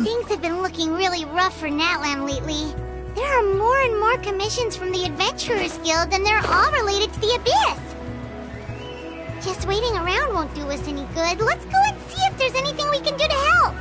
Things have been looking really rough for Natlan lately. There are more and more commissions from the Adventurers Guild, and they're all related to the Abyss. Just waiting around won't do us any good. Let's go and see if there's anything we can do to help.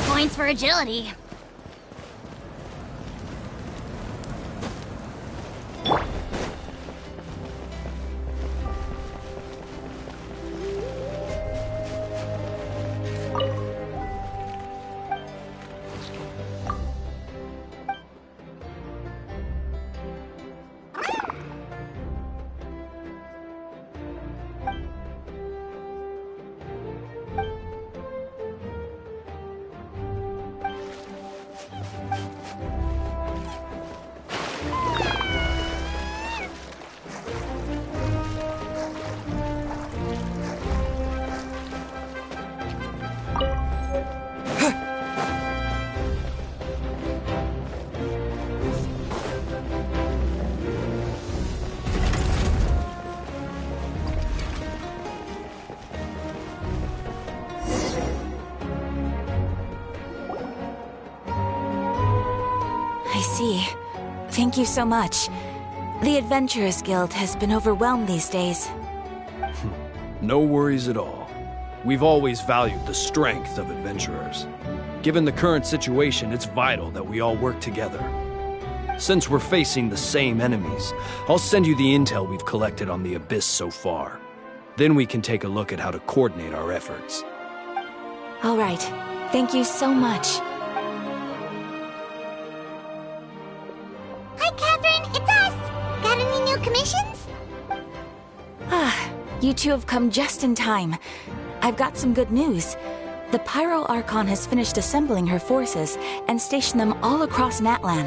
Points for agility. Thank you so much. The Adventurers Guild has been overwhelmed these days. No worries at all. We've always valued the strength of adventurers. Given the current situation, it's vital that we all work together. Since we're facing the same enemies, I'll send you the intel we've collected on the Abyss so far. Then we can take a look at how to coordinate our efforts. All right. Thank you so much. Commissions? You two have come just in time. I've got some good news. The Pyro Archon has finished assembling her forces and stationed them all across Natlan.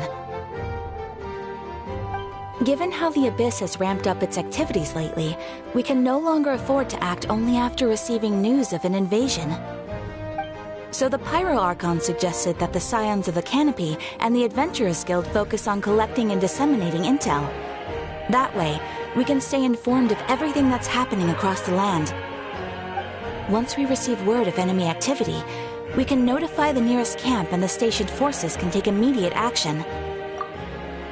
Given how the Abyss has ramped up its activities lately, we can no longer afford to act only after receiving news of an invasion. So the Pyro Archon suggested that the Scions of the Canopy and the Adventurers Guild focus on collecting and disseminating intel. That way, we can stay informed of everything that's happening across the land. Once we receive word of enemy activity, we can notify the nearest camp and the stationed forces can take immediate action.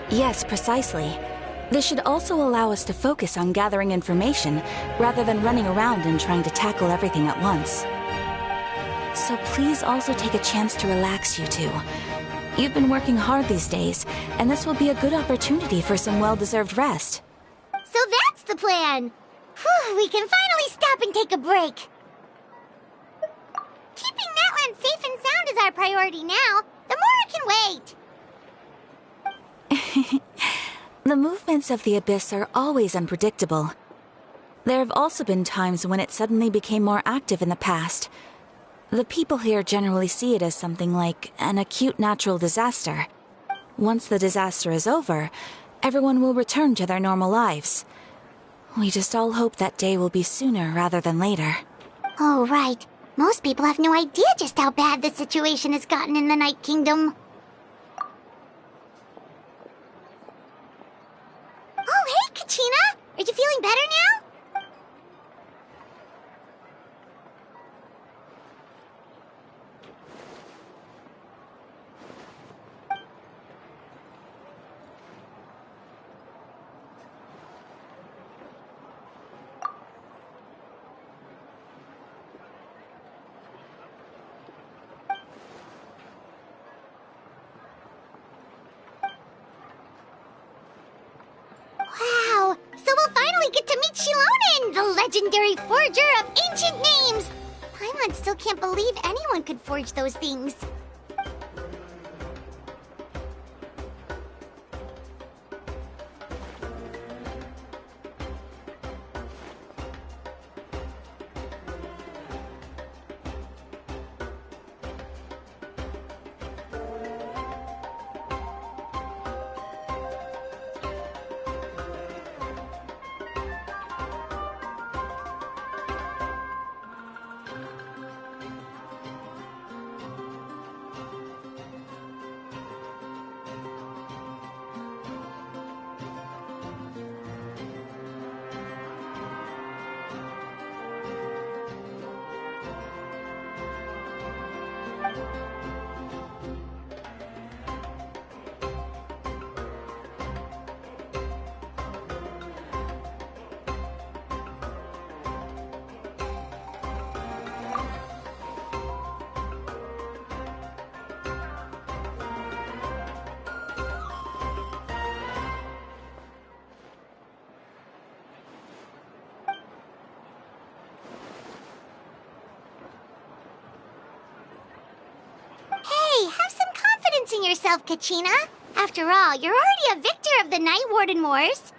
Yes, precisely. This should also allow us to focus on gathering information rather than running around and trying to tackle everything at once. So please also take a chance to relax, you two. You've been working hard these days, and this will be a good opportunity for some well-deserved rest. So that's the plan! Whew, we can finally stop and take a break! Keeping Natlan safe and sound is our priority now. The more can wait! The movements of the Abyss are always unpredictable. There have also been times when it suddenly became more active in the past. The people here generally see it as something like an acute natural disaster. Once the disaster is over, everyone will return to their normal lives. We just all hope that day will be sooner rather than later. Oh, right. Most people have no idea just how bad the situation has gotten in the Night Kingdom. Oh, hey, Kachina! Are you feeling better now? finally get to meet Shilonen, the legendary forger of ancient names! Paimon still can't believe anyone could forge those things. Hey, have some confidence in yourself, Kachina. After all, you're already a victor of the Night Warden Wars.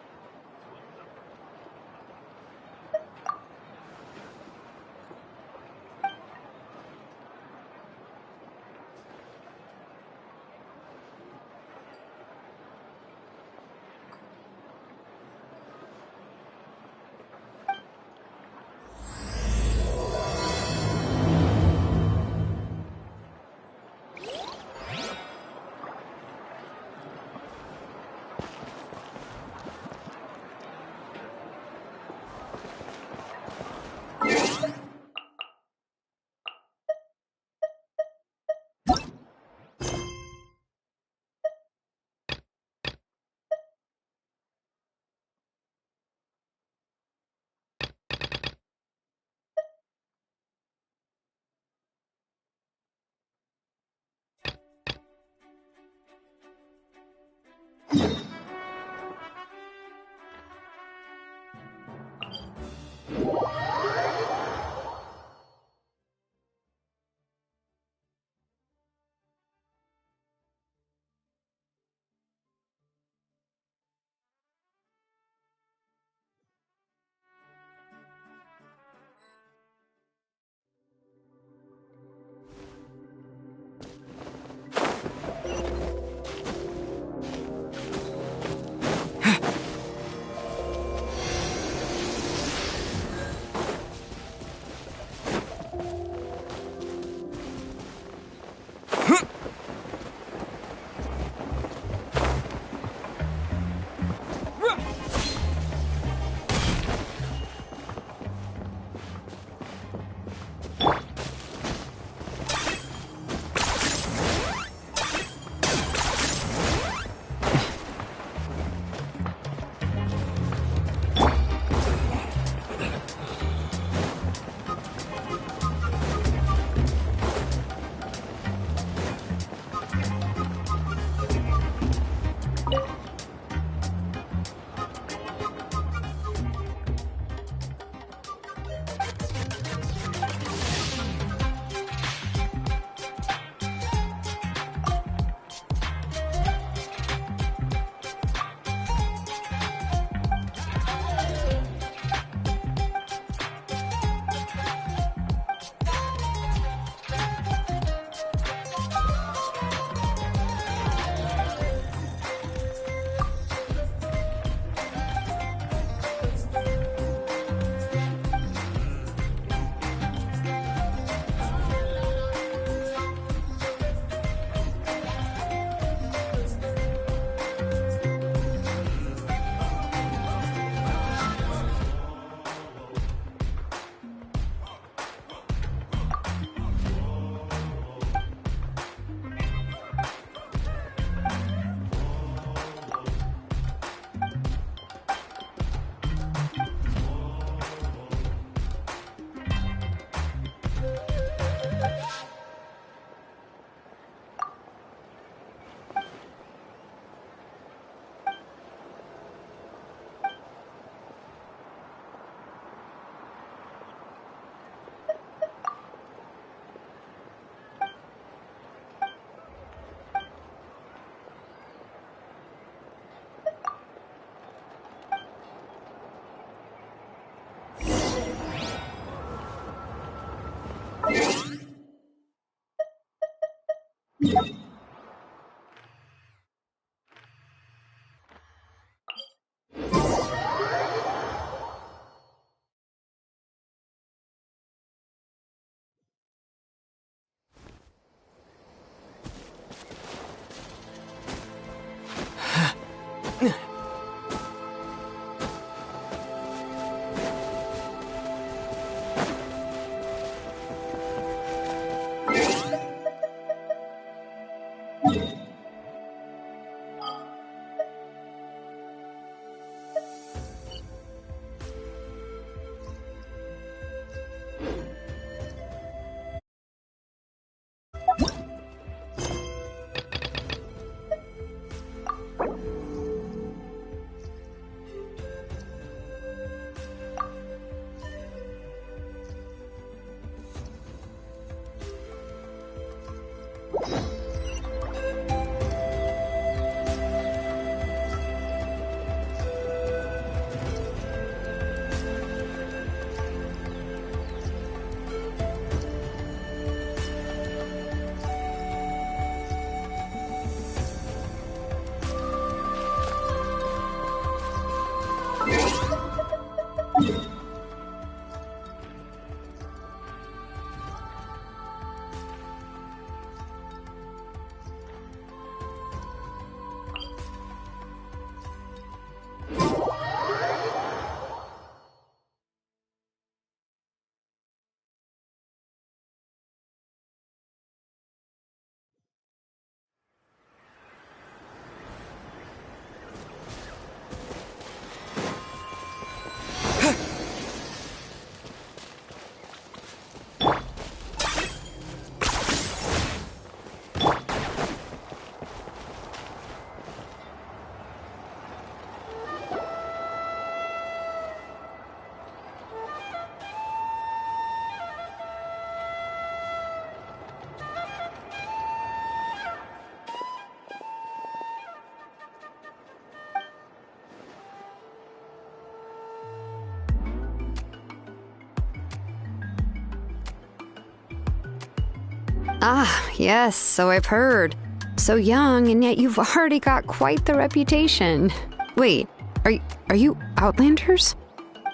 Ah, yes, so I've heard. So young, and yet you've already got quite the reputation. Wait, are you Outlanders?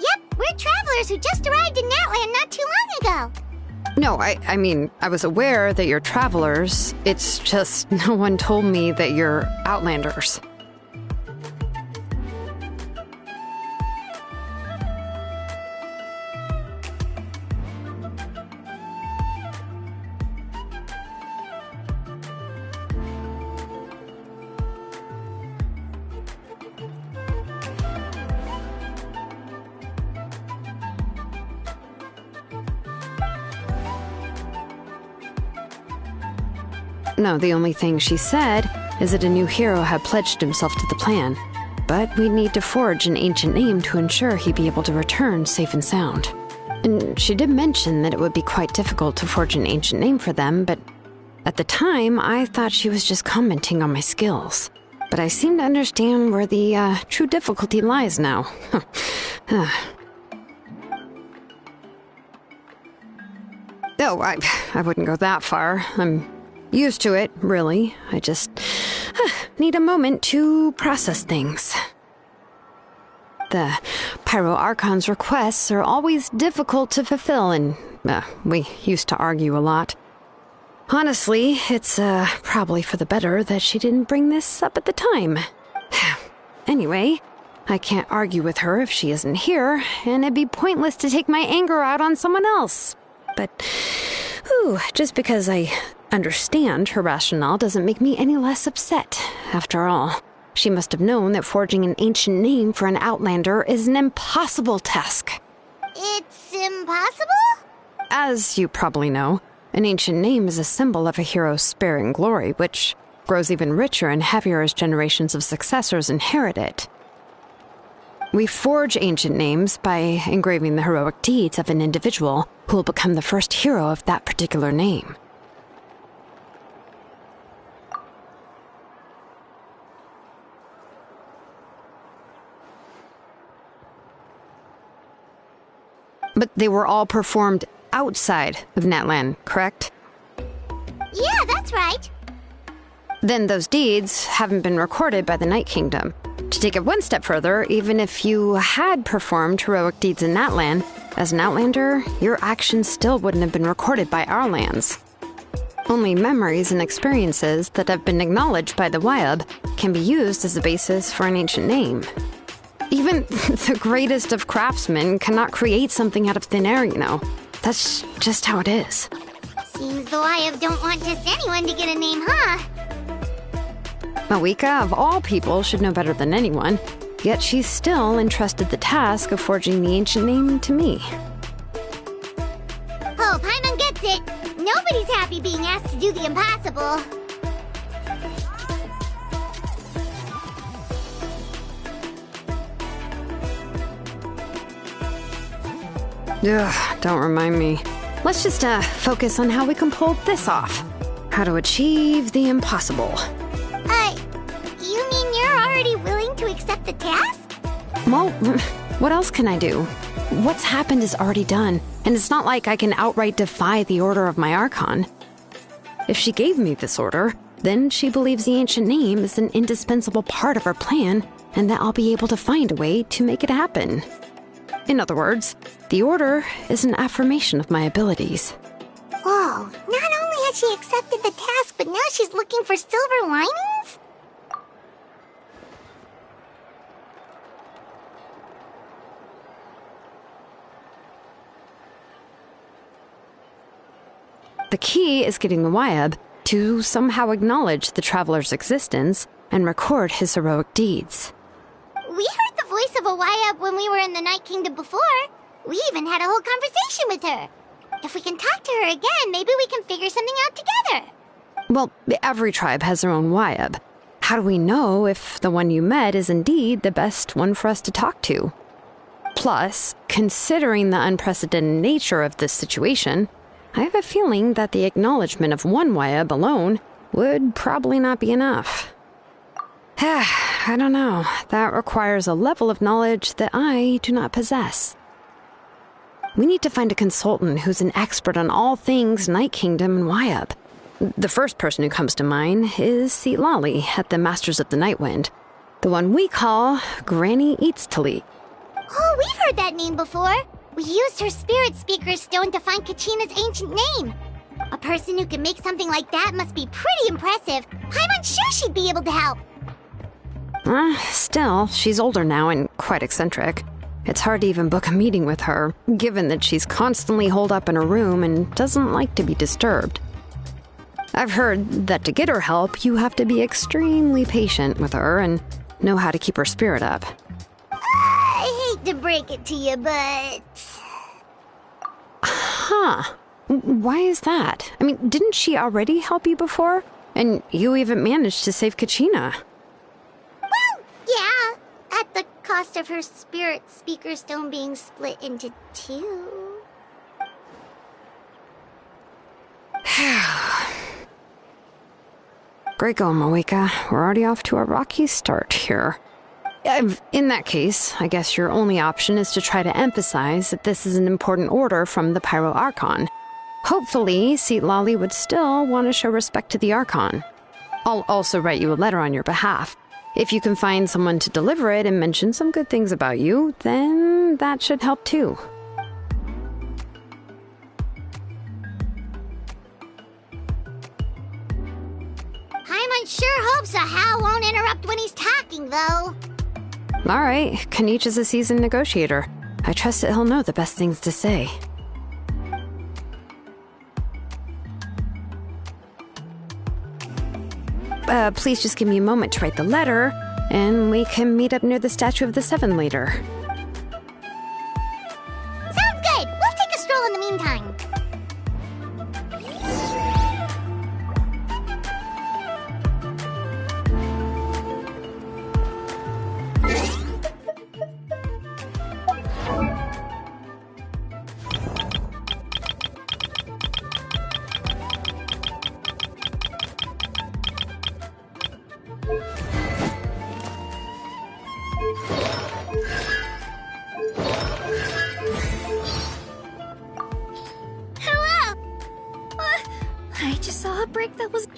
Yep, we're travelers who just arrived in Natland not too long ago. No, I mean, I was aware that you're travelers. It's just no one told me that you're Outlanders. No, the only thing she said is that a new hero had pledged himself to the plan. But we'd need to forge an ancient name to ensure he'd be able to return safe and sound. And she did mention that it would be quite difficult to forge an ancient name for them, but at the time, I thought she was just commenting on my skills. But I seem to understand where the true difficulty lies now. Oh, I wouldn't go that far. I'm used to it, really. I just need a moment to process things. The Pyro Archon's requests are always difficult to fulfill, and we used to argue a lot. Honestly, it's probably for the better that she didn't bring this up at the time. Anyway, I can't argue with her if she isn't here, and it'd be pointless to take my anger out on someone else. But, just because I understand her rationale doesn't make me any less upset. After all, she must have known that forging an ancient name for an Outlander is an impossible task. It's impossible? As you probably know, an ancient name is a symbol of a hero's spirit and glory, which grows even richer and heavier as generations of successors inherit it. We forge ancient names by engraving the heroic deeds of an individual who will become the first hero of that particular name. But they were all performed outside of Natland, correct? Yeah, that's right. Then those deeds haven't been recorded by the Night Kingdom. To take it one step further, even if you had performed heroic deeds in Natland, as an Outlander, your actions still wouldn't have been recorded by our lands. Only memories and experiences that have been acknowledged by the Wyab can be used as a basis for an ancient name. Even the greatest of craftsmen cannot create something out of thin air, you know. That's just how it is. Seems the Wyab don't want just anyone to get a name, huh? Mawika, of all people, should know better than anyone, yet she's still entrusted the task of forging the ancient name to me. Oh, Paimon gets it. Nobody's happy being asked to do the impossible. Ugh, don't remind me. Let's just focus on how we can pull this off. How to achieve the impossible. You mean you're already willing to accept the task? Well, what else can I do? What's happened is already done, and it's not like I can outright defy the order of my Archon. If she gave me this order, then she believes the ancient name is an indispensable part of our plan, and that I'll be able to find a way to make it happen. In other words, the order is an affirmation of my abilities. Whoa, not only has she accepted the task, but now she's looking for silver linings? The key is getting the Wyab to somehow acknowledge the traveler's existence and record his heroic deeds. We heard the voice of a Wyab when we were in the Night Kingdom before. We even had a whole conversation with her. If we can talk to her again, maybe we can figure something out together. Well, every tribe has their own Wyab. How do we know if the one you met is indeed the best one for us to talk to? Plus, considering the unprecedented nature of this situation, I have a feeling that the acknowledgement of one Wyab alone would probably not be enough. I don't know. That requires a level of knowledge that I do not possess. We need to find a consultant who's an expert on all things Night Kingdom and Wyab. The first person who comes to mind is Seat Lolly at the Masters of the Nightwind. The one we call Granny Eats Talit. Oh, we've heard that name before. We used her spirit speaker stone to find Kachina's ancient name. A person who can make something like that must be pretty impressive. I'm unsure she'd be able to help. Still, she's older now and quite eccentric. It's hard to even book a meeting with her, given that she's constantly holed up in her room and doesn't like to be disturbed. I've heard that to get her help, you have to be extremely patient with her and know how to keep her spirit up. I hate to break it to you, but... Huh. Why is that? I mean, didn't she already help you before? And you even managed to save Kachina. Well, yeah. At the cost of her spirit speaker stone being split into two. Great going, Moeka. We're already off to a rocky start here. In that case, I guess your only option is to try to emphasize that this is an important order from the Pyro Archon. Hopefully, Seat Lolly would still want to show respect to the Archon. I'll also write you a letter on your behalf. If you can find someone to deliver it and mention some good things about you, then that should help too. Paimon sure hopes a Hal won't interrupt when he's talking, though. All right, Kaniche is a seasoned negotiator. I trust that he'll know the best things to say. Please just give me a moment to write the letter, and we can meet up near the Statue of the Seven later. Sounds good. We'll take a stroll in the meantime. I just saw a brick that was...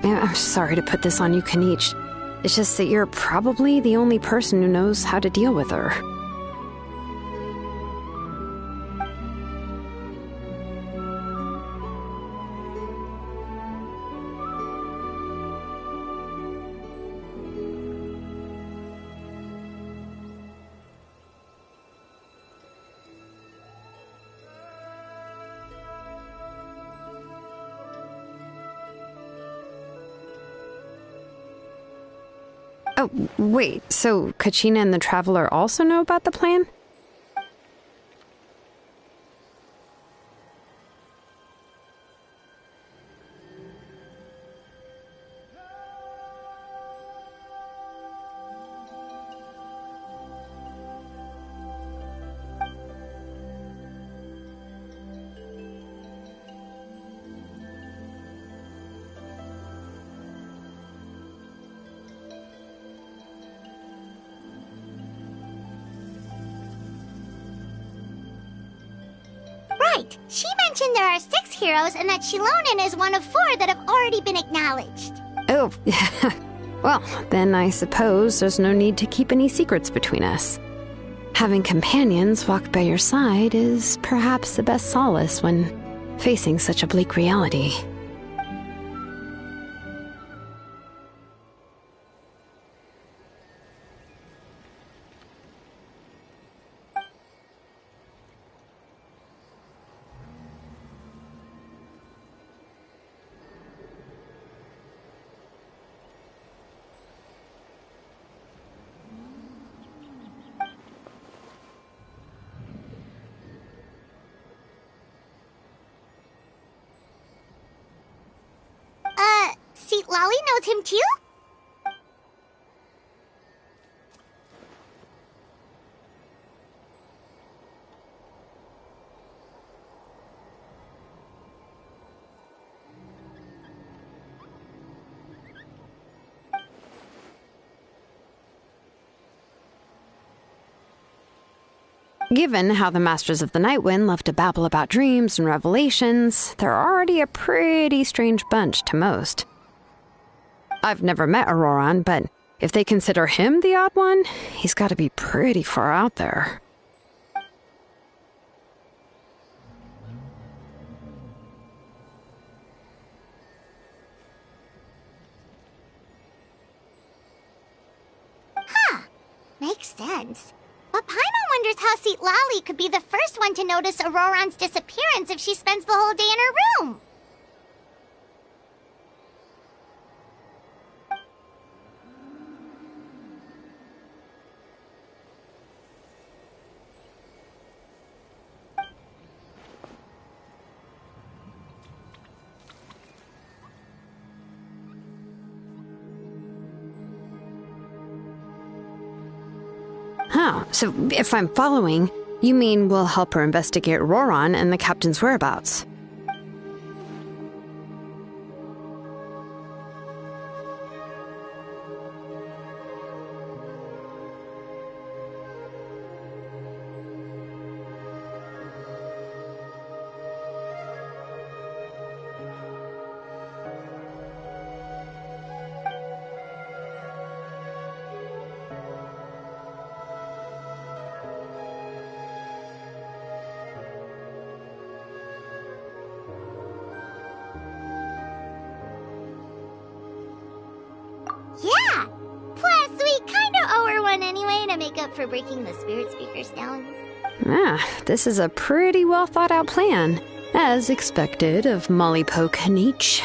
I'm sorry to put this on you, Kanich. It's just that you're probably the only person who knows how to deal with her. Oh, wait, so Kachina and the Traveler also know about the plan? Right! She mentioned there are 6 heroes and that Shilonen is one of 4 that have already been acknowledged. Oh, well, then I suppose there's no need to keep any secrets between us. Having companions walk by your side is perhaps the best solace when facing such a bleak reality. See, Lolly knows him too? Given how the Masters of the Nightwind love to babble about dreams and revelations, they're already a pretty strange bunch to most. I've never met Auroran, but if they consider him the odd one, he's got to be pretty far out there. Makes sense. But Paimon wonders how Lali could be the first one to notice Auroran's disappearance if she spends the whole day in her room. Oh, so if I'm following, you mean we'll help her investigate Auroran and the captain's whereabouts? Yeah! Plus, we kinda owe her one anyway to make up for breaking the spirit speakers down. This is a pretty well thought out plan, as expected of Molly Poke Nietzsche.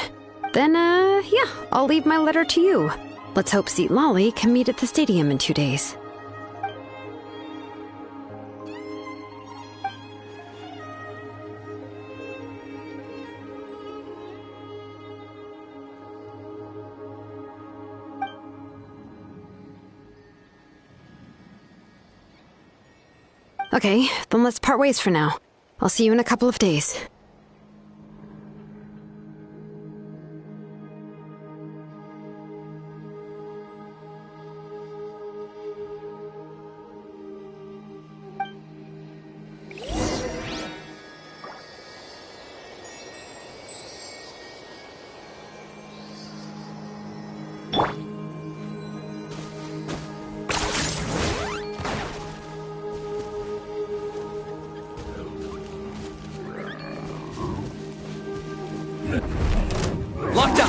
Then, yeah, I'll leave my letter to you. Let's hope Seat Lolly can meet at the stadium in 2 days. Okay, then let's part ways for now. I'll see you in a couple of days. Locked up!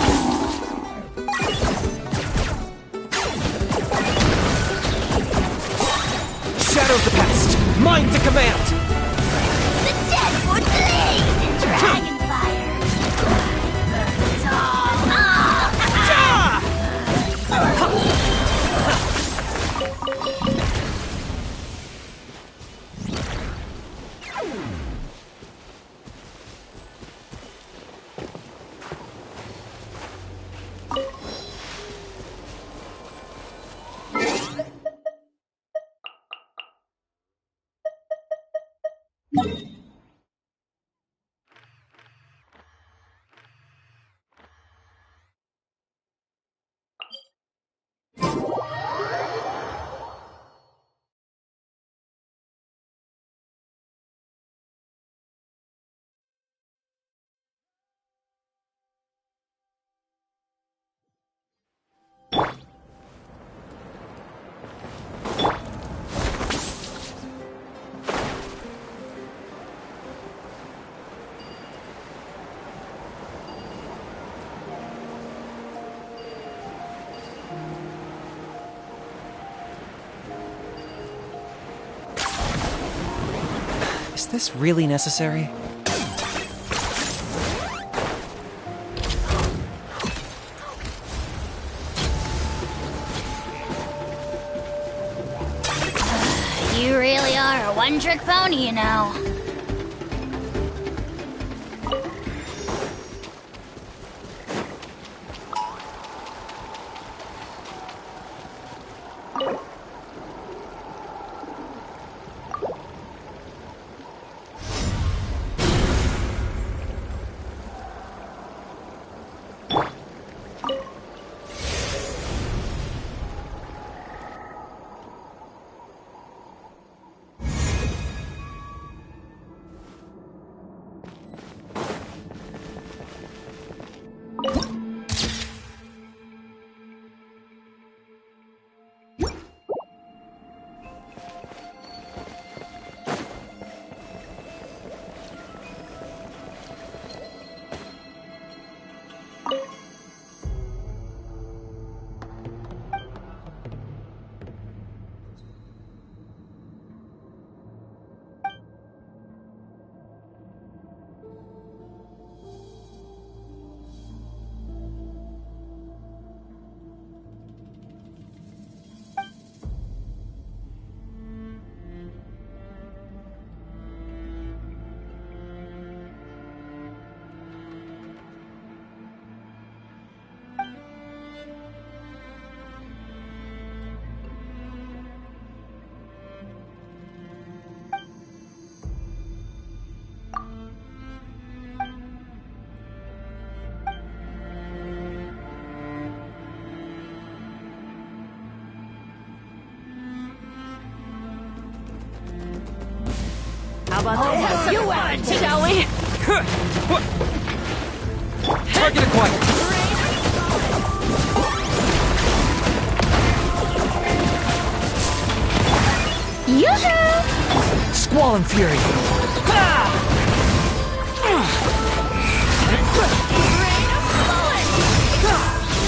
Shadow of the past! Mine to command! The dead would blaze in dragon fire! Is this really necessary? You really are a one-trick pony, you know. How about this? You out, shall we? Target acquired. Yoo-hoo! Squall and Fury.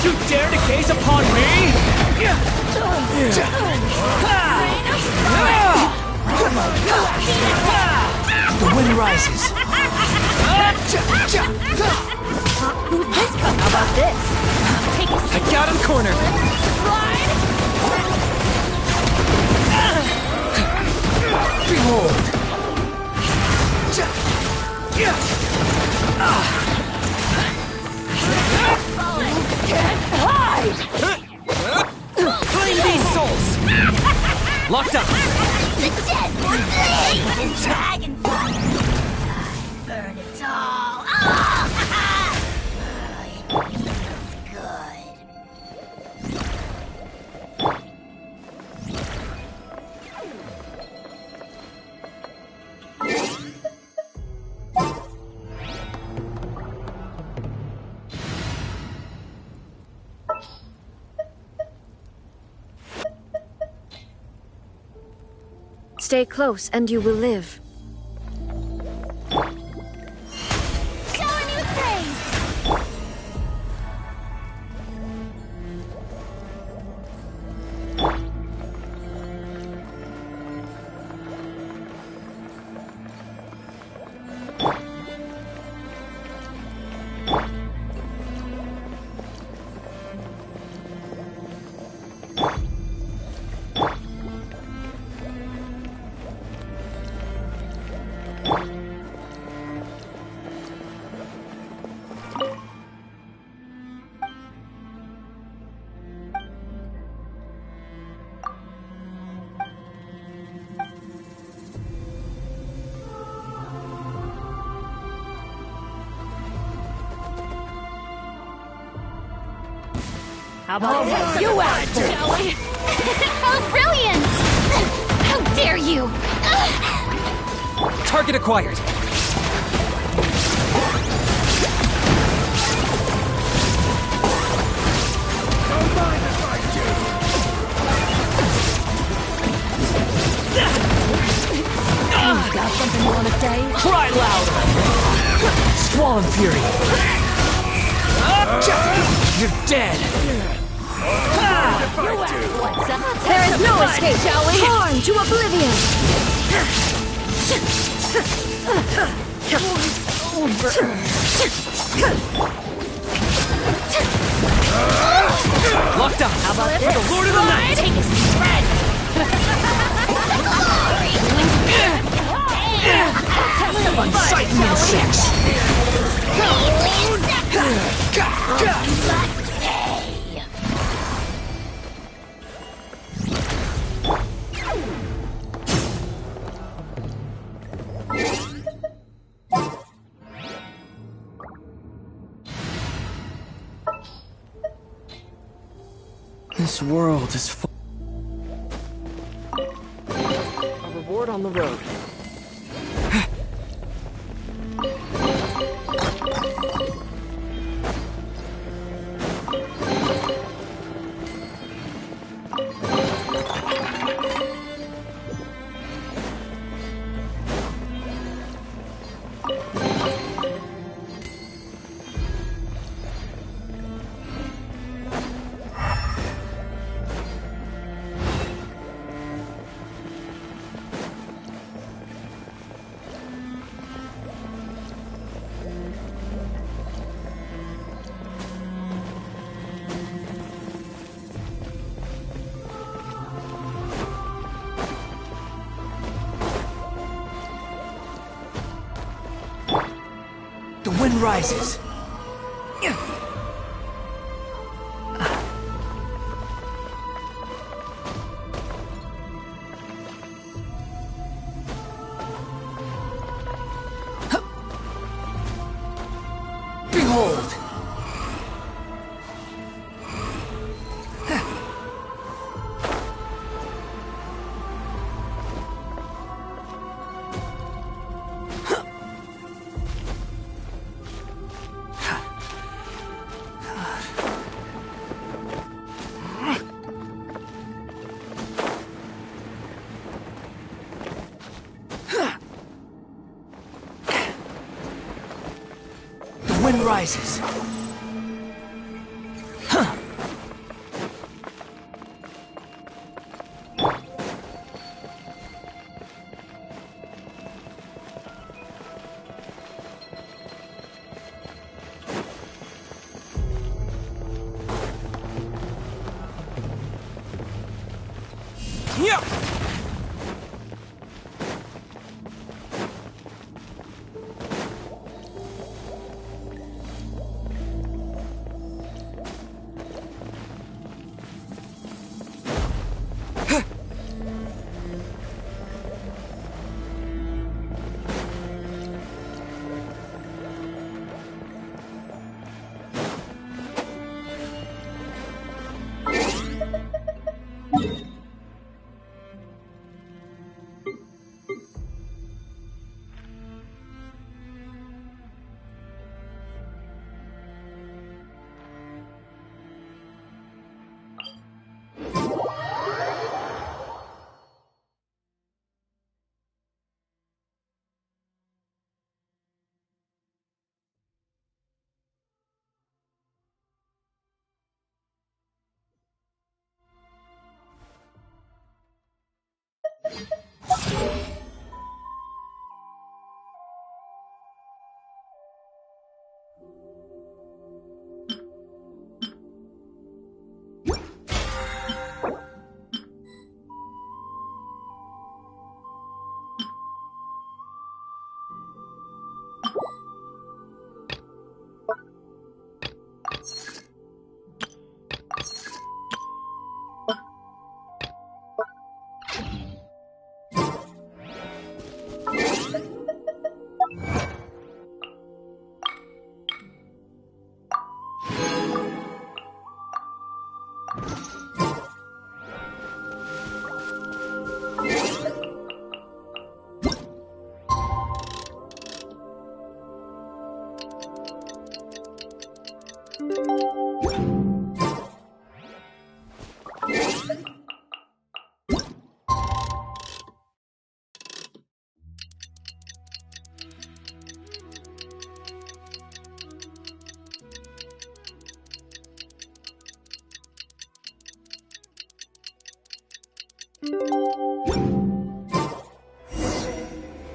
You dare to gaze upon me? The wind rises. How about this? I got him cornered. Behold. Claim these souls. Locked up. The dead will bleed! Dragonfire! Burn it all! It feels good. Stay close and you will live. Show a new face! How about this? You out, shall we? How brilliant! How dare you! Target acquired. Got something you want to say? Cry louder. Squall and Fury. You're dead. What's up? There is no escape, shall we? Born to oblivion! Locked up. How about this? The Lord of the Night. Take a spread. Unsightly insects. This world is full. A reward on the road. The wind rises. Behold! sun rises. Huh. Yeah.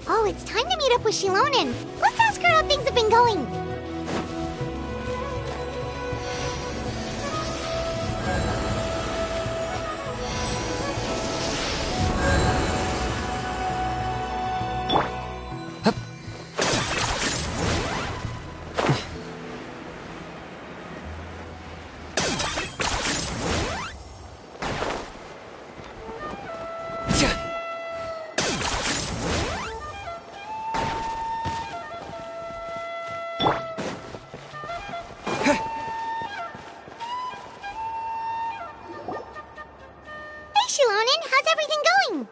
Oh, it's time to meet up with Shilonen. Let's ask her how things have been going. Hey, Shilonen, how's everything going?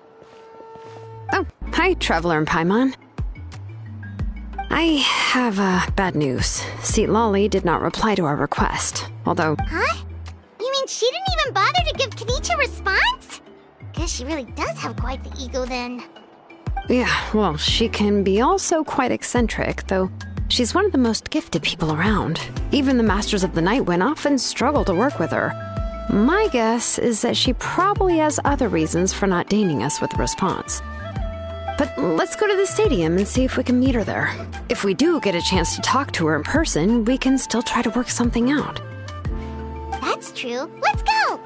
Oh, hi, Traveler and Paimon. I have bad news. Lolly did not reply to our request, although... Huh? You mean she didn't even bother to give Kenichi a response? Guess she really does have quite the ego then. Yeah, well, she can be also quite eccentric, though she's one of the most gifted people around. Even the Masters of the Nightwind often struggle to work with her. My guess is that she probably has other reasons for not deigning us with a response. But let's go to the stadium and see if we can meet her there. If we do get a chance to talk to her in person, we can still try to work something out. That's true. Let's go!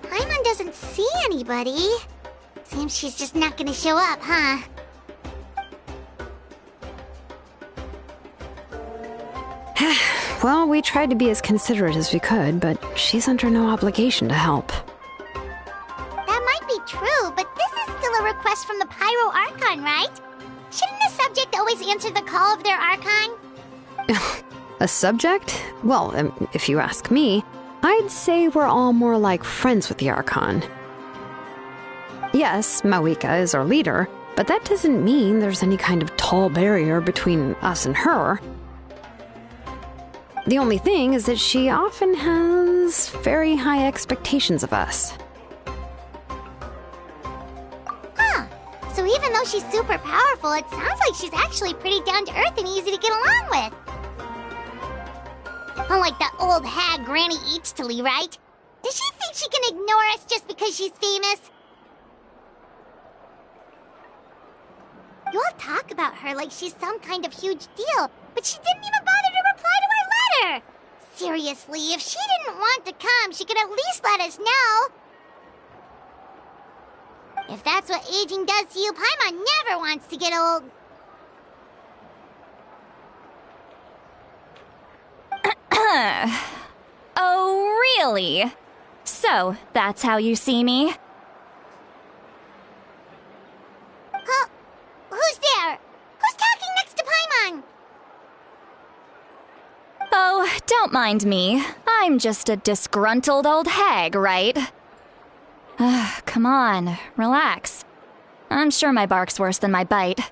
Paimon doesn't see anybody. Seems she's just not gonna show up, huh? Well, we tried to be as considerate as we could, but she's under no obligation to help. That might be true, but this is still a request from the Pyro Archon, right? Shouldn't the subject always answer the call of their Archon? A subject? Well, if you ask me, I'd say we're all more like friends with the Archon. Yes, Mawika is our leader, but that doesn't mean there's any kind of tall barrier between us and her. The only thing is that she often has very high expectations of us. Huh. So even though she's super powerful, it sounds like she's actually pretty down to earth and easy to get along with. Unlike that old hag Granny Eatstily, right? Does she think she can ignore us just because she's famous? You all talk about her like she's some kind of huge deal, but she didn't even bother to reply to our letter! Seriously, if she didn't want to come, she could at least let us know. If that's what aging does to you, Paimon never wants to get old. Oh, really? So, that's how you see me? Huh? Who's there? Who's talking next to Paimon? Oh, don't mind me. I'm just a disgruntled old hag, right? Come on, relax. I'm sure my bark's worse than my bite.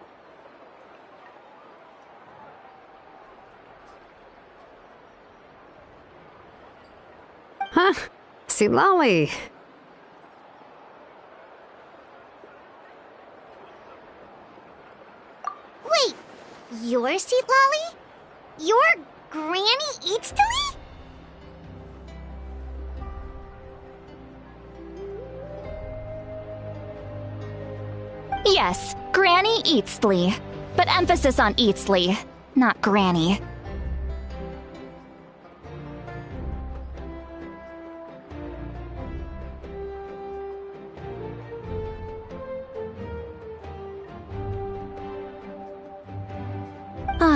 Huh? Seat Lolly. Wait, you're Seat Lolly? You're Granny Eatstily? Yes, Granny Eatstly. But emphasis on Eatstly, not Granny.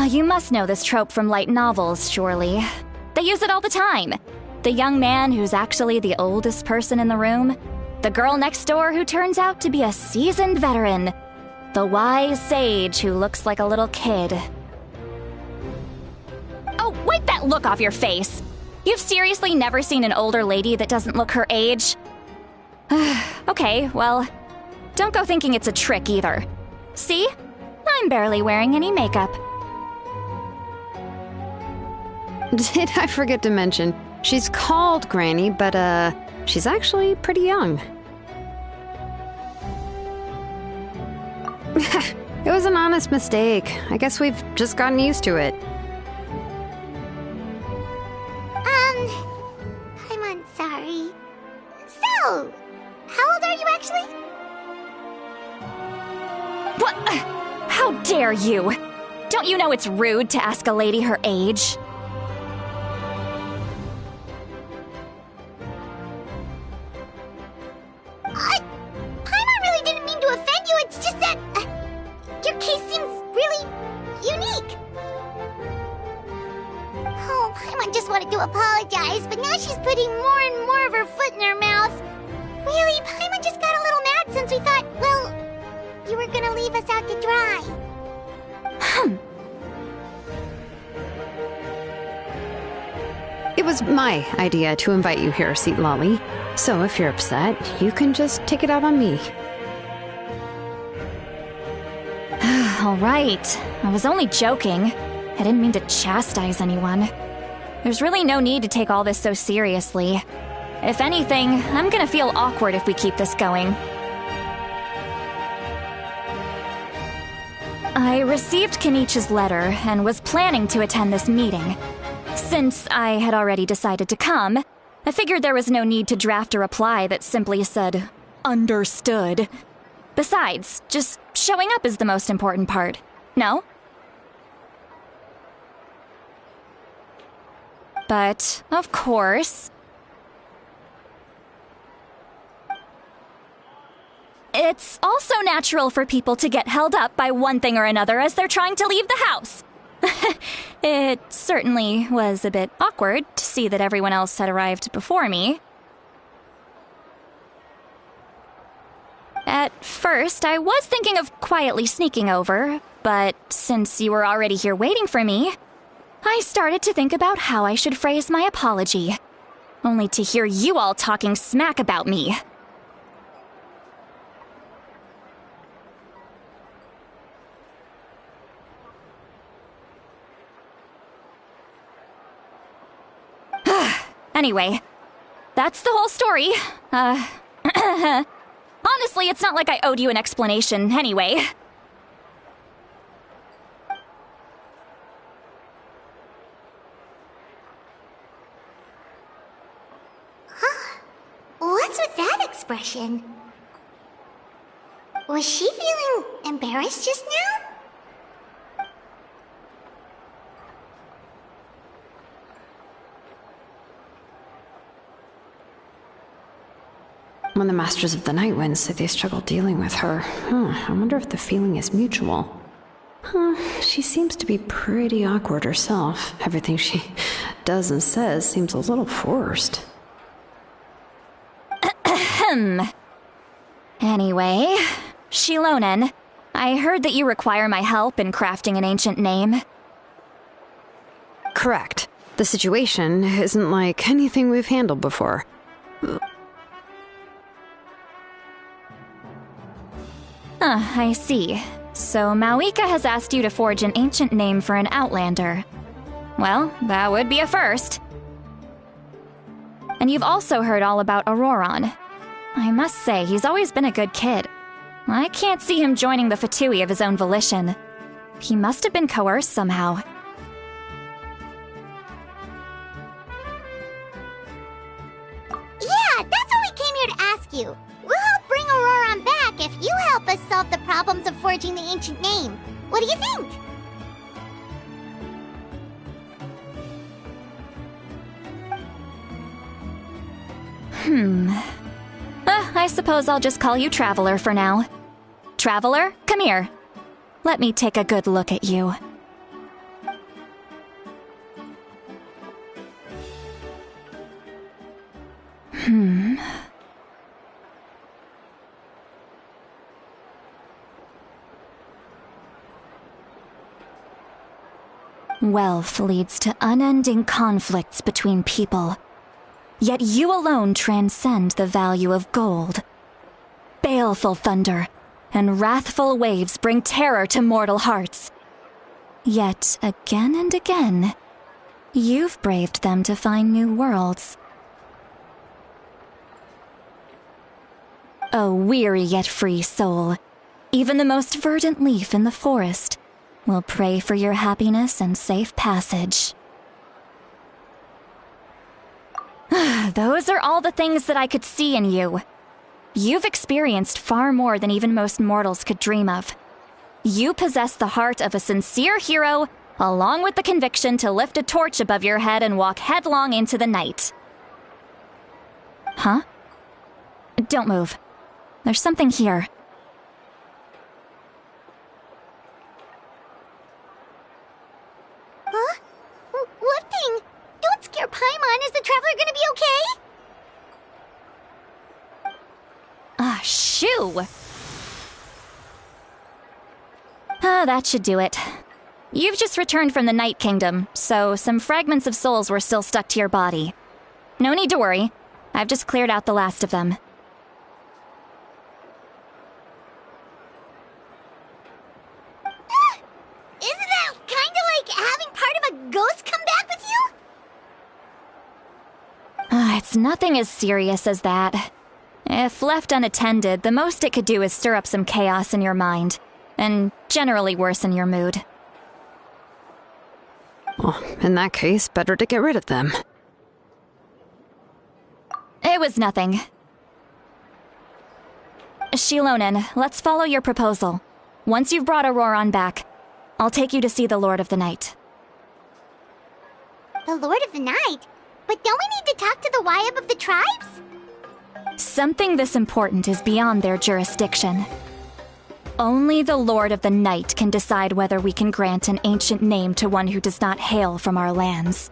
You must know this trope from light novels, surely. They use it all the time. The young man who's actually the oldest person in the room. The girl next door who turns out to be a seasoned veteran. The wise sage who looks like a little kid. Oh, wipe that look off your face! You've seriously never seen an older lady that doesn't look her age? Okay, well, don't go thinking it's a trick either. See? I'm barely wearing any makeup. Did I forget to mention, she's called Granny, but she's actually pretty young. It was an honest mistake. I guess we've just gotten used to it. I'm sorry. So, how old are you actually? What? How dare you? Don't you know it's rude to ask a lady her age? Paimon really didn't mean to offend you, it's just that... your case seems really unique. Oh, Paimon just wanted to apologize, but now she's putting more and more of her foot in her mouth. Really, Paimon just got a little mad since we thought, well, you were gonna leave us out to dry. It was my idea to invite you here, Seat Lolly. So if you're upset, you can just take it out on me. All right. I was only joking. I didn't mean to chastise anyone. There's really no need to take all this so seriously. If anything, I'm gonna feel awkward if we keep this going. I received Kenichi's letter and was planning to attend this meeting. Since I had already decided to come, I figured there was no need to draft a reply that simply said, "Understood." Besides, just showing up is the most important part. No? But, of course, it's also natural for people to get held up by one thing or another as they're trying to leave the house. It certainly was a bit awkward to see that everyone else had arrived before me. At first, I was thinking of quietly sneaking over, but since you were already here waiting for me, I started to think about how I should phrase my apology, only to hear you all talking smack about me. Anyway, that's the whole story. Honestly, it's not like I owed you an explanation anyway. What's with that expression? Was she feeling embarrassed just now? When the Masters of the Night Wind say they struggle dealing with her, I wonder if the feeling is mutual. She seems to be pretty awkward herself. Everything she does and says seems a little forced. Anyway, Shilonen, I heard that you require my help in crafting an ancient name. Correct. The situation isn't like anything we've handled before. I see. So Mawika has asked you to forge an ancient name for an Outlander. Well, that would be a first. And you've also heard all about Auroron. I must say, he's always been a good kid. I can't see him joining the Fatui of his own volition. He must have been coerced somehow. Yeah, that's what we came here to ask you. We'll help bring Auroron back if you help us solve the problems of forging the ancient name. What do you think? I suppose I'll just call you Traveler for now. Traveler, come here. Let me take a good look at you. Wealth leads to unending conflicts between people. Yet you alone transcend the value of gold. Baleful thunder and wrathful waves bring terror to mortal hearts. Yet again and again, you've braved them to find new worlds. A weary yet free soul, even the most verdant leaf in the forest will pray for your happiness and safe passage. Those are all the things that I could see in you. You've experienced far more than even most mortals could dream of. You possess the heart of a sincere hero, along with the conviction to lift a torch above your head and walk headlong into the night. Huh? Don't move. There's something here. Huh? What thing? Don't scare Paimon. Is the Traveler gonna be okay? Shoo! That should do it. You've just returned from the Night Kingdom, so some fragments of souls were still stuck to your body. No need to worry. I've just cleared out the last of them. Isn't that kinda like having part of a ghost come back with you? It's nothing as serious as that. If left unattended, the most it could do is stir up some chaos in your mind, and generally worsen your mood. Well, in that case, better to get rid of them. was nothing. Shilonen, let's follow your proposal. Once you've brought Auroron back, I'll take you to see the Lord of the Night. The Lord of the Night? But don't we need to talk to the Wyab of the tribes? Something this important is beyond their jurisdiction. Only the Lord of the Night can decide whether we can grant an ancient name to one who does not hail from our lands.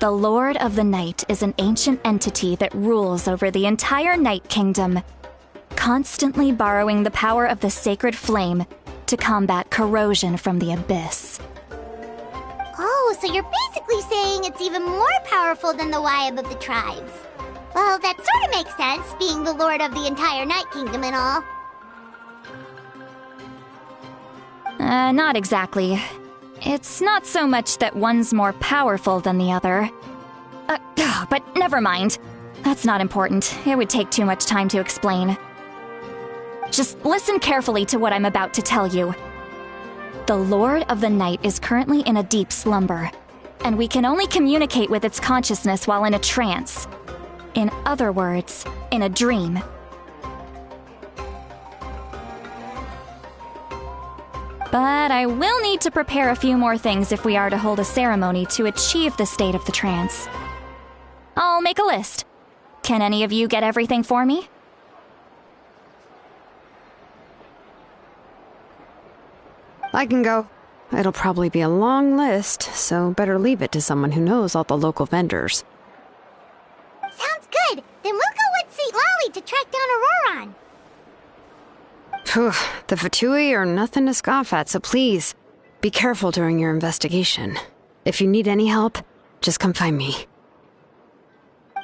The Lord of the Night is an ancient entity that rules over the entire Night Kingdom, constantly borrowing the power of the sacred flame to combat corrosion from the abyss. Oh, so you're basically saying it's even more powerful than the Wyab of the tribes. Well, that sort of makes sense, being the lord of the entire Night Kingdom and all. Not exactly. It's not so much that one's more powerful than the other. But never mind. That's not important. It would take too much time to explain. Just listen carefully to what I'm about to tell you. The Lord of the Night is currently in a deep slumber, and we can only communicate with its consciousness while in a trance. In other words, in a dream. But I will need to prepare a few more things if we are to hold a ceremony to achieve the state of the trance. I'll make a list. Can any of you get everything for me? I can go. It'll probably be a long list, so better leave it to someone who knows all the local vendors. Sounds good. Then we'll go with St. Lolly to track down Auroron. Phew, the Fatui are nothing to scoff at, so please, be careful during your investigation. If you need any help, just come find me.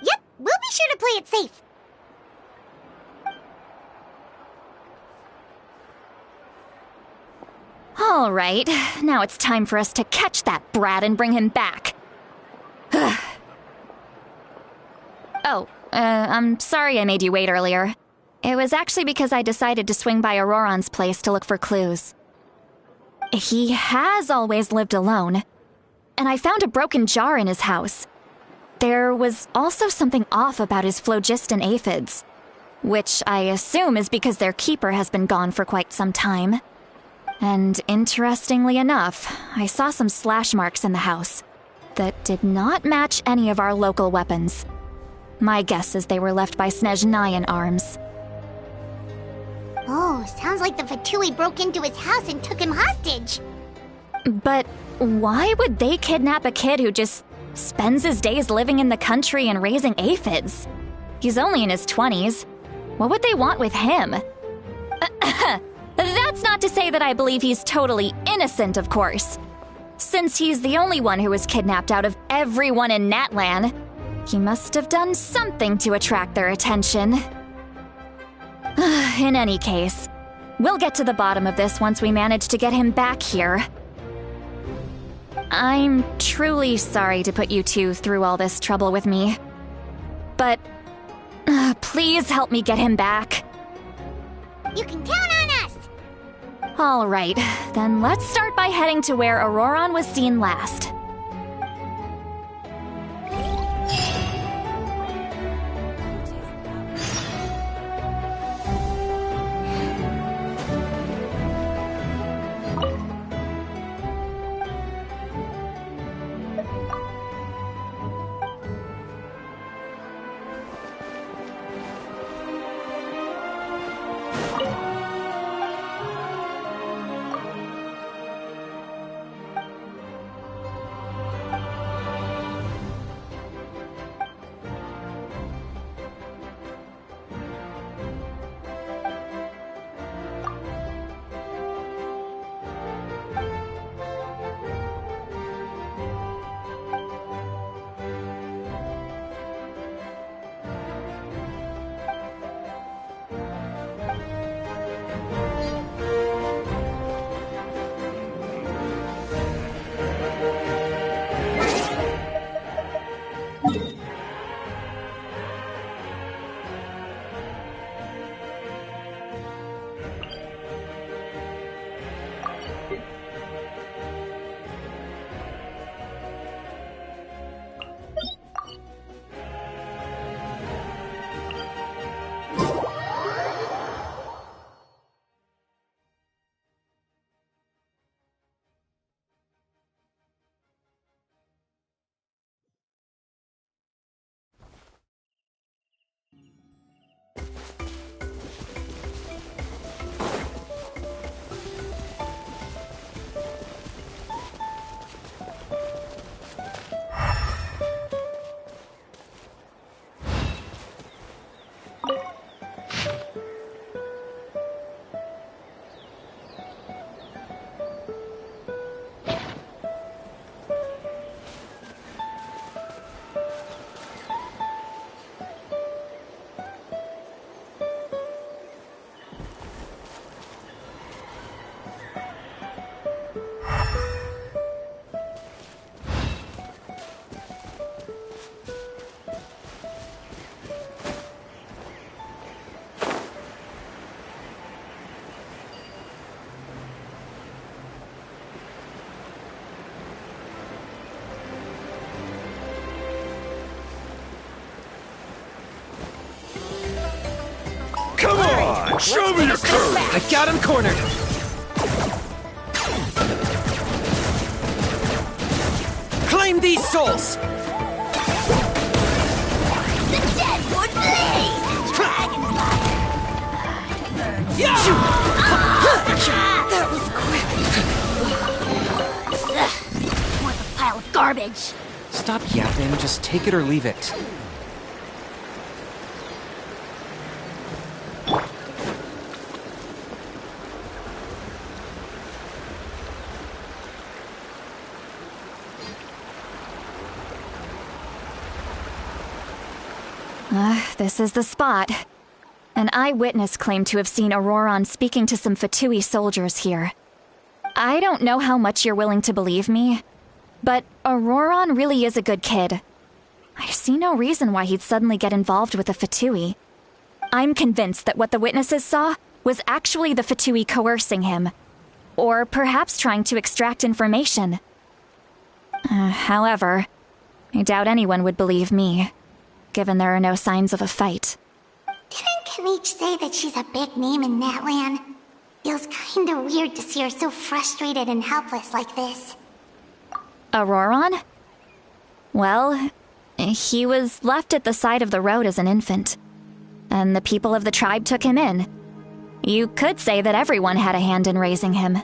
Yep, we'll be sure to play it safe. All right, now it's time for us to catch that brat and bring him back. I'm sorry I made you wait earlier. It was actually because I decided to swing by Auroron's place to look for clues. He has always lived alone, and I found a broken jar in his house. There was also something off about his phlogiston aphids, which I assume is because their keeper has been gone for quite some time. And interestingly enough, I saw some slash marks in the house that did not match any of our local weapons. My guess is they were left by Snezhnayan arms. Oh, sounds like the Fatui broke into his house and took him hostage. But why would they kidnap a kid who just spends his days living in the country and raising aphids? He's only in his 20s. What would they want with him? That's not to say that I believe he's totally innocent, of course. Since he's the only one who was kidnapped out of everyone in Natlan, he must have done something to attract their attention. In any case, we'll get to the bottom of this once we manage to get him back here. I'm truly sorry to put you two through all this trouble with me. But please help me get him back. You can count on us! All right, then let's start by heading to where Auroron was seen last. Show me your courage! I got him cornered! Claim these souls! The Deadwood Blaze! Dragonfire! Yeah! That was quick. What a pile of garbage. Stop yapping, just take it or leave it. This is the spot. An eyewitness claimed to have seen Auroron speaking to some Fatui soldiers here. I don't know how much you're willing to believe me, but Auroron really is a good kid. I see no reason why he'd suddenly get involved with the Fatui. I'm convinced that what the witnesses saw was actually the Fatui coercing him, or perhaps trying to extract information. However, I doubt anyone would believe me, given there are no signs of a fight. Didn't Kanich say that she's a big name in Natlan? Feels kinda weird to see her so frustrated and helpless like this. Auroron? Well, he was left at the side of the road as an infant, and the people of the tribe took him in. You could say that everyone had a hand in raising him.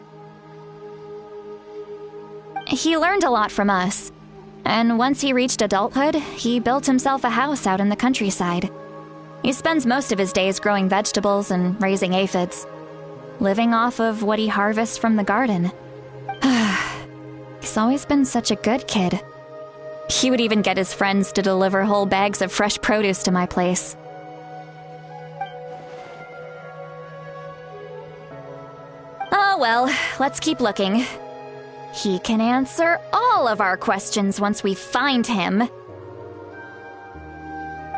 He learned a lot from us, and once he reached adulthood, he built himself a house out in the countryside. He spends most of his days growing vegetables and raising aphids, living off of what he harvests from the garden. He's always been such a good kid. He would even get his friends to deliver whole bags of fresh produce to my place. Oh well, let's keep looking. He can answer all of our questions once we find him.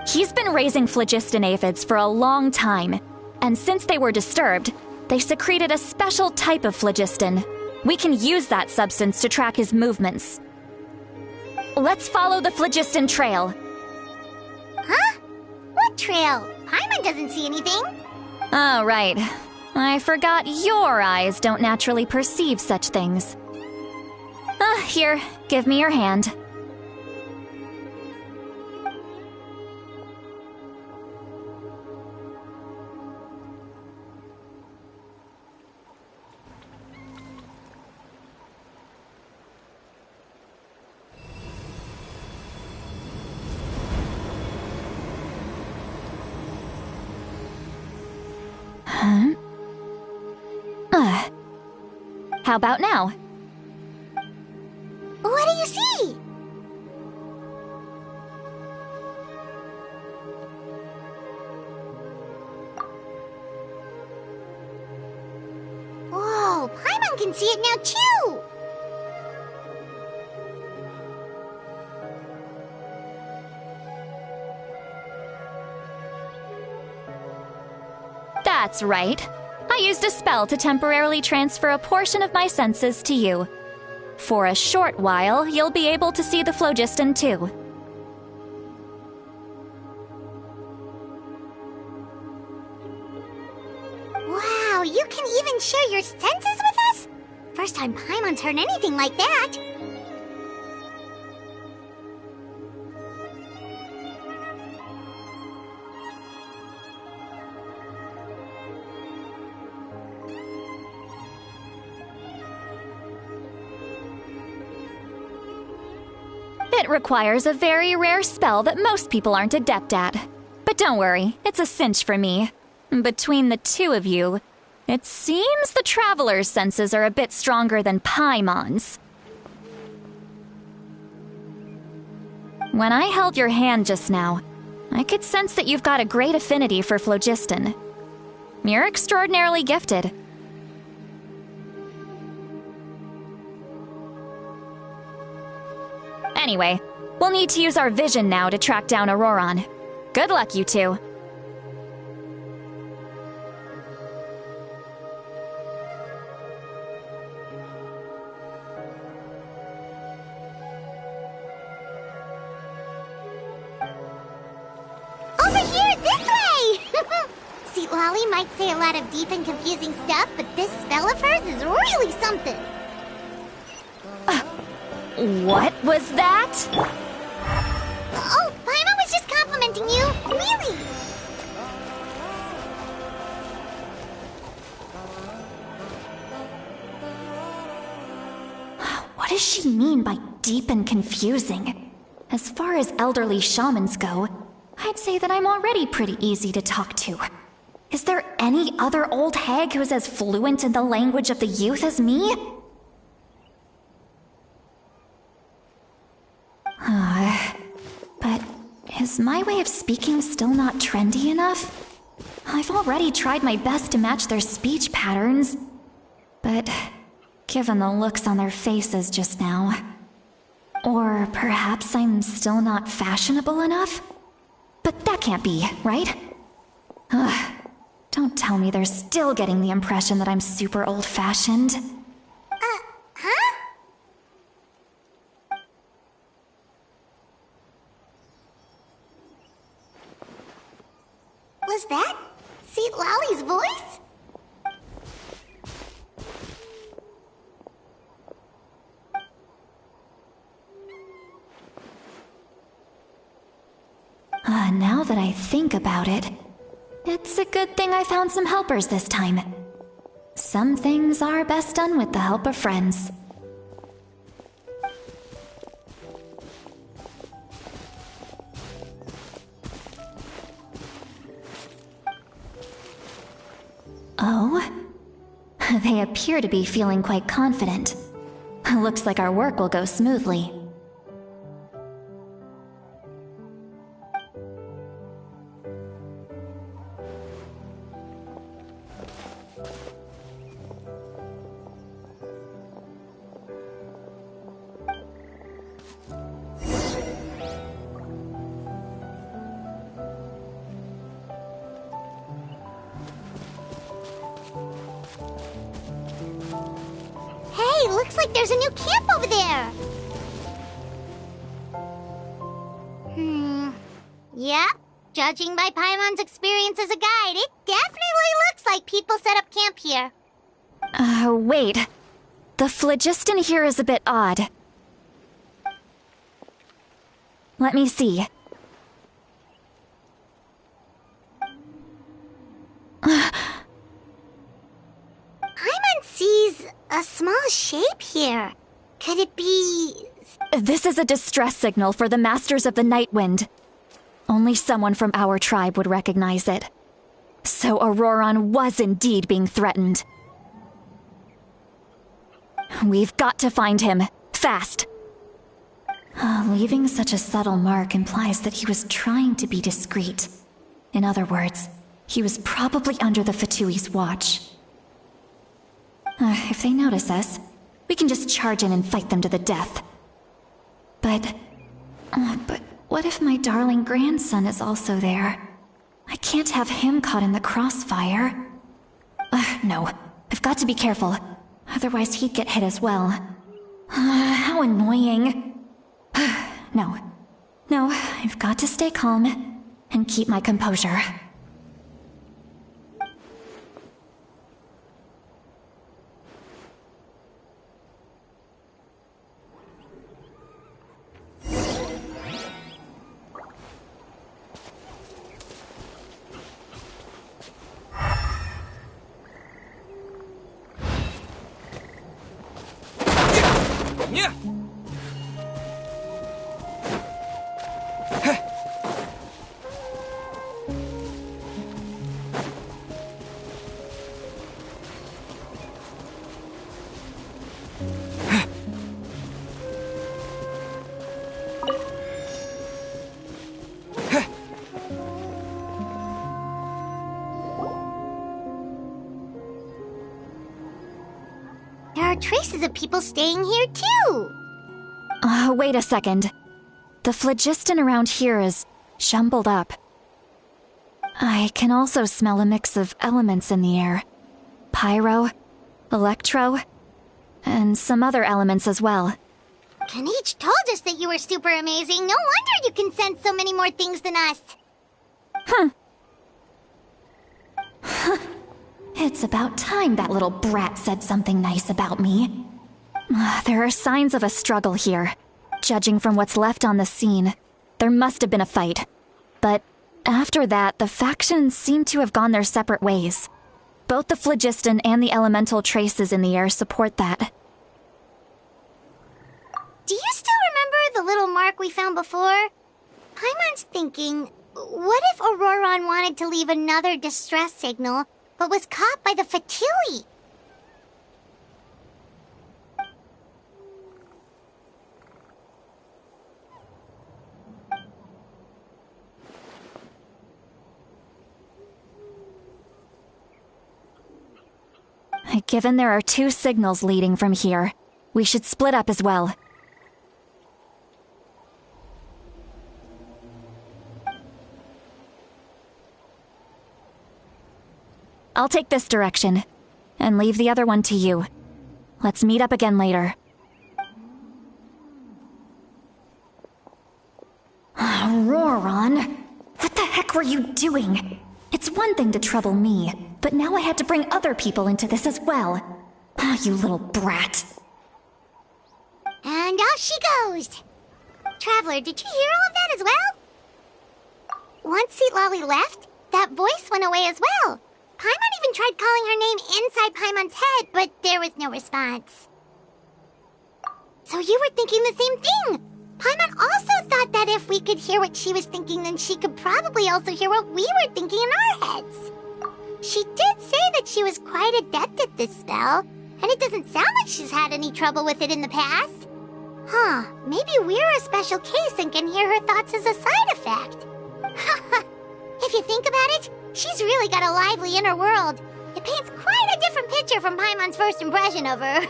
He's been raising phlogiston aphids for a long time, and since they were disturbed, they secreted a special type of phlogiston. We can use that substance to track his movements. Let's follow the phlogiston trail. Huh? What trail? Paimon doesn't see anything. Oh, right. I forgot your eyes don't naturally perceive such things. Here, give me your hand. How about now? What do you see? Whoa, Paimon can see it now too! That's right. I used a spell to temporarily transfer a portion of my senses to you. For a short while, you'll be able to see the phlogiston too. Wow, you can even share your senses with us? First time Paimon's heard anything like that. It requires a very rare spell that most people aren't adept at. But don't worry, it's a cinch for me. Between the two of you, it seems the Traveler's senses are a bit stronger than Paimon's. When I held your hand just now, I could sense that you've got a great affinity for phlogiston. You're extraordinarily gifted. Anyway, we'll need to use our vision now to track down Auroron. Good luck, you two. Over here, this way! See Sweet Lolly might say a lot of deep and confusing stuff, but this spell of hers is really something. What was that? Oh, Paimon was just complimenting you. Really? What does she mean by deep and confusing? As far as elderly shamans go, I'd say that I'm already pretty easy to talk to. Is there any other old hag who's as fluent in the language of the youth as me? But is my way of speaking still not trendy enough? I've already tried my best to match their speech patterns. But given the looks on their faces just now... Or perhaps I'm still not fashionable enough? But that can't be, right? Ugh. Don't tell me they're still getting the impression that I'm super old-fashioned. Huh? Was that Sweet Lolly's voice? Now that I think about it, it's a good thing I found some helpers this time. Some things are best done with the help of friends. Oh? They appear to be feeling quite confident. Looks like our work will go smoothly. Looks like there's a new camp over there! Yep. Judging by Paimon's experience as a guide, it definitely looks like people set up camp here. Wait. The phlogiston here is a bit odd. Let me see. Paimon sees a small shape here. Could it be... This is a distress signal for the Masters of the Night Wind. Only someone from our tribe would recognize it. So Auroron was indeed being threatened. We've got to find him. Fast! Leaving such a subtle mark implies that he was trying to be discreet. In other words, he was probably under the Fatui's watch. If they notice us, we can just charge in and fight them to the death. But what if my darling grandson is also there? I can't have him caught in the crossfire. No, I've got to be careful. Otherwise he'd get hit as well. How annoying. No, I've got to stay calm and keep my composure. Yeah. There are traces of people staying here too! Wait a second. The phlogiston around here is jumbled up. I can also smell a mix of elements in the air. Pyro, electro, and some other elements as well. Kanich told us that you were super amazing. No wonder you can sense so many more things than us. It's about time that little brat said something nice about me. There are signs of a struggle here. Judging from what's left on the scene, there must have been a fight. But after that, the factions seem to have gone their separate ways. Both the phlogiston and the elemental traces in the air support that. Do you still remember the little mark we found before? Paimon's thinking, what if Auroron wanted to leave another distress signal, but was caught by the Fatui? Given there are 2 signals leading from here, we should split up as well. I'll take this direction, and leave the other one to you. Let's meet up again later. Auroron, what the heck were you doing? It's one thing to trouble me, but now I had to bring other people into this as well. You little brat. And off she goes. Traveler, did you hear all of that as well? Once Seat Lolly left, that voice went away as well. Paimon even tried calling her name inside Paimon's head, but there was no response. So you were thinking the same thing. Paimon also thought that if we could hear what she was thinking, then she could probably also hear what we were thinking in our heads. She did say that she was quite adept at this spell, and it doesn't sound like she's had any trouble with it in the past. Huh, maybe we're a special case and can hear her thoughts as a side effect. If you think about it, she's really got a lively inner world. It paints quite a different picture from Paimon's first impression of her.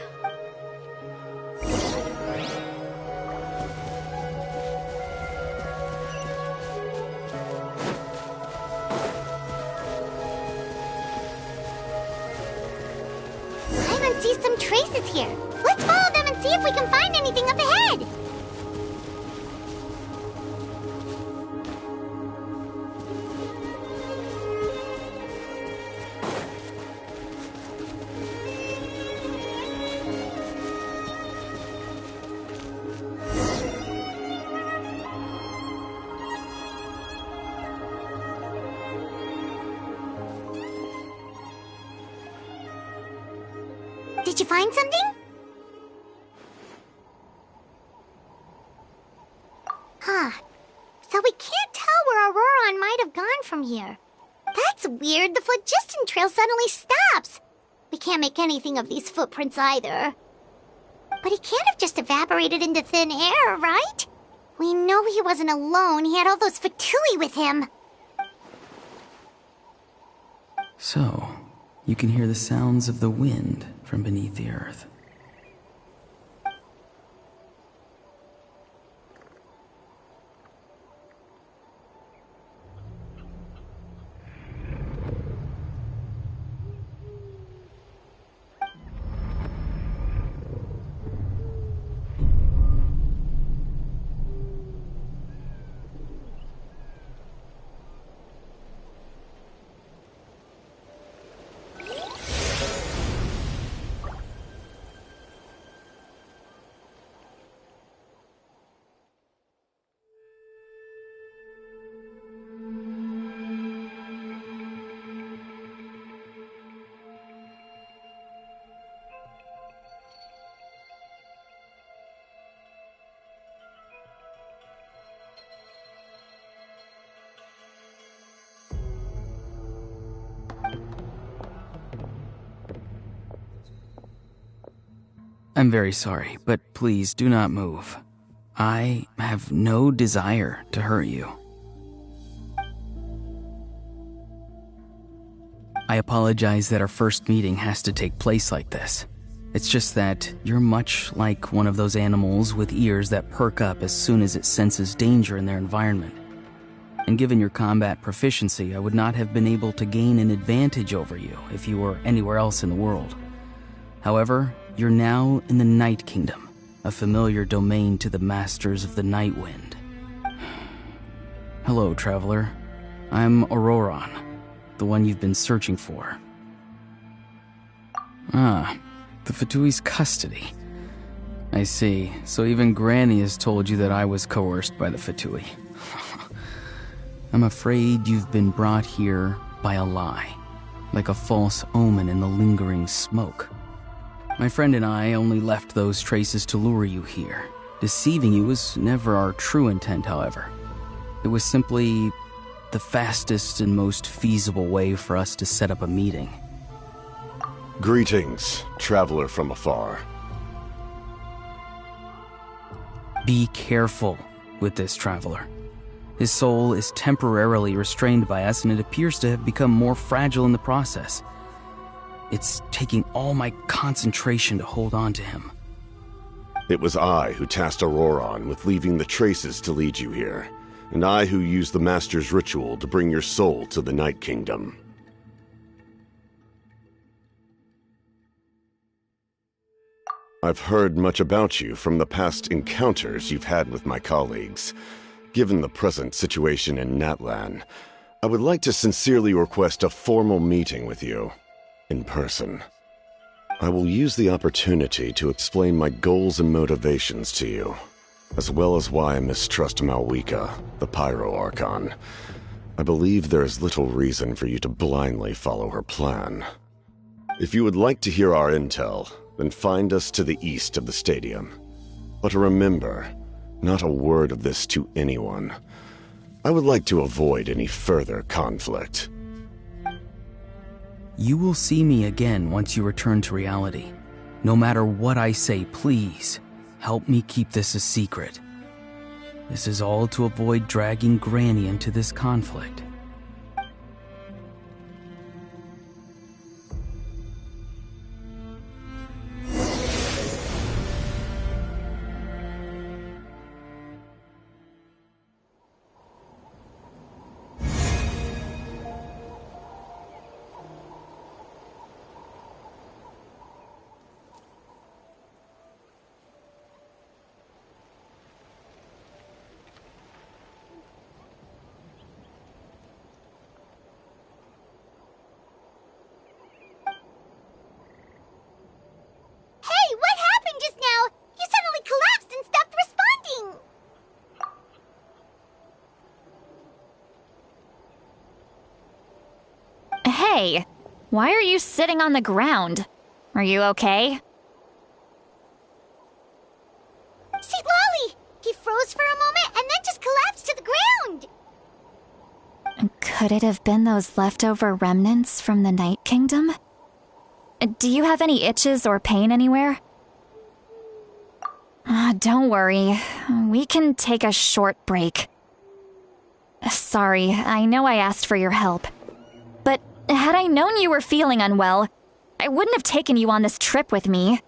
Paimon sees some traces here. Let's follow them and see if we can find anything up ahead. Did you find something? Huh. So we can't tell where Auroron might have gone from here. That's weird. The phlogiston trail suddenly stops. We can't make anything of these footprints either. But he can't have just evaporated into thin air, right? We know he wasn't alone. He had all those Fatui with him. So, you can hear the sounds of the wind from beneath the earth. I'm very sorry, but please do not move. I have no desire to hurt you. I apologize that our first meeting has to take place like this. It's just that you're much like one of those animals with ears that perk up as soon as it senses danger in their environment. And given your combat proficiency, I would not have been able to gain an advantage over you if you were anywhere else in the world. However, you're now in the Night Kingdom, a familiar domain to the masters of the Night Wind. Hello, traveler. I'm Auroron. The one you've been searching for. Ah, the Fatui's custody. I see. So even Granny has told you that I was coerced by the Fatui. I'm afraid you've been brought here by a lie, like a false omen in the lingering smoke. My friend and I only left those traces to lure you here. Deceiving you was never our true intent, however. It was simply the fastest and most feasible way for us to set up a meeting. Greetings, traveler from afar. Be careful with this traveler. His soul is temporarily restrained by us, and it appears to have become more fragile in the process. It's taking all my concentration to hold on to him. It was I who tasked Auroron with leaving the traces to lead you here, and I who used the Master's ritual to bring your soul to the Night Kingdom. I've heard much about you from the past encounters you've had with my colleagues. Given the present situation in Natlan, I would like to sincerely request a formal meeting with you, in person. I will use the opportunity to explain my goals and motivations to you, as well as why I mistrust Malwika, the Pyro Archon. I believe there is little reason for you to blindly follow her plan. If you would like to hear our intel, then find us to the east of the stadium. But remember, not a word of this to anyone. I would like to avoid any further conflict. You will see me again once you return to reality. No matter what I say, please, help me keep this a secret. This is all to avoid dragging Granny into this conflict. Hey, why are you sitting on the ground? Are you okay? See, Lolly! He froze for a moment and then just collapsed to the ground! Could it have been those leftover remnants from the Night Kingdom? Do you have any itches or pain anywhere? Don't worry. We can take a short break. Sorry, I know I asked for your help. But had I known you were feeling unwell, I wouldn't have taken you on this trip with me.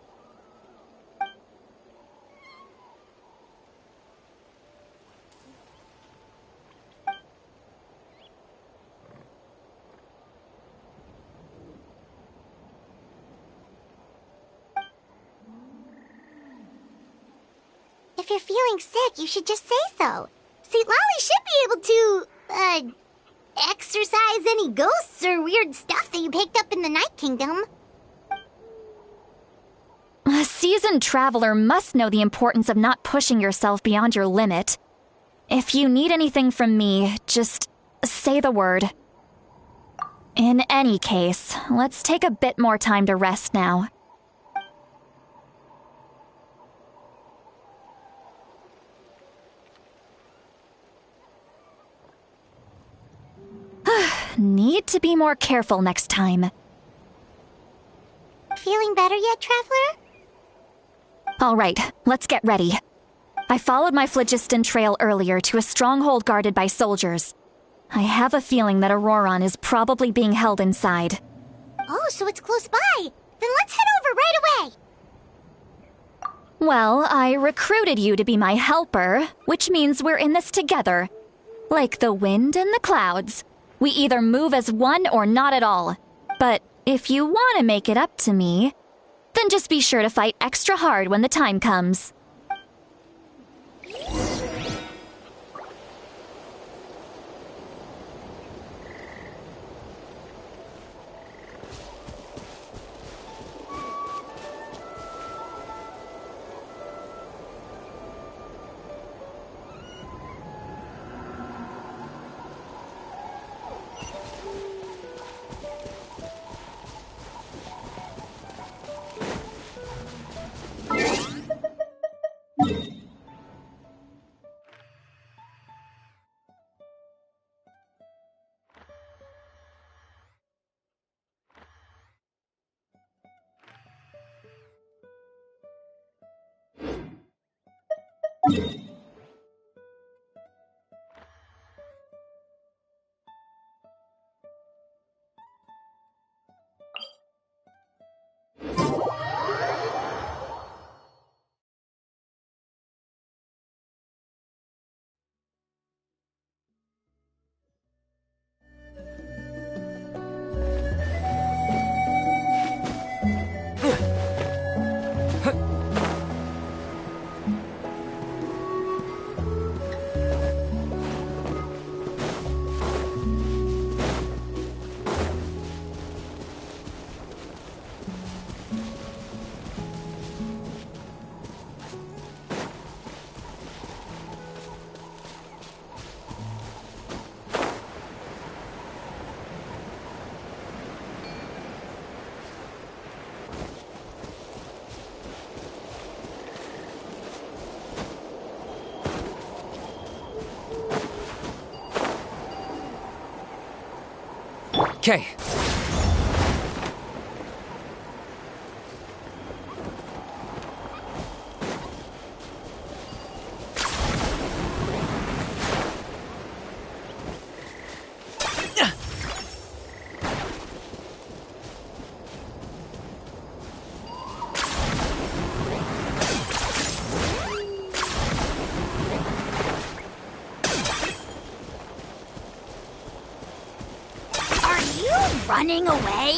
If you're feeling sick, you should just say so. See, Lolly should be able to, exorcise any ghosts or weird stuff that you picked up in the Night Kingdom. A seasoned traveler must know the importance of not pushing yourself beyond your limit. If you need anything from me, just say the word. In any case, let's take a bit more time to rest now. Need to be more careful next time. Feeling better yet, Traveler? All right, let's get ready. I followed my phlogiston trail earlier to a stronghold guarded by soldiers. I have a feeling that Auroron is probably being held inside. Oh, so it's close by. Then let's head over right away. Well, I recruited you to be my helper, which means we're in this together. Like the wind and the clouds. We either move as one or not at all. But if you want to make it up to me, then just be sure to fight extra hard when the time comes. Okay. Running away?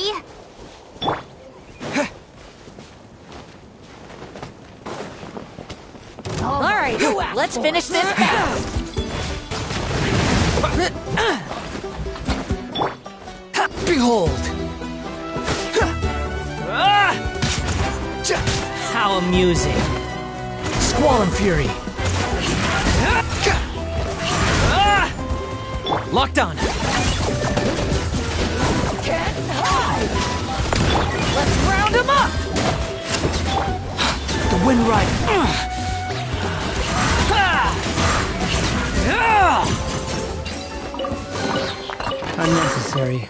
All right, let's finish this fast. Behold! How amusing. Squall and Fury. Locked on. Let's round him up! The Wind Rider. Unnecessary.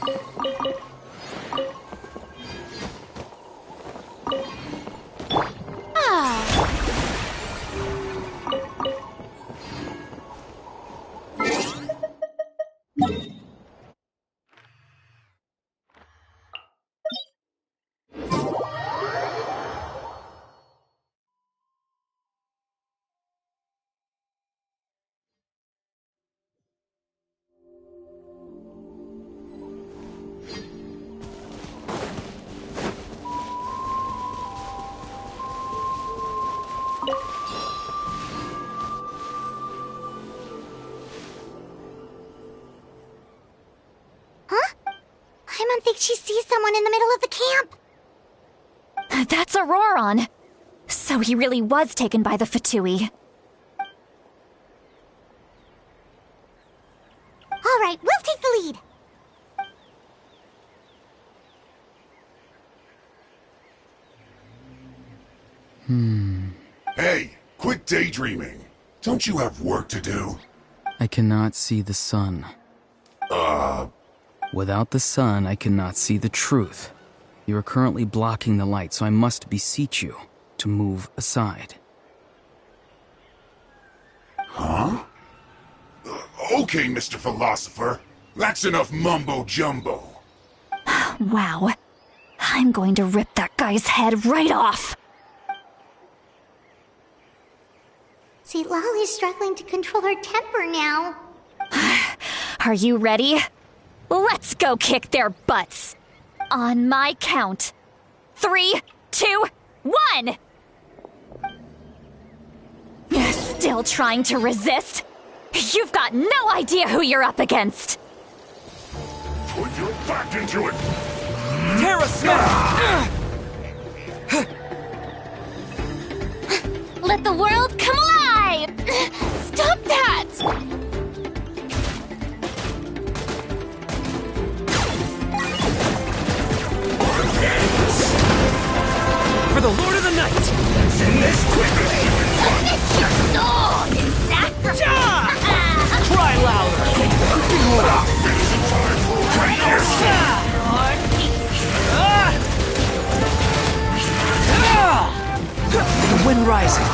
I don't think she sees someone in the middle of the camp. That's Auroron. So he really was taken by the Fatui. All right, we'll take the lead. Hey, quit daydreaming. Don't you have work to do? I cannot see the sun. Without the sun, I cannot see the truth. You are currently blocking the light, so I must beseech you to move aside. Huh? Okay, Mr. Philosopher. That's enough mumbo-jumbo. Wow. I'm going to rip that guy's head right off. See, Lolly's struggling to control her temper now. Are you ready? Let's go kick their butts. On my count. 3, 2, 1! Still trying to resist? You've got no idea who you're up against. Put your back into it! Terra Smash! Let the world come alive! Stop that! For the Lord of the Night! Let's end this quickly! It's your soul in sacrifice! Cry louder! The wind rising.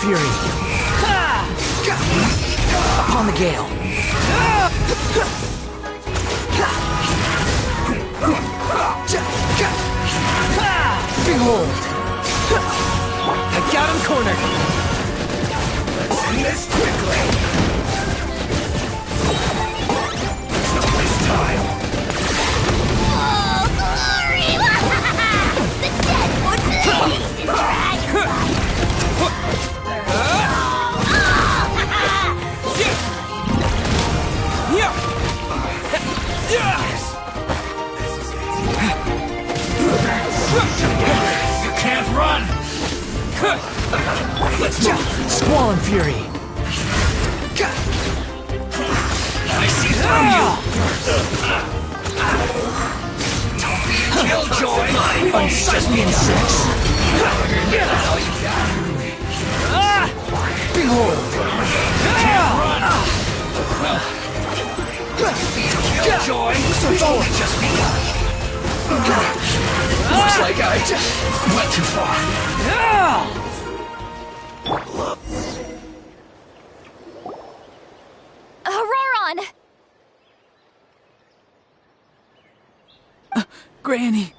Fury! Upon the gale! Behold! I got him cornered! Let's end this quickly! There's no waste time! Oh, glory! The dead would be dragon! You can't run! Let's move! Squall and Fury! I see through you! Killjoy! Unsuch insects! Behold! Killjoy! It's just begun! Looks like I just went too far. Auroron! Granny!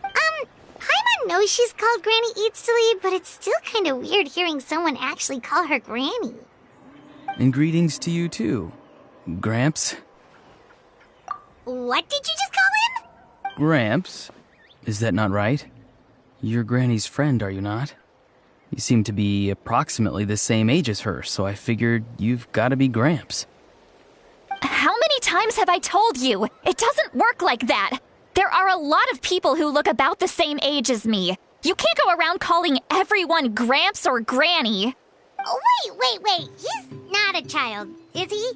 Paimon knows she's called Granny Eats to Lead, but it's still kind of weird hearing someone actually call her Granny. And greetings to you too, Gramps. What did you just call him? Gramps? Is that not right? You're Granny's friend, are you not? You seem to be approximately the same age as her, so I figured you've got to be Gramps. How many times have I told you? It doesn't work like that. There are a lot of people who look about the same age as me. You can't go around calling everyone Gramps or Granny. Oh, wait. He's not a child, is he?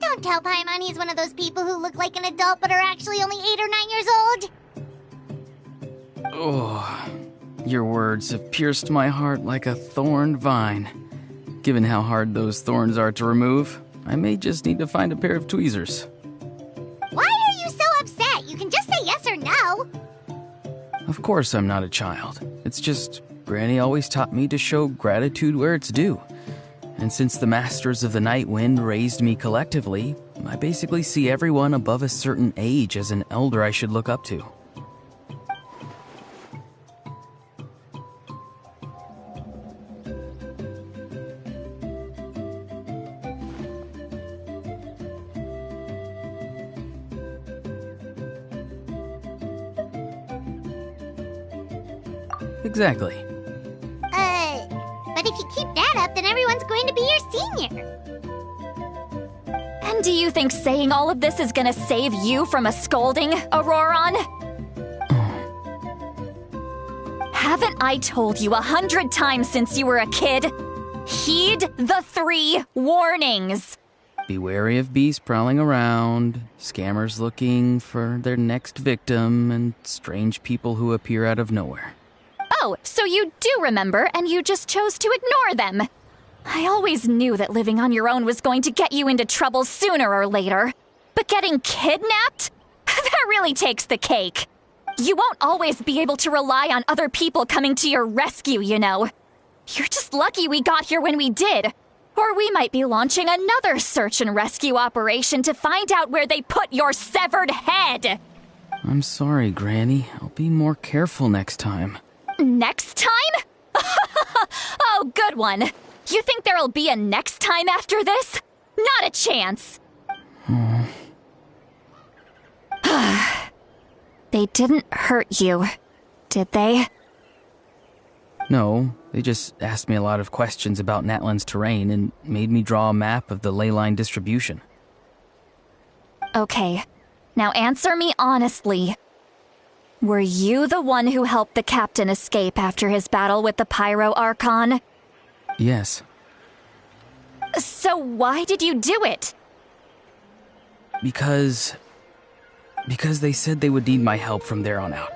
Don't tell Paimon he's one of those people who look like an adult but are actually only 8 or 9 years old. Oh, your words have pierced my heart like a thorned vine. Given how hard those thorns are to remove, I may just need to find a pair of tweezers. Why are you so upset? You can just say yes or no. Of course I'm not a child. It's just Granny always taught me to show gratitude where it's due. And since the Masters of the Night Wind raised me collectively, I basically see everyone above a certain age as an elder I should look up to. Exactly. But if you keep that up, then everyone's going to be your senior. And do you think saying all of this is gonna save you from a scolding, Auroron? Haven't I told you 100 times since you were a kid? Heed the 3 warnings. Be wary of beasts prowling around, scammers looking for their next victim, and strange people who appear out of nowhere. Oh, so you do remember, and you just chose to ignore them. I always knew that living on your own was going to get you into trouble sooner or later. But getting kidnapped? That really takes the cake. You won't always be able to rely on other people coming to your rescue, you know. You're just lucky we got here when we did. Or we might be launching another search and rescue operation to find out where they put your severed head. I'm sorry, Granny. I'll be more careful next time. Next time? Oh, good one. You think there'll be a next time after this? Not a chance. They didn't hurt you, did they? No, they just asked me a lot of questions about Natlan's terrain and made me draw a map of the ley line distribution. Okay, now answer me honestly. Were you the one who helped the captain escape after his battle with the Pyro Archon? Yes. So why did you do it? Because they said they would need my help from there on out.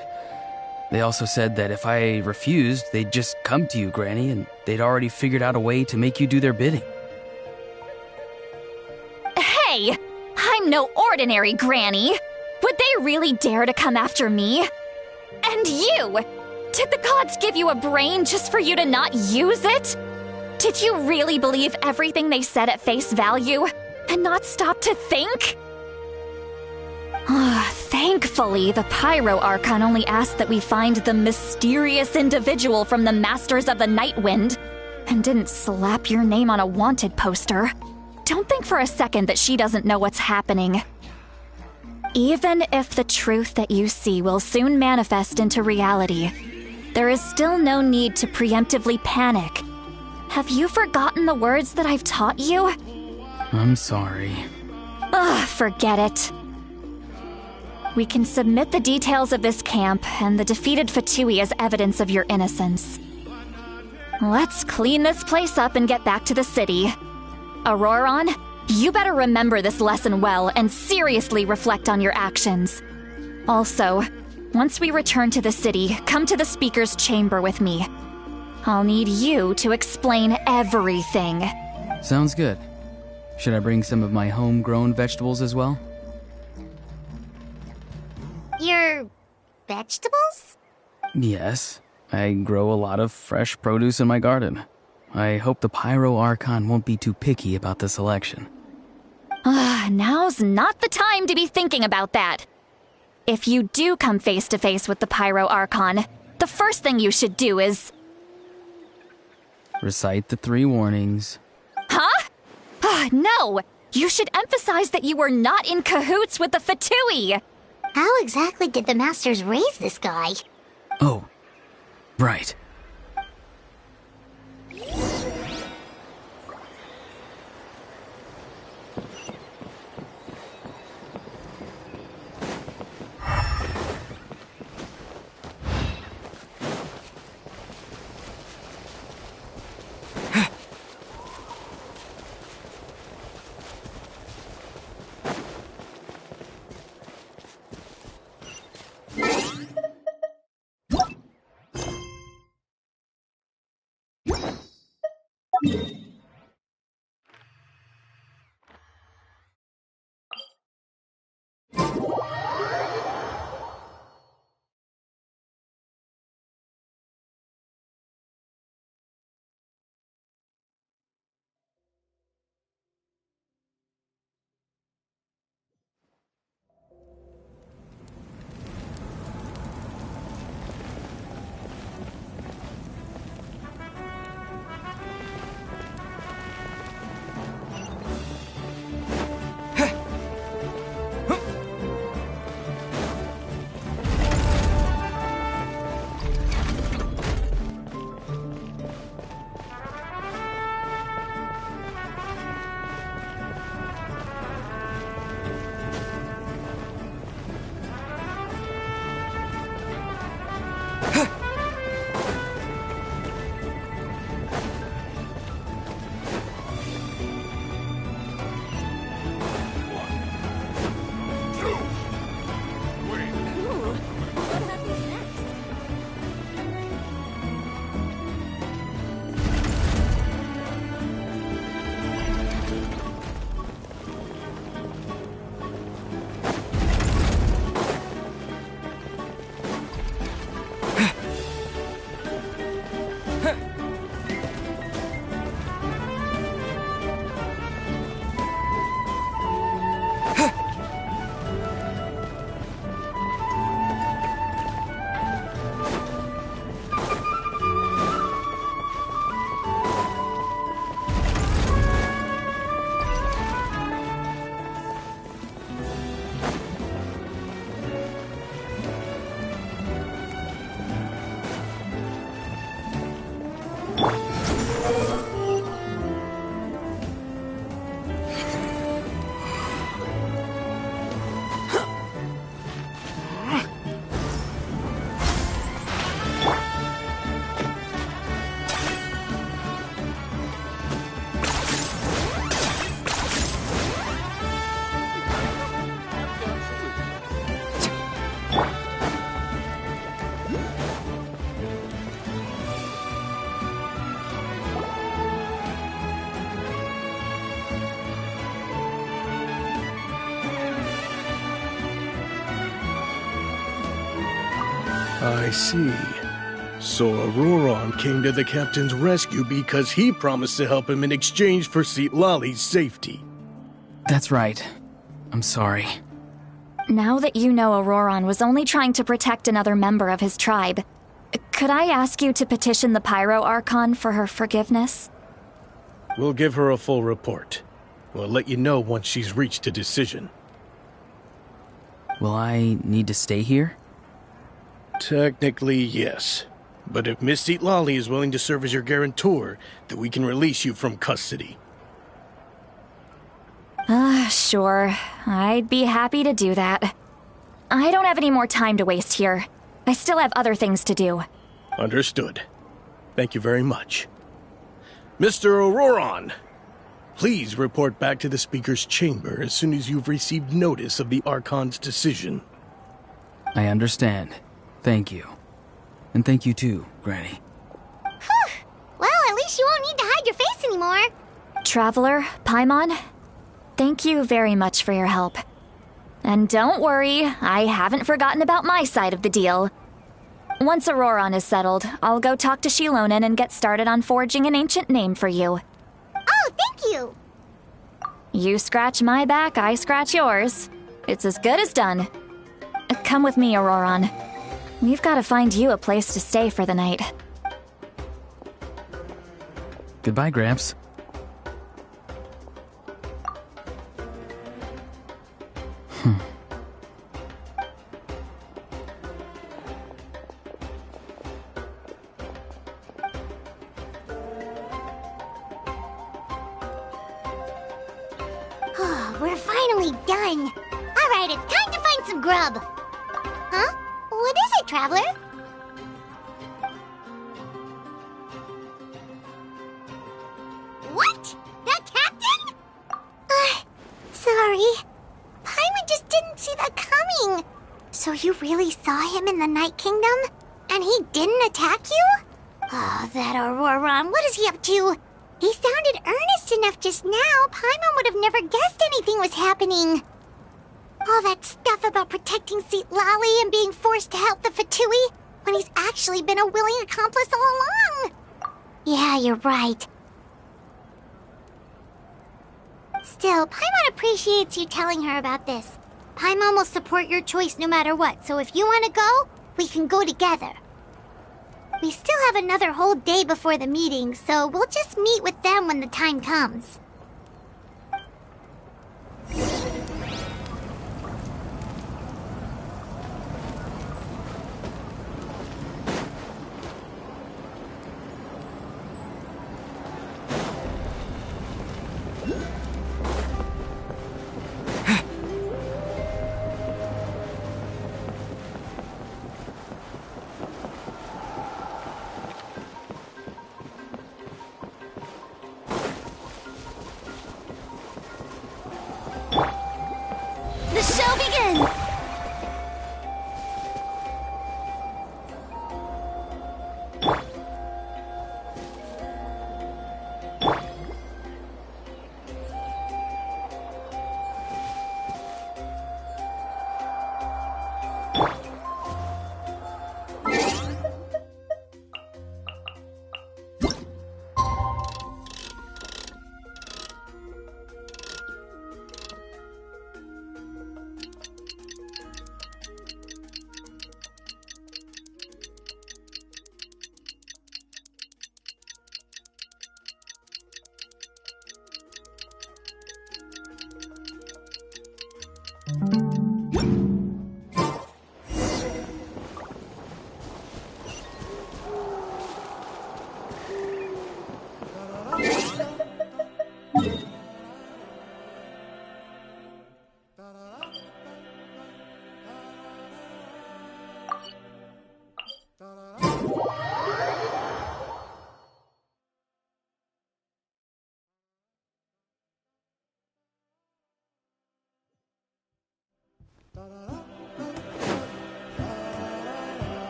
They also said that if I refused, they'd just come to you, Granny, and they'd already figured out a way to make you do their bidding. Hey! I'm no ordinary Granny! Would they really dare to come after me? And you! Did the gods give you a brain just for you to not use it? Did you really believe everything they said at face value and not stop to think? Thankfully, the Pyro Archon only asked that we find the mysterious individual from the Masters of the Night Wind and didn't slap your name on a wanted poster. Don't think for a second that she doesn't know what's happening. Even if the truth that you see will soon manifest into reality, there is still no need to preemptively panic. Have you forgotten the words that I've taught you? I'm sorry. Forget it. We can submit the details of this camp and the defeated Fatui as evidence of your innocence. Let's clean this place up and get back to the city. Auroron, you better remember this lesson well and seriously reflect on your actions. Also, once we return to the city, come to the speaker's chamber with me. I'll need you to explain everything. Sounds good. Should I bring some of my homegrown vegetables as well? Your vegetables? Yes. I grow a lot of fresh produce in my garden. I hope the Pyro Archon won't be too picky about the selection. Now's not the time to be thinking about that. If you do come face to face with the Pyro Archon, the first thing you should do is... Recite the 3 warnings. Huh? No! You should emphasize that you were not in cahoots with the Fatui! How exactly did the Masters raise this guy? Oh, right. I see. So Auroron came to the captain's rescue because he promised to help him in exchange for Citlali's safety. That's right. I'm sorry. Now that you know Auroron was only trying to protect another member of his tribe, could I ask you to petition the Pyro Archon for her forgiveness? We'll give her a full report. We'll let you know once she's reached a decision. Will I need to stay here? Technically, yes. But if Miss Citlali is willing to serve as your guarantor, then we can release you from custody. Sure. I'd be happy to do that. I don't have any more time to waste here. I still have other things to do. Understood. Thank you very much. Mr. Auroron, please report back to the Speaker's chamber as soon as you've received notice of the Archon's decision. I understand. Thank you. And thank you too, Granny. Whew. Well, at least you won't need to hide your face anymore. Traveler, Paimon, thank you very much for your help. And don't worry, I haven't forgotten about my side of the deal. Once Auroron is settled, I'll go talk to Shilonen and get started on forging an ancient name for you. Oh, thank you! You scratch my back, I scratch yours. It's as good as done. Come with me, Auroron. We've got to find you a place to stay for the night. Goodbye, Gramps. We're finally done. All right, it's time to find some grub. Huh? What is it, Traveler? What? That captain? Sorry. Paimon just didn't see that coming. So you really saw him in the Night Kingdom? And he didn't attack you? Oh, that Auroron, what is he up to? He sounded earnest enough just now. Paimon would have never guessed anything was happening. All that stuff about protecting Citlali and being forced to help the Fatui when he's actually been a willing accomplice all along. Yeah, you're right. Still, Paimon appreciates you telling her about this. Paimon will support your choice no matter what, so if you want to go, we can go together. We still have another whole day before the meeting, so we'll just meet with them when the time comes. The show begins!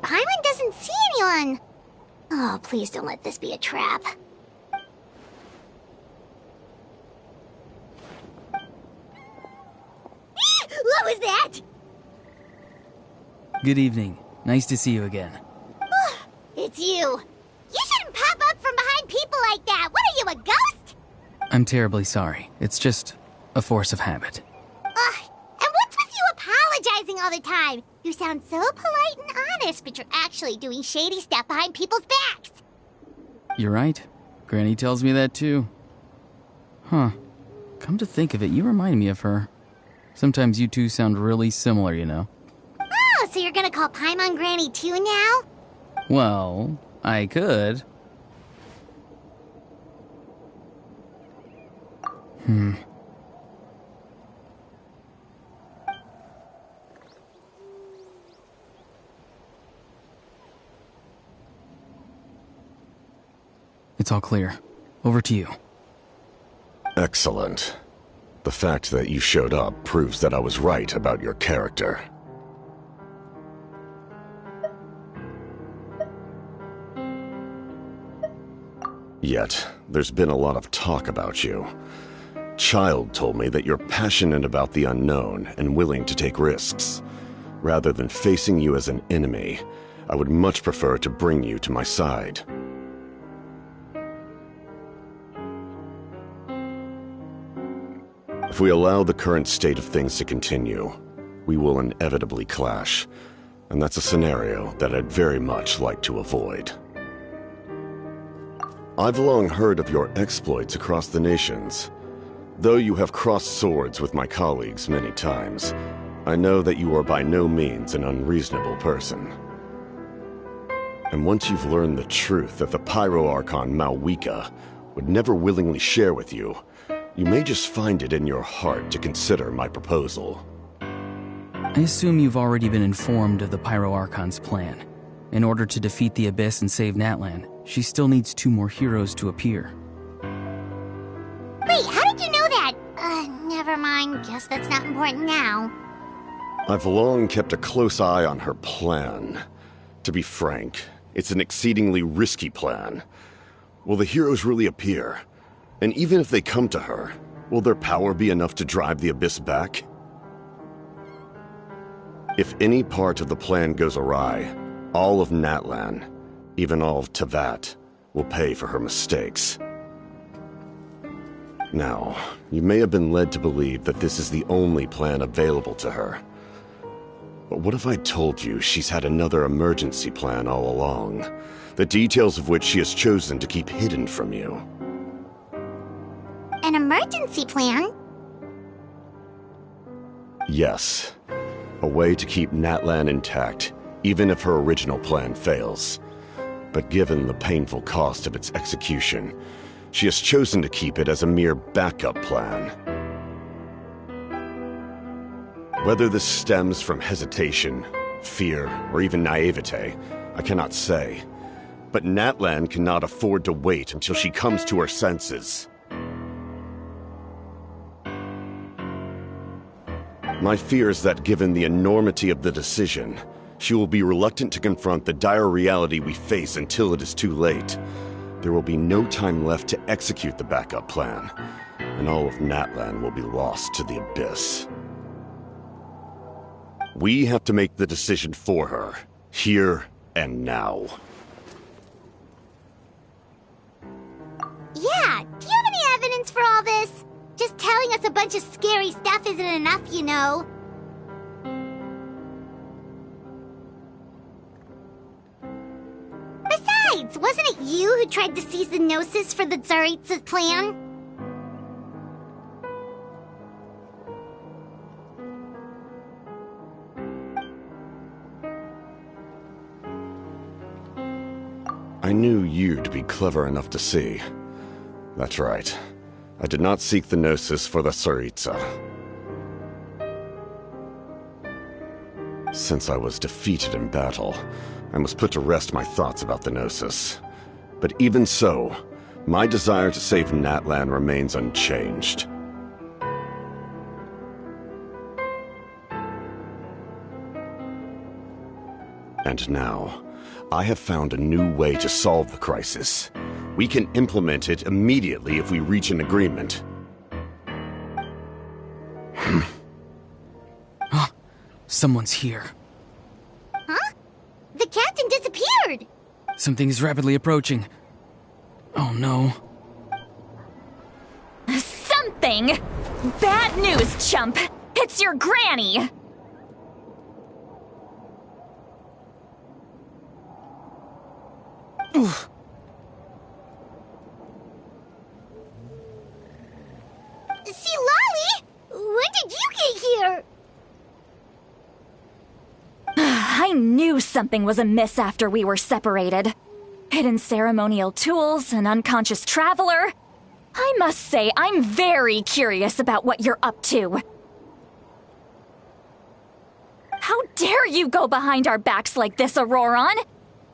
Paimon doesn't see anyone. Oh, please don't let this be a trap. What was that? Good evening. Nice to see you again. It's you. You shouldn't pop up from behind people like that. What are you, a ghost? I'm terribly sorry. It's just a force of habit. And what's with you apologizing all the time? You sound so polite and honest, but you're actually doing shady stuff behind people's backs. You're right. Granny tells me that too. Huh. Come to think of it, you remind me of her. Sometimes you two sound really similar, you know. Oh, so you're gonna call Paimon Granny too now? Well, I could. It's all clear. Over to you. Excellent. The fact that you showed up proves that I was right about your character. Yet, there's been a lot of talk about you. Child told me that you're passionate about the unknown and willing to take risks. Rather than facing you as an enemy, I would much prefer to bring you to my side. If we allow the current state of things to continue, we will inevitably clash, and that's a scenario that I'd very much like to avoid. I've long heard of your exploits across the nations. Though you have crossed swords with my colleagues many times, I know that you are by no means an unreasonable person. And once you've learned the truth that the Pyro Archon Malwika would never willingly share with you, you may just find it in your heart to consider my proposal. I assume you've already been informed of the Pyro Archon's plan. In order to defeat the Abyss and save Natlan, she still needs 2 more heroes to appear. Wait, how did you know that? Never mind. Guess that's not important now. I've long kept a close eye on her plan. To be frank, it's an exceedingly risky plan. Will the heroes really appear? And even if they come to her, will their power be enough to drive the Abyss back? If any part of the plan goes awry, all of Natlan, even all of Tevat, will pay for her mistakes. Now, you may have been led to believe that this is the only plan available to her. But what if I told you she's had another emergency plan all along, the details of which she has chosen to keep hidden from you? An emergency plan? Yes. A way to keep Natlan intact, even if her original plan fails. But given the painful cost of its execution, she has chosen to keep it as a mere backup plan. Whether this stems from hesitation, fear, or even naivete, I cannot say. But Natlan cannot afford to wait until she comes to her senses. My fear is that given the enormity of the decision, she will be reluctant to confront the dire reality we face until it is too late. There will be no time left to execute the backup plan, and all of Natlan will be lost to the Abyss. We have to make the decision for her, here and now. Yeah, do you have any evidence for all this? Just telling us a bunch of scary stuff isn't enough, you know. Besides, wasn't it you who tried to seize the Gnosis for the Tsaritsa's plan? I knew you'd be clever enough to see. That's right. I did not seek the Gnosis for the Tsaritsa. Since I was defeated in battle, I must put to rest my thoughts about the Gnosis. But even so, my desire to save Natlan remains unchanged. And now, I have found a new way to solve the crisis. We can implement it immediately if we reach an agreement. Someone's here. Huh? The captain disappeared! Something is rapidly approaching. Oh no. Something? Bad news, chump! It's your granny! Oof. See, Lolly! When did you get here? I knew something was amiss after we were separated. Hidden ceremonial tools, an unconscious traveler. I must say, I'm very curious about what you're up to. How dare you go behind our backs like this, Auroron?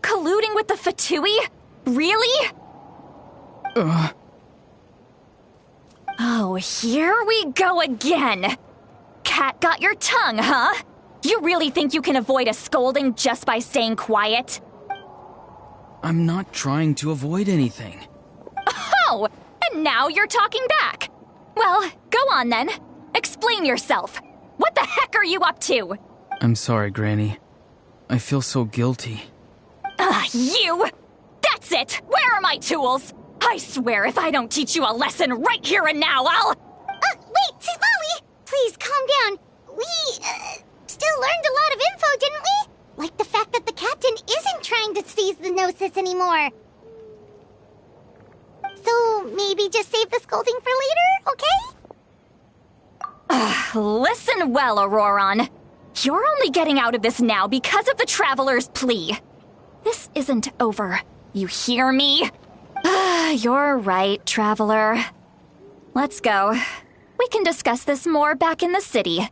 Colluding with the Fatui? Really? Oh, here we go again. Cat got your tongue, huh? You really think you can avoid a scolding just by staying quiet? I'm not trying to avoid anything. Oh, and now you're talking back. Well, go on then. Explain yourself. What the heck are you up to? I'm sorry, Granny. I feel so guilty. You! That's it! Where are my tools? I swear if I don't teach you a lesson right here and now, I'll... Wait, see, Lolly! Please, calm down. We, still learned a lot of info, didn't we? Like the fact that the captain isn't trying to seize the Gnosis anymore. So, maybe just save the scolding for later, okay? Listen well, Auroron. You're only getting out of this now because of the Traveler's plea. This isn't over. You hear me? You're right, Traveler. Let's go. We can discuss this more back in the city.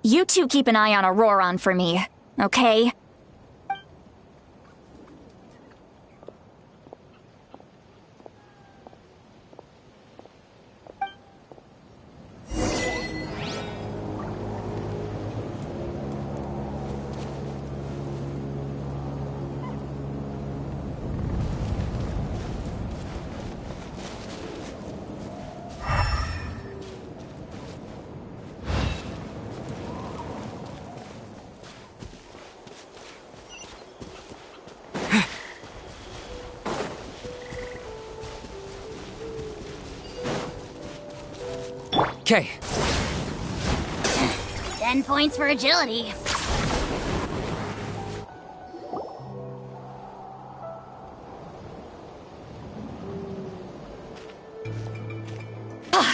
You two keep an eye on Auroron for me, okay? Okay. 10 points for agility.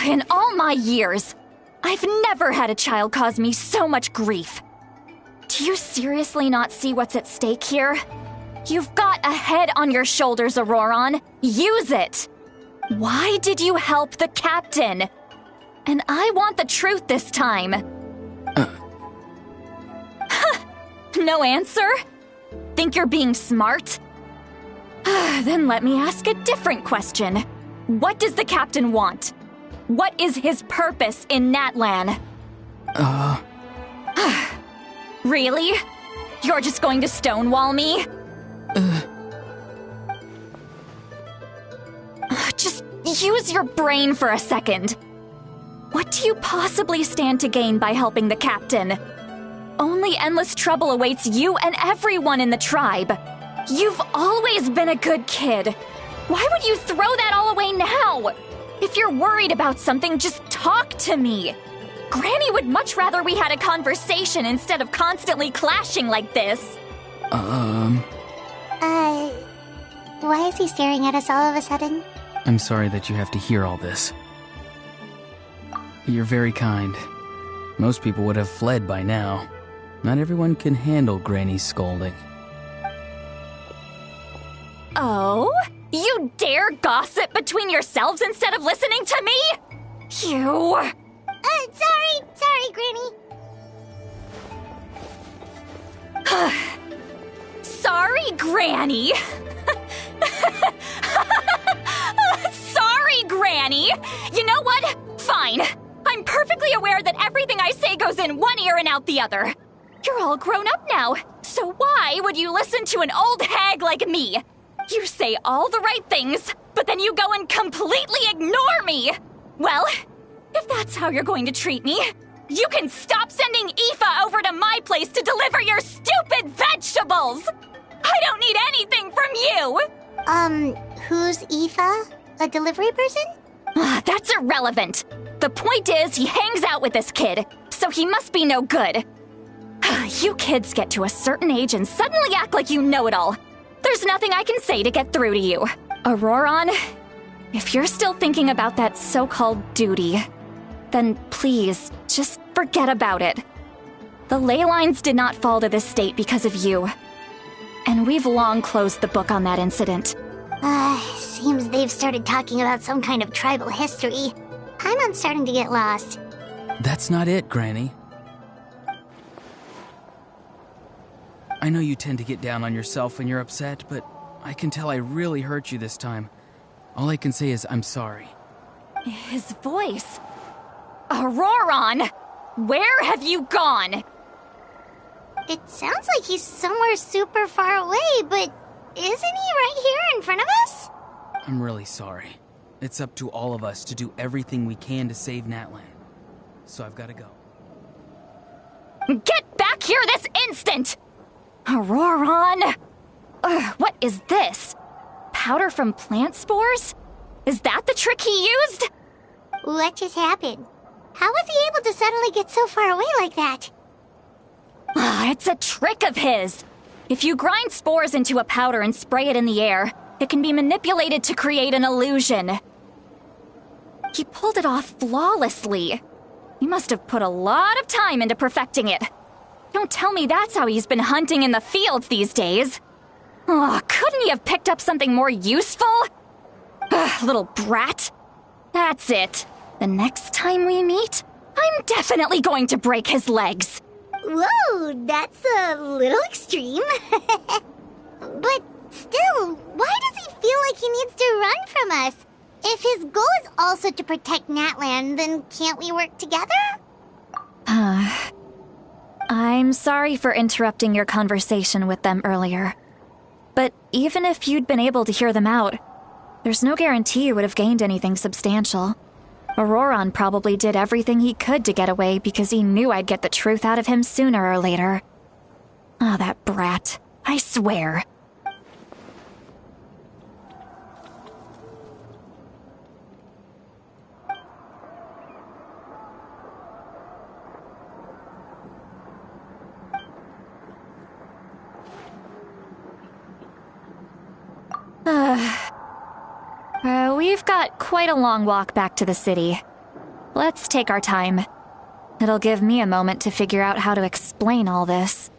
In all my years, I've never had a child cause me so much grief. Do you seriously not see what's at stake here? You've got a head on your shoulders, Auroron. Use it! Why did you help the captain? And I want the truth this time. No answer? Think you're being smart? Then let me ask a different question. What does the captain want? What is his purpose in Natlan? Really? You're just going to stonewall me? Just use your brain for a second. What do you possibly stand to gain by helping the captain? Only endless trouble awaits you and everyone in the tribe. You've always been a good kid. Why would you throw that all away now? If you're worried about something, just talk to me. Granny would much rather we had a conversation instead of constantly clashing like this. Why is he staring at us all of a sudden? I'm sorry that you have to hear all this. You're very kind. Most people would have fled by now. Not everyone can handle Granny's scolding. Oh? You dare gossip between yourselves instead of listening to me? You... Sorry, Granny. Sorry, Granny. Sorry, Granny. You know what? Fine. I'm perfectly aware that everything I say goes in one ear and out the other. You're all grown up now, So why would you listen to an old hag like me? You say all the right things, but then you go and completely ignore me! Well, if that's how you're going to treat me, you can stop sending Aoife over to my place to deliver your stupid vegetables! I don't need anything from you! Who's Aoife? A delivery person? That's irrelevant. The point is, he hangs out with this kid, so he must be no good. You kids get to a certain age and suddenly act like you know it all. There's nothing I can say to get through to you. Auroron, if you're still thinking about that so-called duty, then please, just forget about it. The ley lines did not fall to this state because of you. And we've long closed the book on that incident. Seems they've started talking about some kind of tribal history. I'm starting to get lost. That's not it, Granny. I know you tend to get down on yourself when you're upset, but I can tell I really hurt you this time. All I can say is I'm sorry. His voice. Auroron! Where have you gone? It sounds like he's somewhere super far away, but isn't he right here in front of us? I'm really sorry. It's up to all of us to do everything we can to save Natlan. So I've got to go. Get back here this instant! Auroron! What is this? Powder from plant spores? Is that the trick he used? What just happened? How was he able to suddenly get so far away like that? It's a trick of his. If you grind spores into a powder and spray it in the air, it can be manipulated to create an illusion. He pulled it off flawlessly. He must have put a lot of time into perfecting it. Don't tell me that's how he's been hunting in the fields these days. Couldn't he have picked up something more useful? Little brat. That's it. The next time we meet, I'm definitely going to break his legs. Whoa, that's a little extreme. But still, why does he feel like he needs to run from us? If his goal is also to protect Natlan, then can't we work together? I'm sorry for interrupting your conversation with them earlier. But even if you'd been able to hear them out, there's no guarantee you would have gained anything substantial. Auroron probably did everything he could to get away because he knew I'd get the truth out of him sooner or later. That brat. I swear. We've got quite a long walk back to the city. Let's take our time. It'll give me a moment to figure out how to explain all this.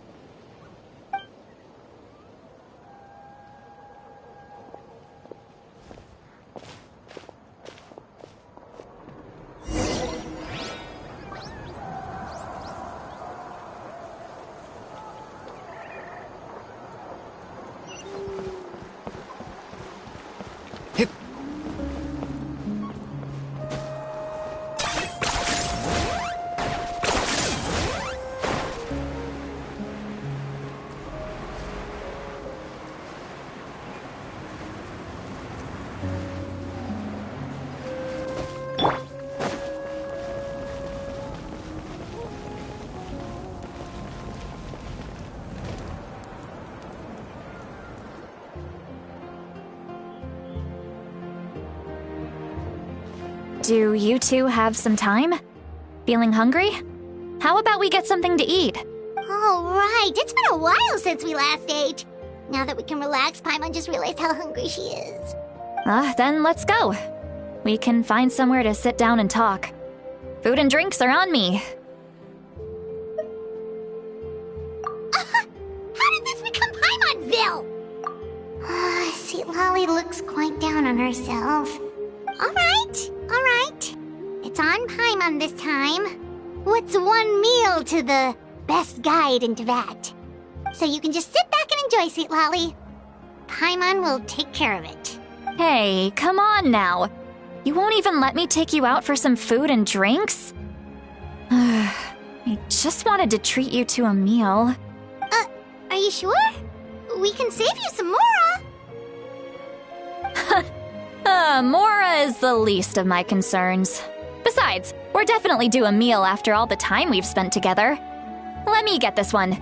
Do you two have some time? Feeling hungry? How about we get something to eat? All right, it's been a while since we last ate. Now that we can relax, Paimon just realized how hungry she is. Then let's go. We can find somewhere to sit down and talk. Food and drinks are on me. How did this become Paimonville? See, Lolly looks quite down on herself. All right. It's on Paimon this time. What's one meal to the best guide into that? So you can just sit back and enjoy, sweet Lolly. Paimon will take care of it. Hey, come on now. You won't even let me take you out for some food and drinks? I just wanted to treat you to a meal. Are you sure? We can save you some Mora! Mora is the least of my concerns. Besides, we're definitely due a meal after all the time we've spent together. Let me get this one.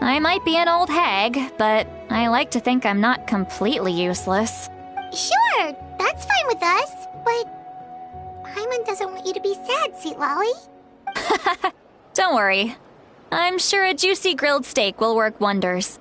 I might be an old hag, but I like to think I'm not completely useless. Sure, that's fine with us, but Paimon doesn't want you to be sad, Sweet Lolly. Don't worry. I'm sure a juicy grilled steak will work wonders.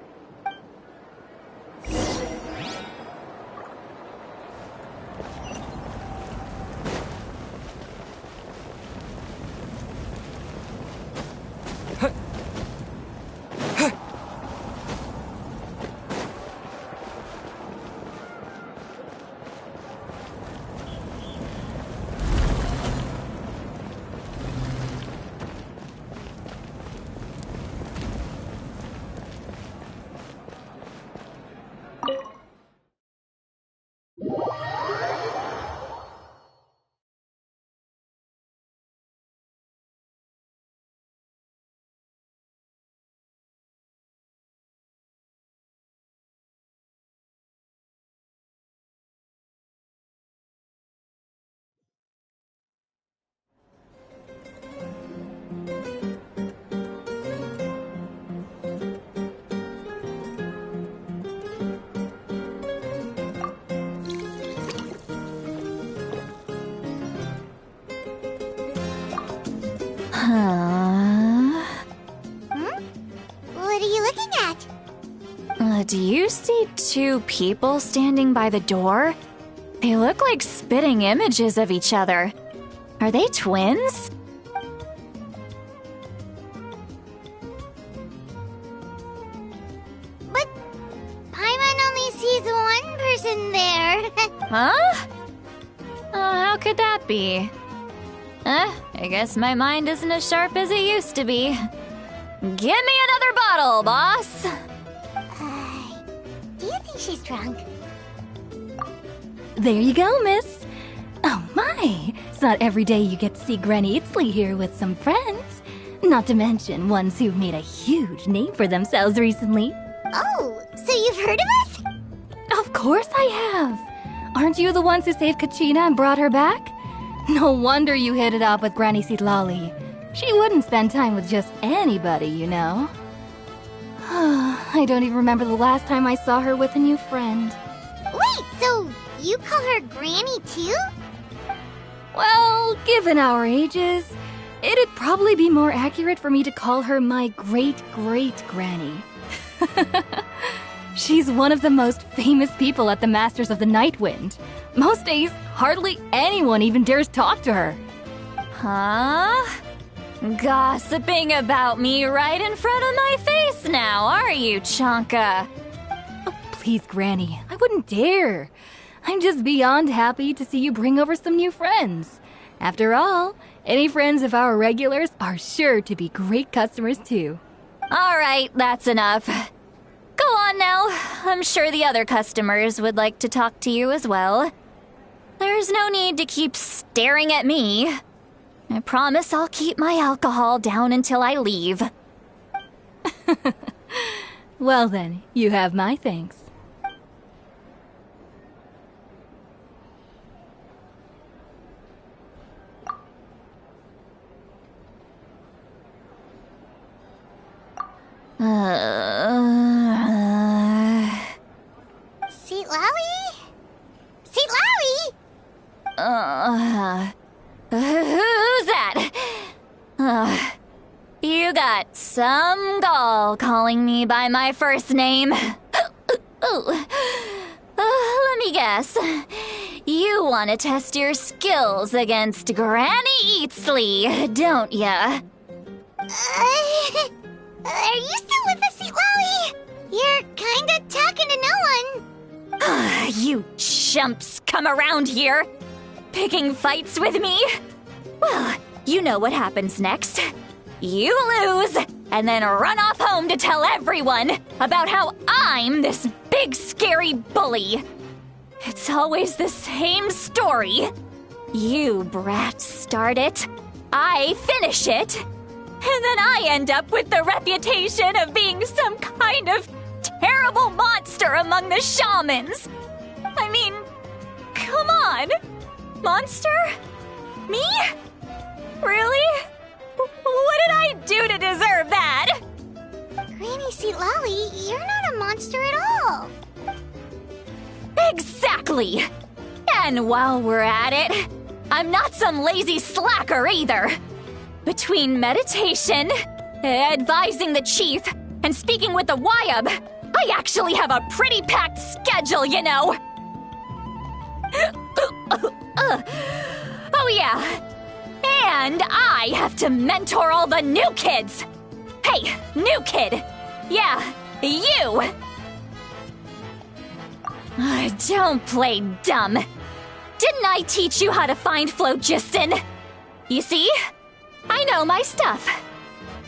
What are you looking at? Do you see two people standing by the door? They look like spitting images of each other. Are they twins? But Paimon only sees one person there. Huh? How could that be? I guess my mind isn't as sharp as it used to be. Give me another bottle, boss! Do you think she's drunk? There you go, miss. Oh my, it's not every day you get to see Granny Itzley here with some friends. Not to mention ones who've made a huge name for themselves recently. Oh, so you've heard of us? Of course I have. Aren't you the ones who saved Kachina and brought her back? No wonder you hit it off with Granny Sitlali. She wouldn't spend time with just anybody, you know. I don't even remember the last time I saw her with a new friend. Wait, so you call her Granny too? Well, given our ages, it'd probably be more accurate for me to call her my great-great-granny. She's one of the most famous people at the Masters of the Nightwind. Most days, hardly anyone even dares talk to her. Huh? Gossiping about me right in front of my face now, are you, Chonka? Oh, please, Granny, I wouldn't dare. I'm just beyond happy to see you bring over some new friends. After all, any friends of our regulars are sure to be great customers too. All right, that's enough. Go on now. I'm sure the other customers would like to talk to you as well. There's no need to keep staring at me. I promise I'll keep my alcohol down until I leave. Well then, you have my thanks. Sitlali? Sitlali? Who's that? You got some gall calling me by my first name. Let me guess. You want to test your skills against Granny Eatsley, don't ya? Are you still with us, Sitlali? You're kinda talking to no one. You chumps come around here, picking fights with me? Well, you know what happens next. You lose, and then run off home to tell everyone about how I'm this big scary bully. It's always the same story. You brats start it, I finish it. And then I end up with the reputation of being some kind of terrible monster among the shamans. I mean, come on. Monster? Me? Really? What did I do to deserve that? Granny Seat Lolly, you're not a monster at all. Exactly! And while we're at it, I'm not some lazy slacker either. Between meditation, advising the chief, and speaking with the Wyab, I actually have a pretty packed schedule, you know. Oh yeah. And I have to mentor all the new kids. Hey, new kid. Yeah, you. Don't play dumb. Didn't I teach you how to find phlogiston? You see? I know my stuff.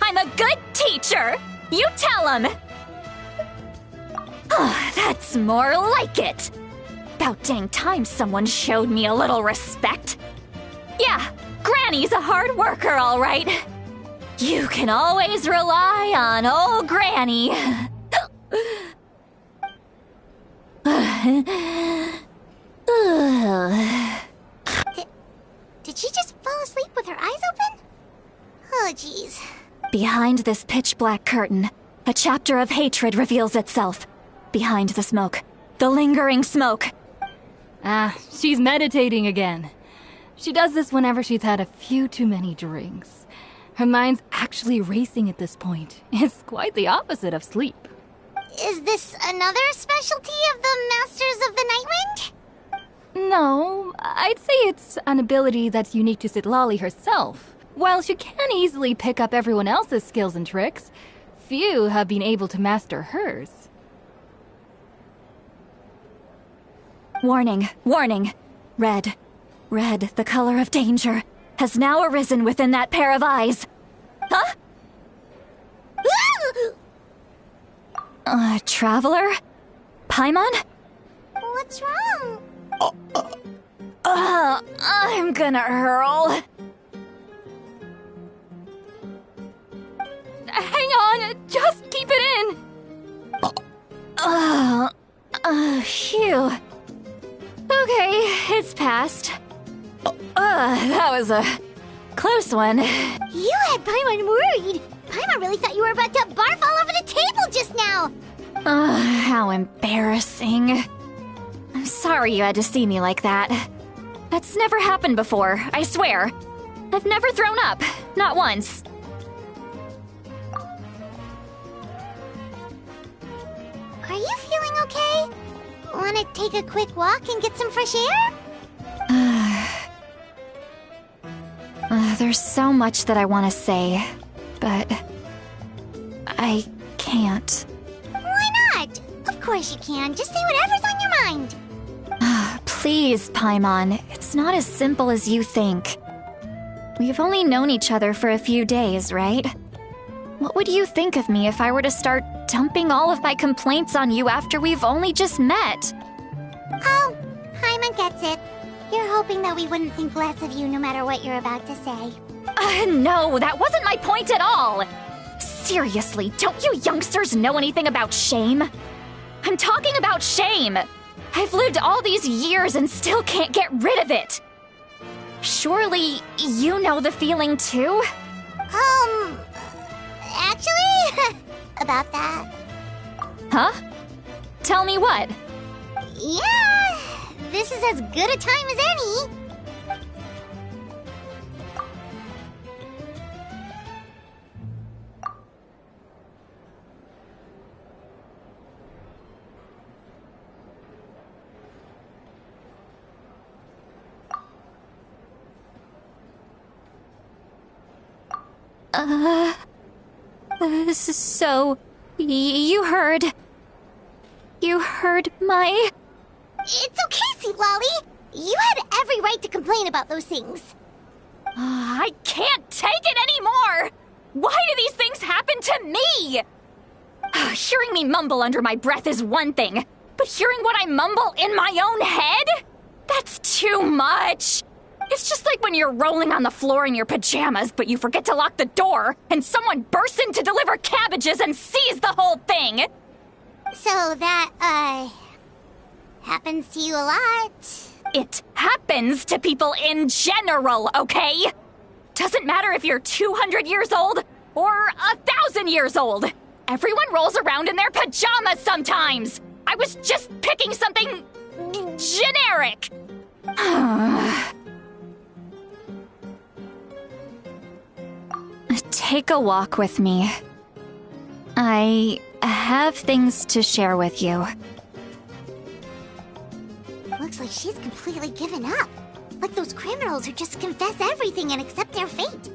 I'm a good teacher. You tell him. That's more like it. About dang time someone showed me a little respect. Yeah, Granny's a hard worker, all right. You can always rely on old Granny. Did she just fall asleep with her eyes open? Oh, jeez. Behind this pitch-black curtain, a chapter of hatred reveals itself. Behind the smoke. The lingering smoke. She's meditating again. She does this whenever she's had a few too many drinks. Her mind's actually racing at this point. It's quite the opposite of sleep. Is this another specialty of the Masters of the Nightwind? No, I'd say it's an ability that's unique to Citlali herself. While she can easily pick up everyone else's skills and tricks, few have been able to master hers. Warning, warning. Red, the color of danger, has now arisen within that pair of eyes. Huh? Traveler? Paimon? What's wrong? I'm gonna hurl. Hang on, just keep it in. Phew. Okay, it's passed. That was a close one. You had Paimon worried. Paimon really thought you were about to barf all over the table just now. How embarrassing. I'm sorry you had to see me like that. That's never happened before, I swear. I've never thrown up, not once. Are you feeling okay? Want to take a quick walk and get some fresh air? There's so much that I want to say, but I can't. Why not? Of course you can. Just say whatever's on your mind. Please, Paimon. It's not as simple as you think. We've only known each other for a few days, right? What would you think of me if I were to start dumping all of my complaints on you after we've only just met? Oh, Paimon gets it. You're hoping that we wouldn't think less of you no matter what you're about to say. No, that wasn't my point at all. Seriously, don't you youngsters know anything about shame? I'm talking about shame. I've lived all these years and still can't get rid of it. Surely, you know the feeling too? Actually, about that. Huh? Tell me what? Yeah, this is as good a time as any. So, you heard my... It's okay, Seat Lolly. You had every right to complain about those things. I can't take it anymore! Why do these things happen to me? Hearing me mumble under my breath is one thing, but hearing what I mumble in my own head? That's too much! It's just like when you're rolling on the floor in your pajamas, but you forget to lock the door, and someone bursts in to deliver cabbages and sees the whole thing! So that, happens to you a lot? It happens to people in general, okay? Doesn't matter if you're 200 years old or 1,000 years old. Everyone rolls around in their pajamas sometimes. I was just picking something generic. Take a walk with me. I have things to share with you. Looks like she's completely given up. Like those criminals who just confess everything and accept their fate.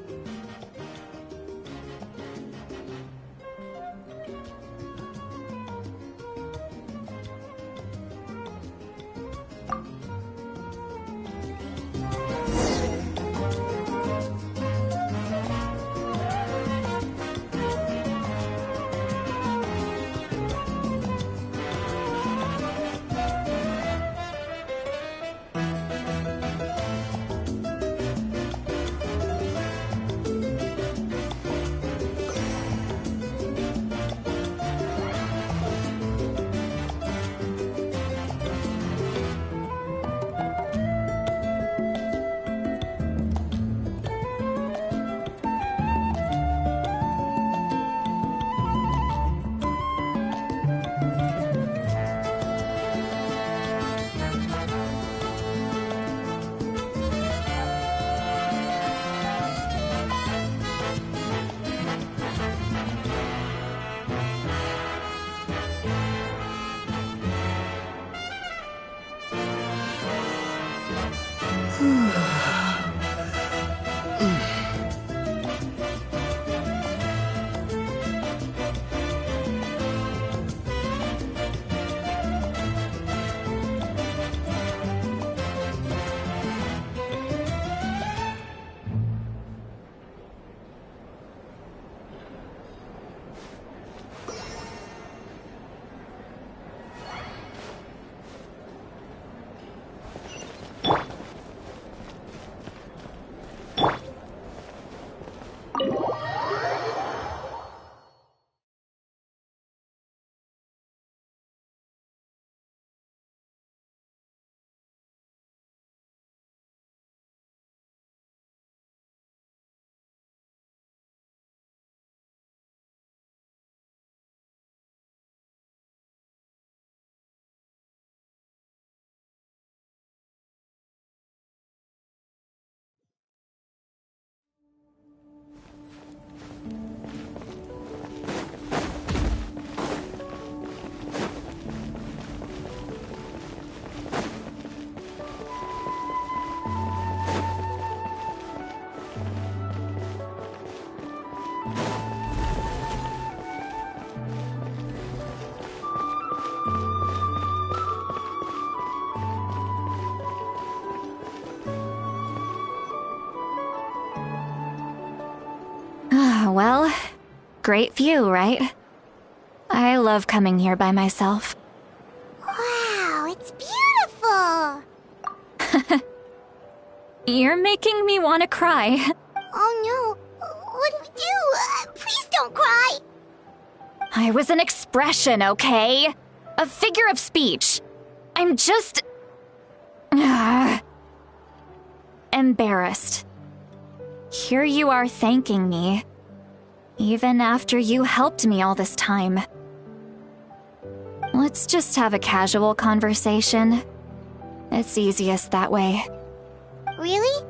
Well, great view, right? I love coming here by myself. Wow, it's beautiful! You're making me want to cry. Oh no, what do we do? Please don't cry! I was an expression, okay? A figure of speech. I'm just... embarrassed. Here you are thanking me. Even after you helped me all this time. Let's just have a casual conversation. It's easiest that way. Really?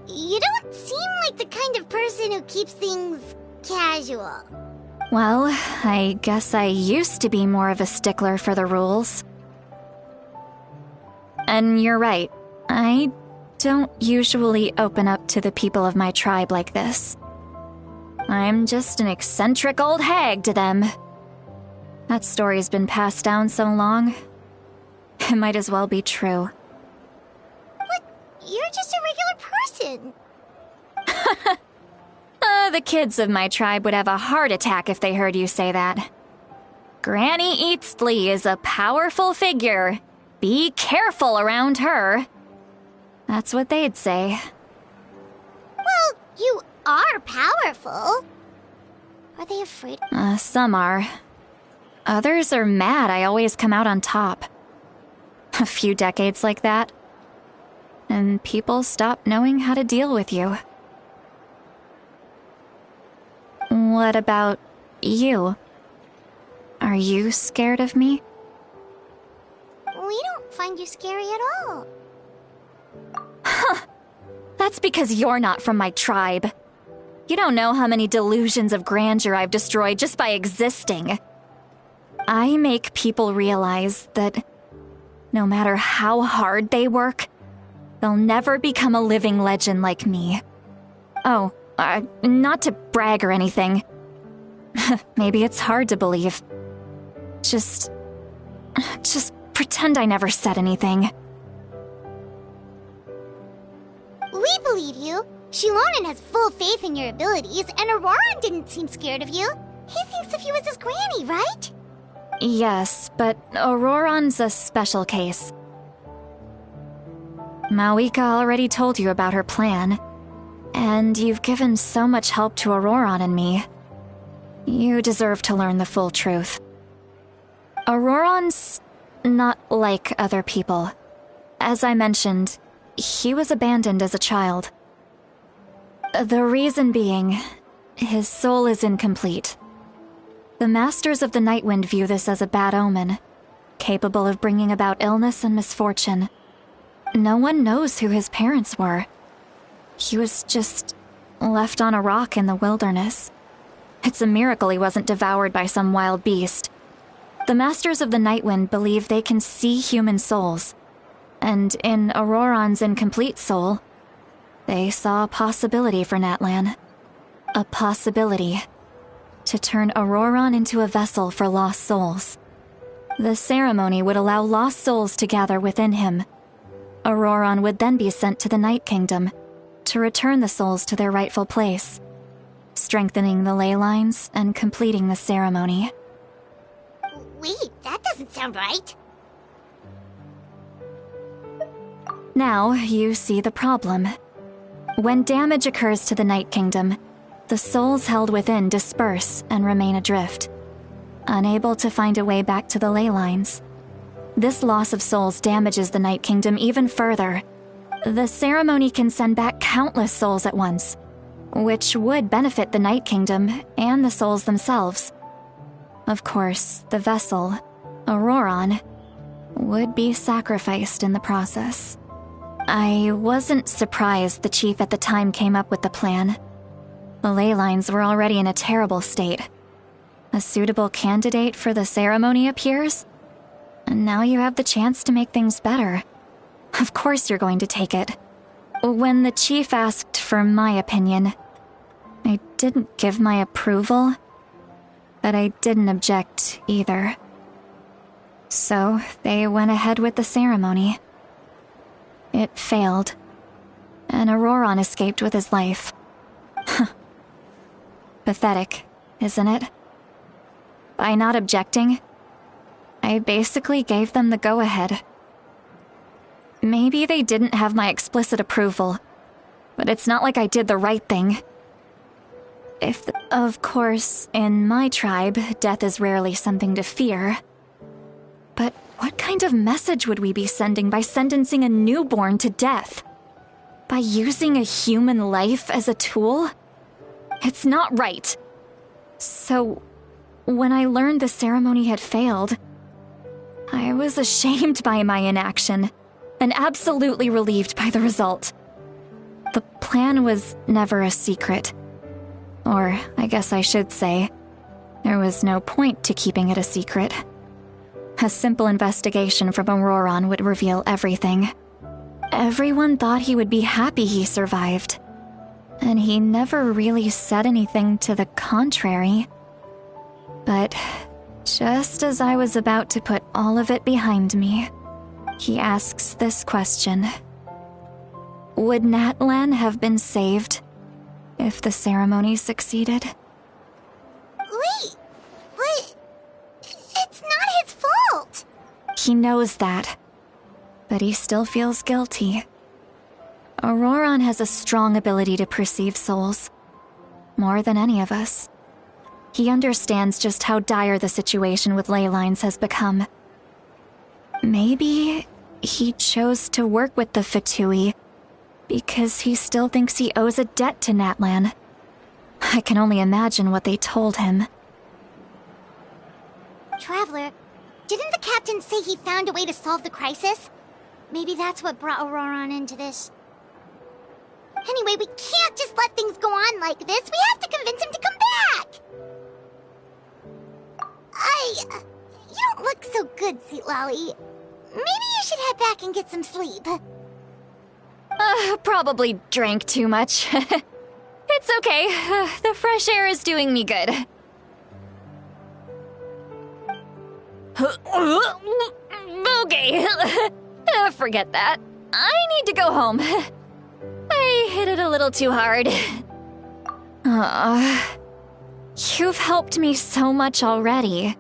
You don't seem like the kind of person who keeps things casual. Well, I guess I used to be more of a stickler for the rules. And you're right. I don't usually open up to the people of my tribe like this. I'm just an eccentric old hag to them. That story's been passed down so long. It might as well be true. But you're just a regular person. The kids of my tribe would have a heart attack if they heard you say that. Granny Eatsley is a powerful figure. Be careful around her. That's what they'd say. Well, you are powerful. Are they afraid? Some are. Others are mad I always come out on top. A few decades like that, and people stop knowing how to deal with you. What about you? Are you scared of me? We don't find you scary at all. Huh. That's because you're not from my tribe. You don't know how many delusions of grandeur I've destroyed just by existing. I make people realize that no matter how hard they work, they'll never become a living legend like me. Oh, not to brag or anything. Maybe it's hard to believe. Just pretend I never said anything. We believe you. Shilonen has full faith in your abilities, and Auroran didn't seem scared of you. He thinks of you as his granny, right? Yes, but Auroran's a special case. Mawika already told you about her plan, and you've given so much help to Auroran and me. You deserve to learn the full truth. Auroran's not like other people. As I mentioned, he was abandoned as a child. The reason being, his soul is incomplete. The Masters of the Nightwind view this as a bad omen, capable of bringing about illness and misfortune. No one knows who his parents were. He was just left on a rock in the wilderness. It's a miracle he wasn't devoured by some wild beast. The Masters of the Nightwind believe they can see human souls, and in Auroran's incomplete soul, they saw a possibility for Natlan. A possibility to turn Auroran into a vessel for lost souls. The ceremony would allow lost souls to gather within him. Auroran would then be sent to the Night Kingdom to return the souls to their rightful place, strengthening the ley lines and completing the ceremony. Wait, that doesn't sound right. Now you see the problem. When damage occurs to the Night Kingdom, the souls held within disperse and remain adrift, unable to find a way back to the ley lines. This loss of souls damages the Night Kingdom even further. The ceremony can send back countless souls at once, which would benefit the Night Kingdom and the souls themselves. Of course, the vessel, Auroran, would be sacrificed in the process. I wasn't surprised the chief at the time came up with the plan. The ley lines were already in a terrible state. A suitable candidate for the ceremony appears, and now you have the chance to make things better. Of course you're going to take it. When the chief asked for my opinion, I didn't give my approval, but I didn't object either. So they went ahead with the ceremony. It failed, and Auroran escaped with his life. Pathetic, isn't it? By not objecting, I basically gave them the go-ahead. Maybe they didn't have my explicit approval, but it's not like I did the right thing. Of course, in my tribe, death is rarely something to fear. But what kind of message would we be sending by sentencing a newborn to death? By using a human life as a tool? It's not right. So, when I learned the ceremony had failed, I was ashamed by my inaction, and absolutely relieved by the result. The plan was never a secret. Or, I guess I should say, there was no point to keeping it a secret. A simple investigation from Auroran would reveal everything. Everyone thought he would be happy he survived, and he never really said anything to the contrary. But just as I was about to put all of it behind me, he asks this question. Would Natlan have been saved if the ceremony succeeded? Wait, but it's not his fault. He knows that, but he still feels guilty. Auroron has a strong ability to perceive souls. More than any of us. He understands just how dire the situation with ley lines has become. Maybe he chose to work with the Fatui because he still thinks he owes a debt to Natlan. I can only imagine what they told him. Traveler, didn't the captain say he found a way to solve the crisis? Maybe that's what brought Auroron into this. Anyway, we can't just let things go on like this. We have to convince him to come back! You don't look so good, Seatlolly. Maybe you should head back and get some sleep. Probably drank too much. It's okay. The fresh air is doing me good. Okay. Forget that. I need to go home. I hit it a little too hard. You've helped me so much already.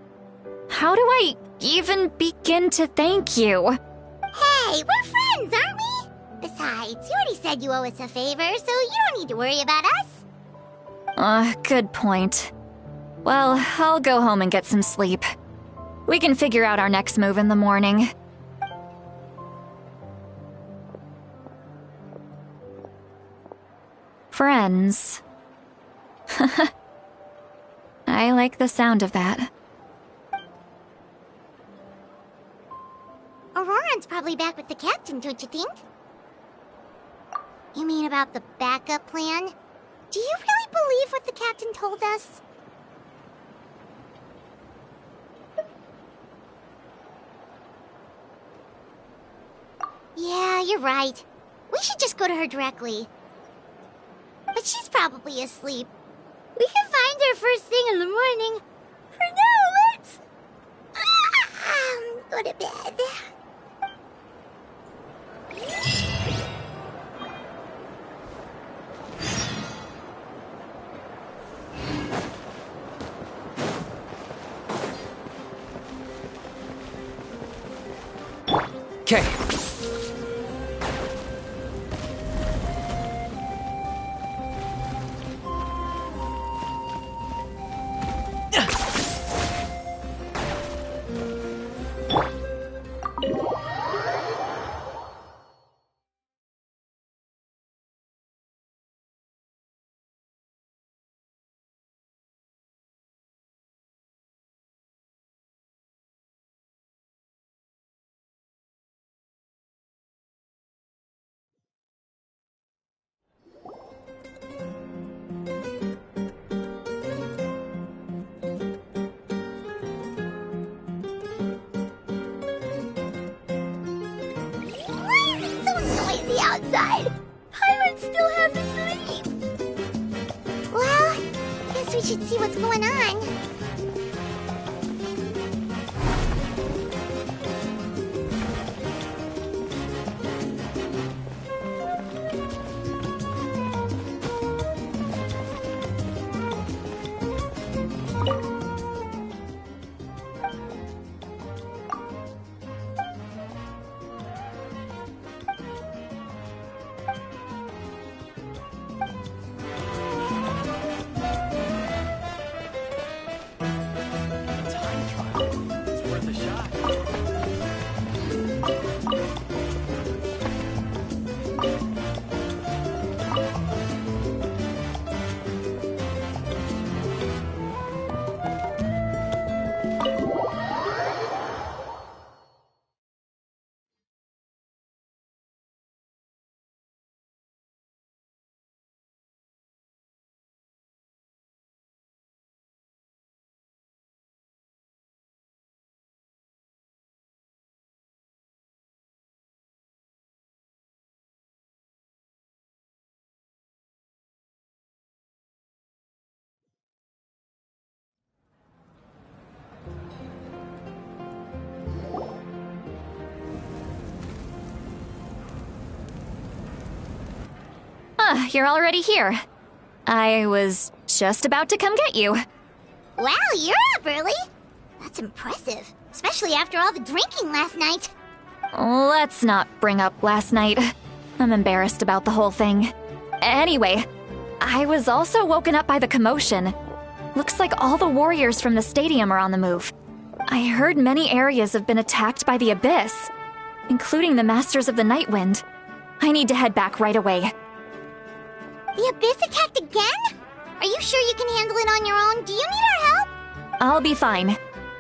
How do I even begin to thank you? Hey, we're friends, aren't we? Besides, you already said you owe us a favor, so you don't need to worry about us. Good point. Well, I'll go home and get some sleep. We can figure out our next move in the morning. Friends. I like the sound of that. Auroron's probably back with the captain, don't you think? You mean about the backup plan? Do you really believe what the captain told us? Yeah, you're right. We should just go to her directly. But she's probably asleep. We can find her first thing in the morning. For now, let's... go to bed. Okay. Outside. Pirates still have to sleep. Well, guess we should see what's going on. You're already here. I was just about to come get you. Wow, you're up early. That's impressive, especially after all the drinking last night. Let's not bring up last night. I'm embarrassed about the whole thing. Anyway, I was also woken up by the commotion. Looks like all the warriors from the stadium are on the move. I heard many areas have been attacked by the Abyss, including the Masters of the Nightwind. I need to head back right away. The Abyss attacked again? Are you sure you can handle it on your own? Do you need our help? I'll be fine.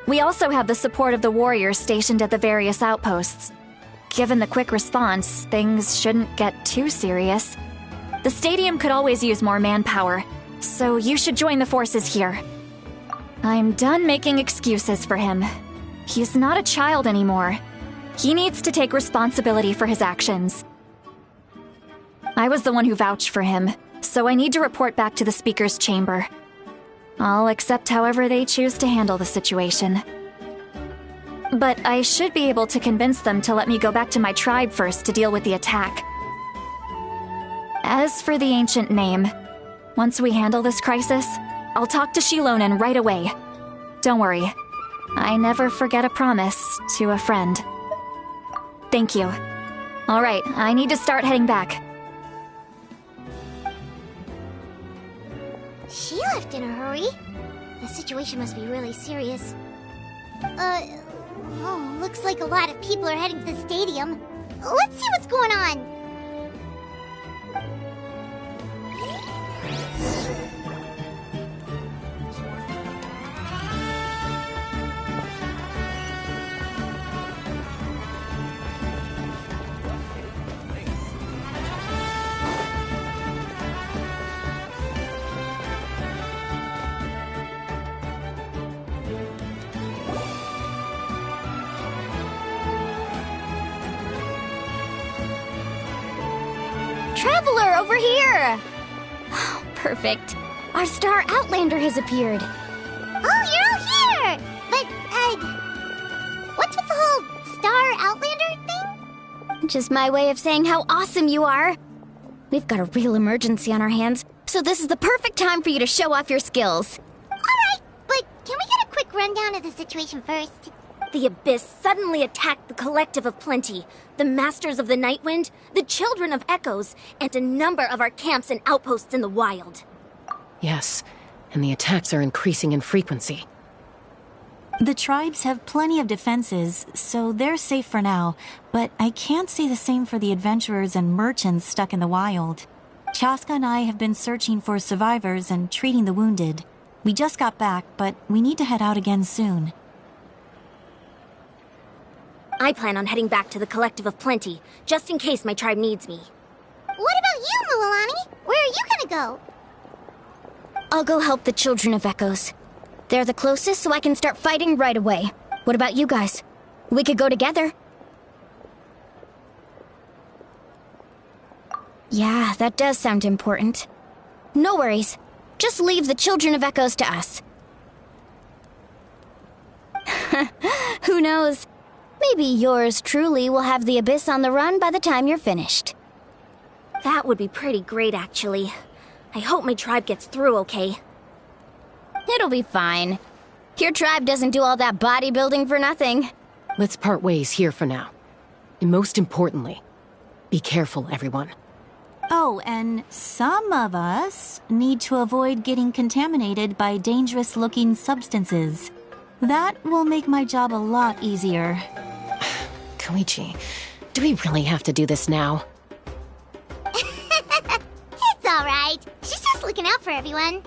We also have the support of the warriors stationed at the various outposts. Given the quick response, things shouldn't get too serious. The stadium could always use more manpower, so you should join the forces here. I'm done making excuses for him. He's not a child anymore. He needs to take responsibility for his actions. I was the one who vouched for him, so I need to report back to the Speaker's chamber. I'll accept however they choose to handle the situation. But I should be able to convince them to let me go back to my tribe first to deal with the attack. As for the ancient name, once we handle this crisis, I'll talk to Shilonen right away. Don't worry, I never forget a promise to a friend. Thank you. All right, I need to start heading back. She left in a hurry. The situation must be really serious. Oh, looks like a lot of people are heading to the stadium. Let's see what's going on. Traveler, over here! Oh, perfect. Our star Outlander has appeared. Oh, you're all here! But, what's with the whole Star Outlander thing? Just my way of saying how awesome you are. We've got a real emergency on our hands, so this is the perfect time for you to show off your skills. Alright, but can we get a quick rundown of the situation first? The Abyss suddenly attacked the Collective of Plenty, the Masters of the Nightwind, the Children of Echoes, and a number of our camps and outposts in the wild. Yes, and the attacks are increasing in frequency. The tribes have plenty of defenses, so they're safe for now, but I can't say the same for the adventurers and merchants stuck in the wild. Chaska and I have been searching for survivors and treating the wounded. We just got back, but we need to head out again soon. I plan on heading back to the Collective of Plenty, just in case my tribe needs me. What about you, Mualani? Where are you gonna go? I'll go help the Children of Echoes. They're the closest, so I can start fighting right away. What about you guys? We could go together. Yeah, that does sound important. No worries. Just leave the Children of Echoes to us. Who knows? Maybe yours truly will have the Abyss on the run by the time you're finished. That would be pretty great, actually. I hope my tribe gets through okay. It'll be fine. Your tribe doesn't do all that bodybuilding for nothing. Let's part ways here for now. And most importantly, be careful, everyone. Oh, and some of us need to avoid getting contaminated by dangerous-looking substances. That will make my job a lot easier. Koichi, do we really have to do this now? It's alright. She's just looking out for everyone.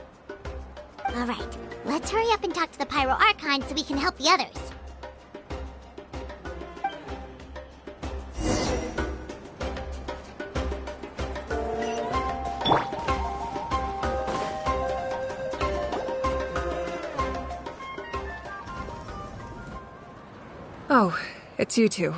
Alright, let's hurry up and talk to the Pyro Archon so we can help the others. Oh, it's you two.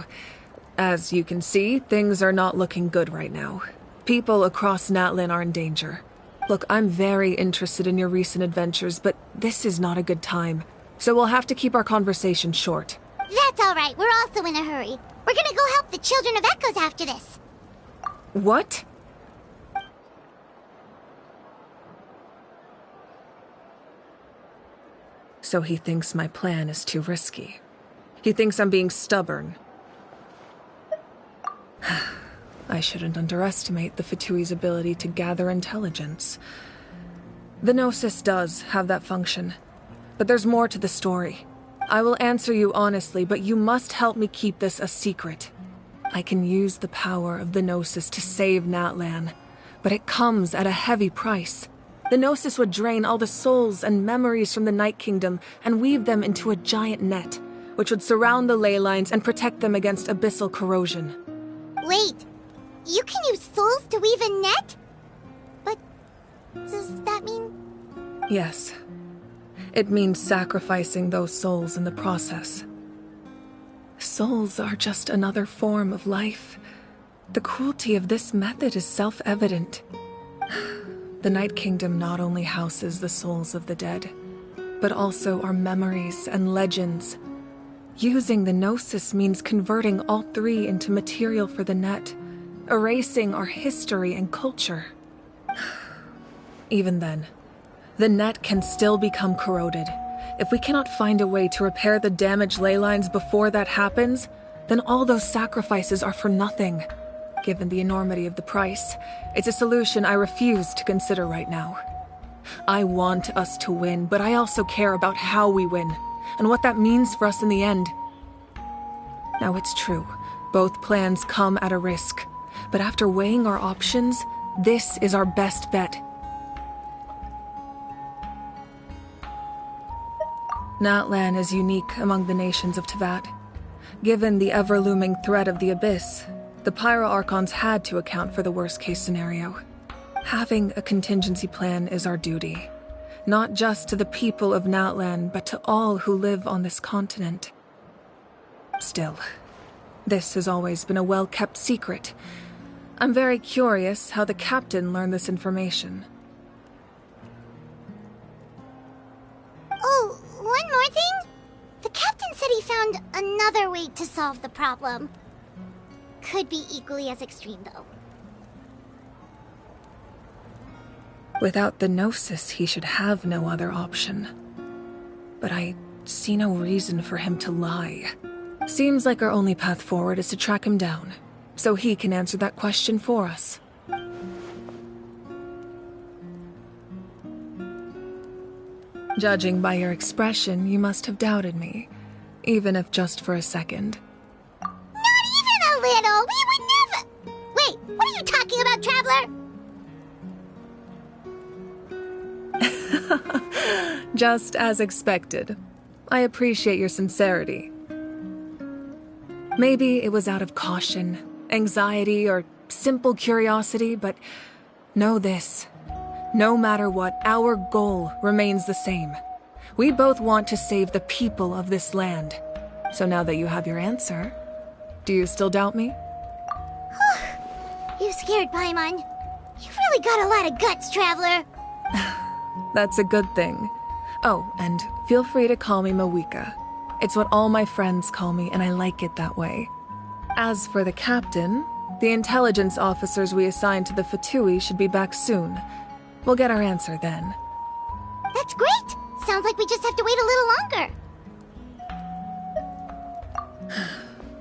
As you can see, things are not looking good right now. People across Natlin are in danger. Look, I'm very interested in your recent adventures, but this is not a good time. So we'll have to keep our conversation short. That's alright, we're also in a hurry. We're gonna go help the Children of Echoes after this. What? So he thinks my plan is too risky. He thinks I'm being stubborn. I shouldn't underestimate the Fatui's ability to gather intelligence. The Gnosis does have that function, but there's more to the story. I will answer you honestly, but you must help me keep this a secret. I can use the power of the Gnosis to save Natlan, but it comes at a heavy price. The Gnosis would drain all the souls and memories from the Night Kingdom and weave them into a giant net, which would surround the ley lines and protect them against abyssal corrosion. Wait, you can use souls to weave a net? But does that mean... Yes. It means sacrificing those souls in the process. Souls are just another form of life. The cruelty of this method is self-evident. The Night Kingdom not only houses the souls of the dead, but also our memories and legends. Using the Gnosis means converting all three into material for the net, erasing our history and culture. Even then, the net can still become corroded. If we cannot find a way to repair the damaged ley lines before that happens, then all those sacrifices are for nothing. Given the enormity of the price, it's a solution I refuse to consider right now. I want us to win, but I also care about how we win, and what that means for us in the end. Now it's true, both plans come at a risk, but after weighing our options, this is our best bet. Natlan is unique among the nations of Teyvat. Given the ever-looming threat of the Abyss, the Pyro Archons had to account for the worst-case scenario. Having a contingency plan is our duty, not just to the people of Natlan, but to all who live on this continent. Still, this has always been a well-kept secret. I'm very curious how the captain learned this information. Oh, one more thing? The captain said he found another way to solve the problem. Could be equally as extreme, though. Without the Gnosis, he should have no other option. But I see no reason for him to lie. Seems like our only path forward is to track him down, so he can answer that question for us. Judging by your expression, you must have doubted me, even if just for a second. Not even a little! We would never... Wait, what are you talking about, Traveler? Just as expected. I appreciate your sincerity. Maybe it was out of caution, anxiety, or simple curiosity, but know this. No matter what, our goal remains the same. We both want to save the people of this land. So now that you have your answer, do you still doubt me? You scared Paimon. You've really got a lot of guts, Traveler. That's a good thing. Oh, and feel free to call me Mawika. It's what all my friends call me, and I like it that way. As for the captain, the intelligence officers we assigned to the Fatui should be back soon. We'll get our answer then. That's great! Sounds like we just have to wait a little longer.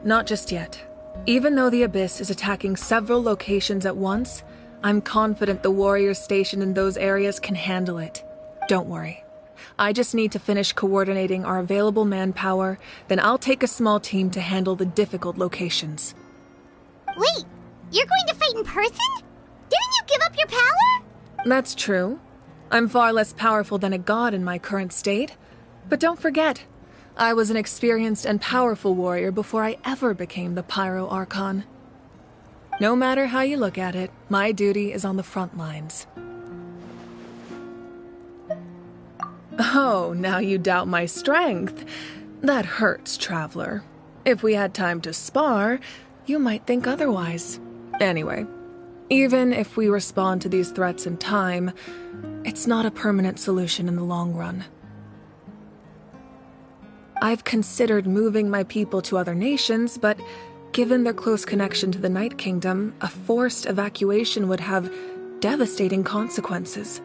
Not just yet. Even though the Abyss is attacking several locations at once, I'm confident the warriors stationed in those areas can handle it. Don't worry. I just need to finish coordinating our available manpower, then I'll take a small team to handle the difficult locations. Wait, you're going to fight in person? Didn't you give up your power? That's true. I'm far less powerful than a god in my current state. But don't forget, I was an experienced and powerful warrior before I ever became the Pyro Archon. No matter how you look at it, my duty is on the front lines. Oh, now you doubt my strength. That hurts, Traveler. If we had time to spar, you might think otherwise. Anyway, even if we respond to these threats in time, it's not a permanent solution in the long run. I've considered moving my people to other nations, but given their close connection to the Night Kingdom, a forced evacuation would have devastating consequences.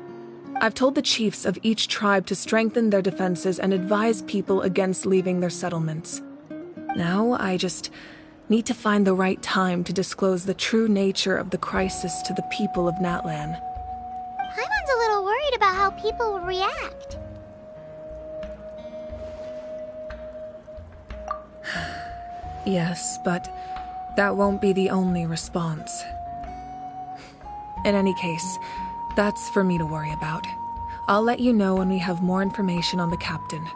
I've told the chiefs of each tribe to strengthen their defenses and advise people against leaving their settlements. Now I just need to find the right time to disclose the true nature of the crisis to the people of Natlan. Paimon's a little worried about how people will react. Yes, but that won't be the only response. In any case, that's for me to worry about. I'll let you know when we have more information on the captain.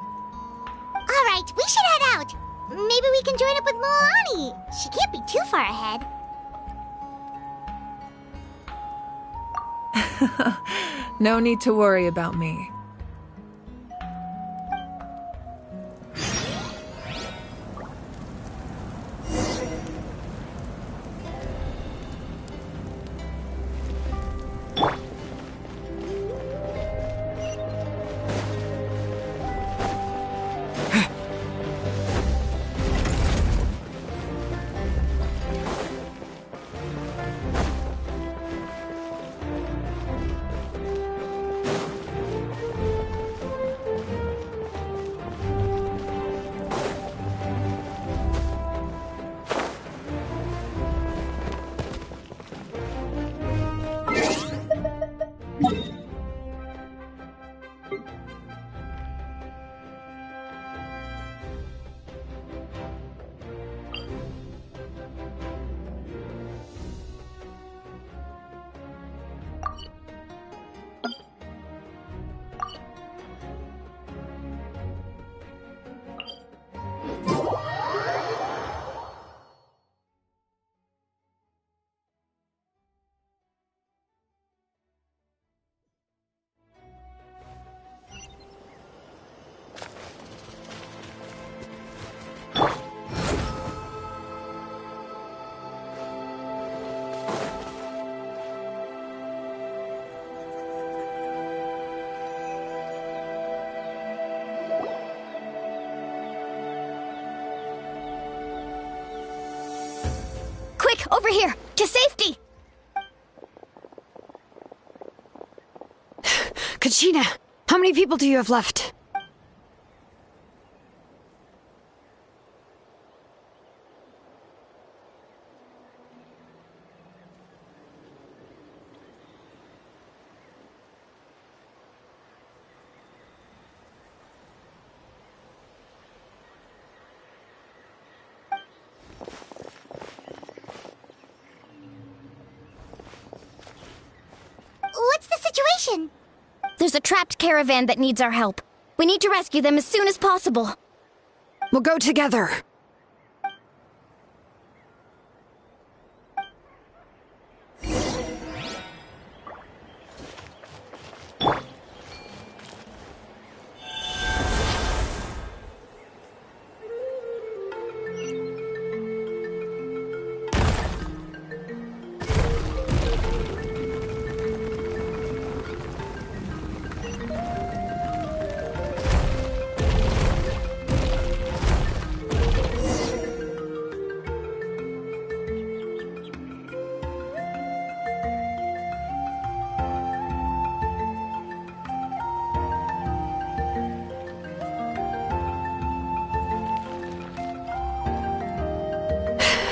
Alright, we should head out. Maybe we can join up with Milani. She can't be too far ahead. No need to worry about me. Over here! To safety! Kachina, how many people do you have left? What's the situation? There's a trapped caravan that needs our help. We need to rescue them as soon as possible. We'll go together.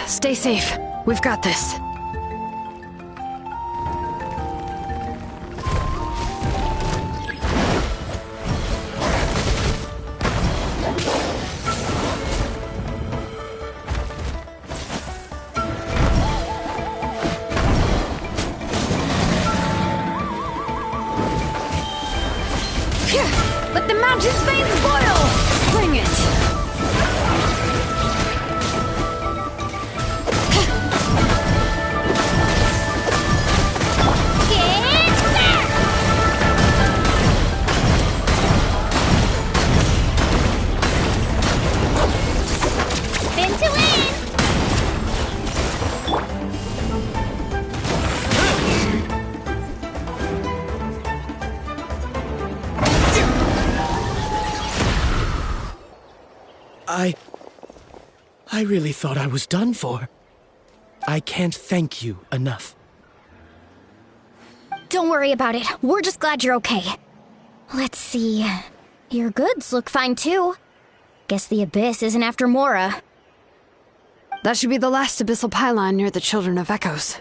Stay safe. We've got this. Let the mountain's veins boil! Bring it! I really thought I was done for. I can't thank you enough. Don't worry about it. We're just glad you're okay. Let's see. Your goods look fine too. Guess the Abyss isn't after Mora. That should be the last abyssal pylon near the Children of Echoes.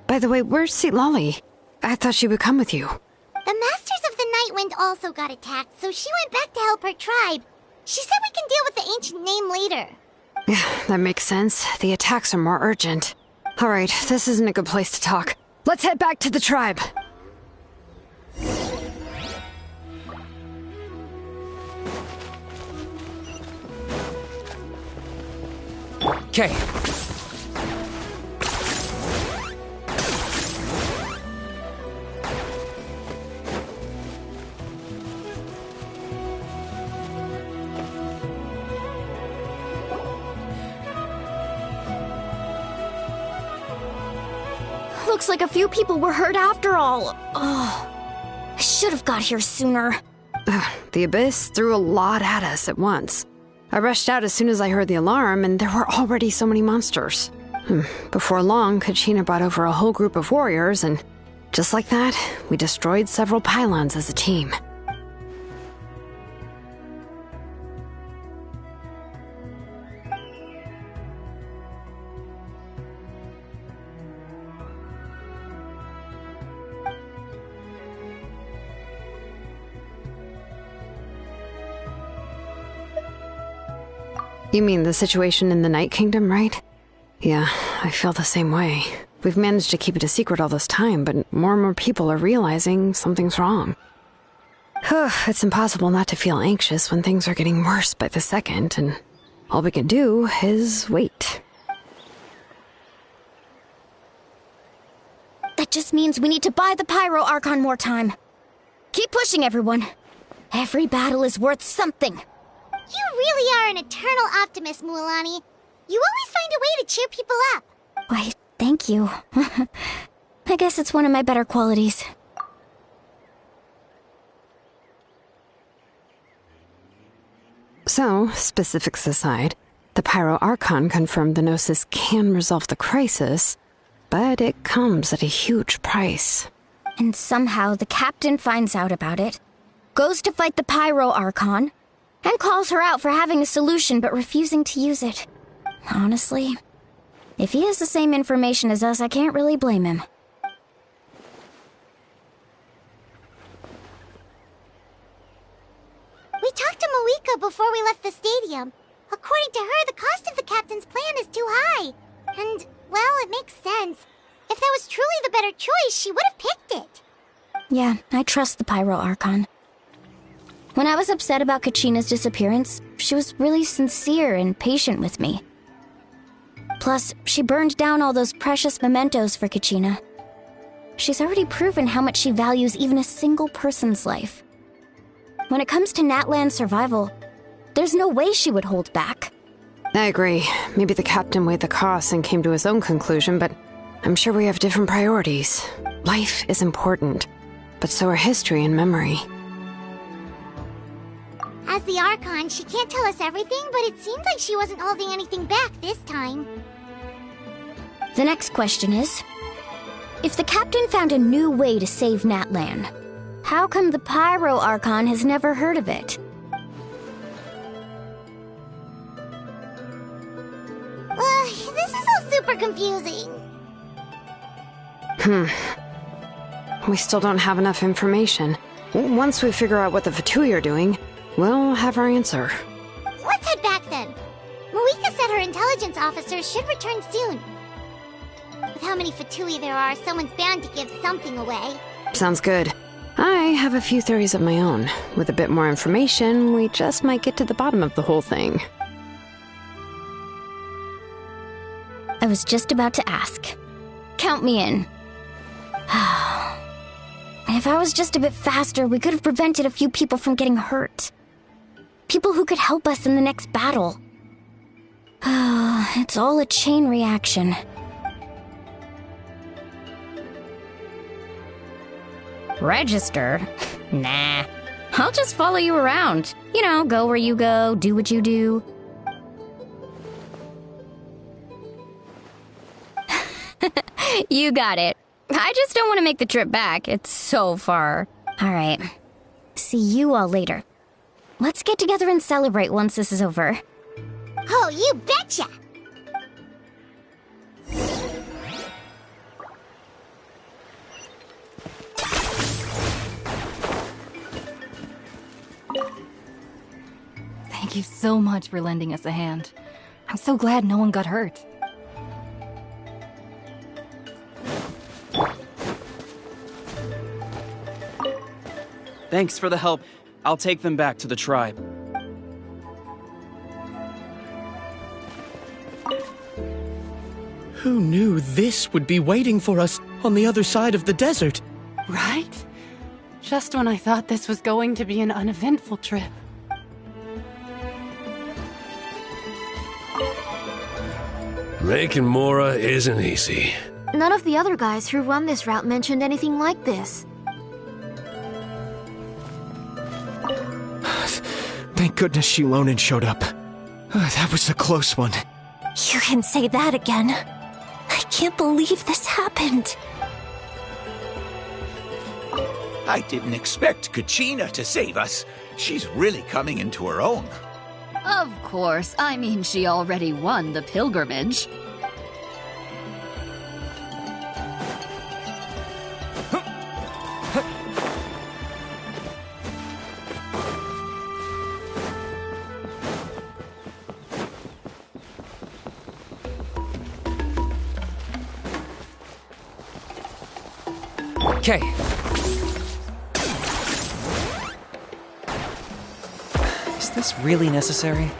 By the way, where's Lolly? I thought she would come with you. The Masters of the Nightwind also got attacked, so she went back to help her tribe. She said we can deal with the ancient name later. Yeah, that makes sense. The attacks are more urgent. Alright, this isn't a good place to talk. Let's head back to the tribe. Okay. Looks like a few people were hurt after all. Oh, I should have got here sooner. The Abyss threw a lot at us at once. I rushed out as soon as I heard the alarm, and there were already so many monsters. Before long, Kachina brought over a whole group of warriors, and just like that, we destroyed several pylons as a team. You mean the situation in the Night Kingdom, right? Yeah, I feel the same way. We've managed to keep it a secret all this time, but more and more people are realizing something's wrong. It's impossible not to feel anxious when things are getting worse by the second, and all we can do is wait. That just means we need to buy the Pyro Archon more time. Keep pushing, everyone. Every battle is worth something. You really are an eternal optimist, Mualani. You always find a way to cheer people up. Why, thank you. I guess it's one of my better qualities. So, specifics aside, the Pyro Archon confirmed the Gnosis can resolve the crisis, but it comes at a huge price. And somehow the captain finds out about it, goes to fight the Pyro Archon, and calls her out for having a solution but refusing to use it. Honestly, if he has the same information as us, I can't really blame him. We talked to Moika before we left the stadium. According to her, the cost of the captain's plan is too high. And, well, it makes sense. If that was truly the better choice, she would have picked it. Yeah, I trust the Pyro Archon. When I was upset about Kachina's disappearance, she was really sincere and patient with me. Plus, she burned down all those precious mementos for Kachina. She's already proven how much she values even a single person's life. When it comes to Natlan's survival, there's no way she would hold back. I agree. Maybe the captain weighed the costs and came to his own conclusion, but I'm sure we have different priorities. Life is important, but so are history and memory. As the Archon, she can't tell us everything, but it seems like she wasn't holding anything back this time. The next question is, if the captain found a new way to save Natlan, how come the Pyro Archon has never heard of it? This is all super confusing. We still don't have enough information. Once we figure out what the Fatui are doing, we'll have our answer. Let's head back then. Moika said her intelligence officers should return soon. With how many Fatui there are, someone's bound to give something away. Sounds good. I have a few theories of my own. With a bit more information, we just might get to the bottom of the whole thing. I was just about to ask. Count me in. If I was just a bit faster, we could have prevented a few people from getting hurt. People who could help us in the next battle. It's all a chain reaction. Register? Nah. I'll just follow you around. You know, go where you go, do what you do. You got it. I just don't want to make the trip back. It's so far. All right. See you all later. Let's get together and celebrate once this is over. Oh, you betcha! Thank you so much for lending us a hand. I'm so glad no one got hurt. Thanks for the help. I'll take them back to the tribe. Who knew this would be waiting for us on the other side of the desert? Right? Just when I thought this was going to be an uneventful trip. Making Mora isn't easy. None of the other guys who run this route mentioned anything like this. Thank goodness Shilonen showed up. That was a close one. You can say that again. I can't believe this happened. I didn't expect Kachina to save us. She's really coming into her own. Of course, I mean she already won the pilgrimage. Okay. Is this really necessary?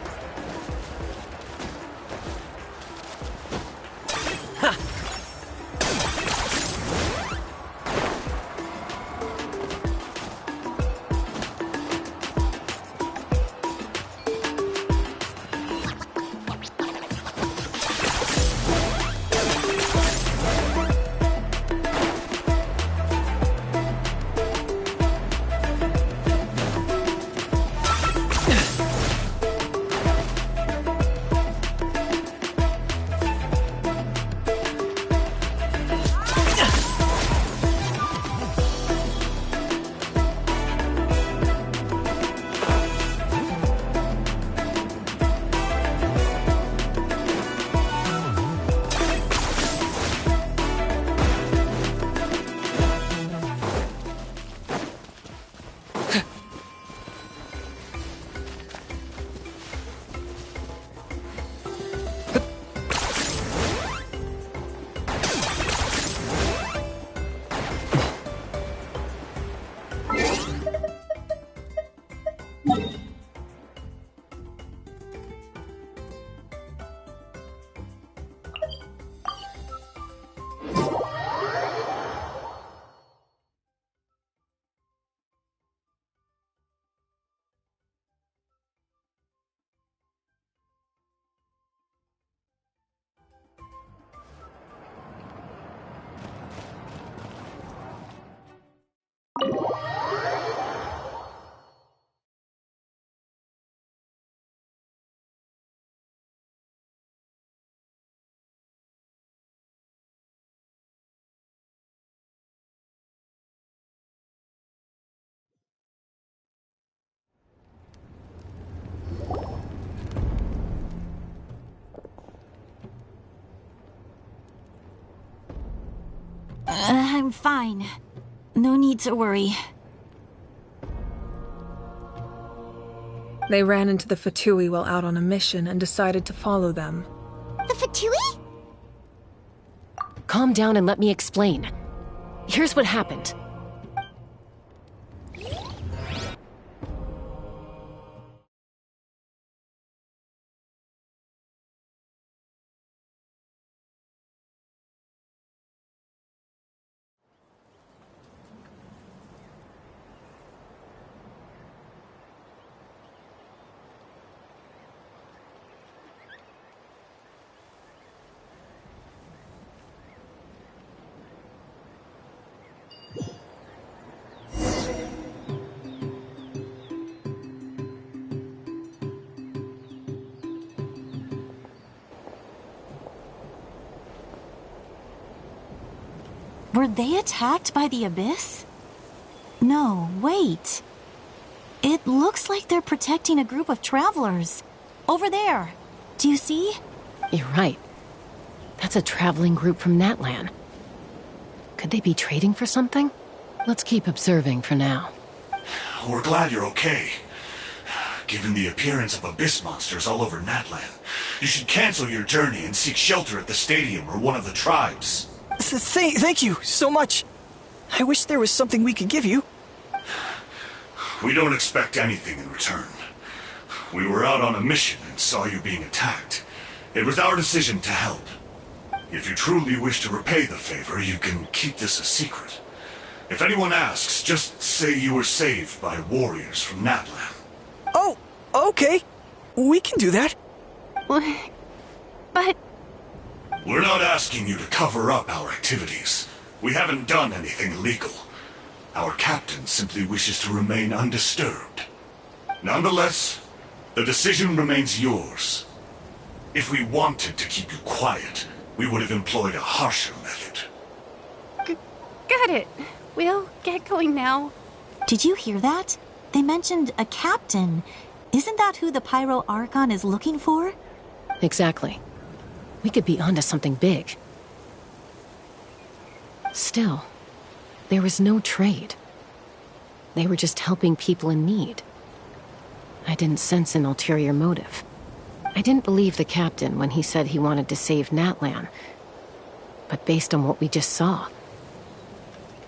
I'm fine. No need to worry. They ran into the Fatui while out on a mission and decided to follow them. The Fatui? Calm down and let me explain. Here's what happened. Were they attacked by the Abyss? No, wait. It looks like they're protecting a group of travelers. Over there. Do you see? You're right. That's a traveling group from Natlan. Could they be trading for something? Let's keep observing for now. We're glad you're okay. Given the appearance of abyss monsters all over Natlan, you should cancel your journey and seek shelter at the stadium or one of the tribes. Thank you so much. I wish there was something we could give you. We don't expect anything in return. We were out on a mission and saw you being attacked. It was our decision to help. If you truly wish to repay the favor, you can keep this a secret. If anyone asks, just say you were saved by warriors from Natlan. Oh, okay. We can do that. But... We're not asking you to cover up our activities. We haven't done anything illegal. Our captain simply wishes to remain undisturbed. Nonetheless, the decision remains yours. If we wanted to keep you quiet, we would have employed a harsher method. Got it. We'll get going now. Did you hear that? They mentioned a captain. Isn't that who the Pyro Archon is looking for? Exactly. We could be onto something big. Still, there was no trade. They were just helping people in need. I didn't sense an ulterior motive. I didn't believe the captain when he said he wanted to save Natlan. But based on what we just saw,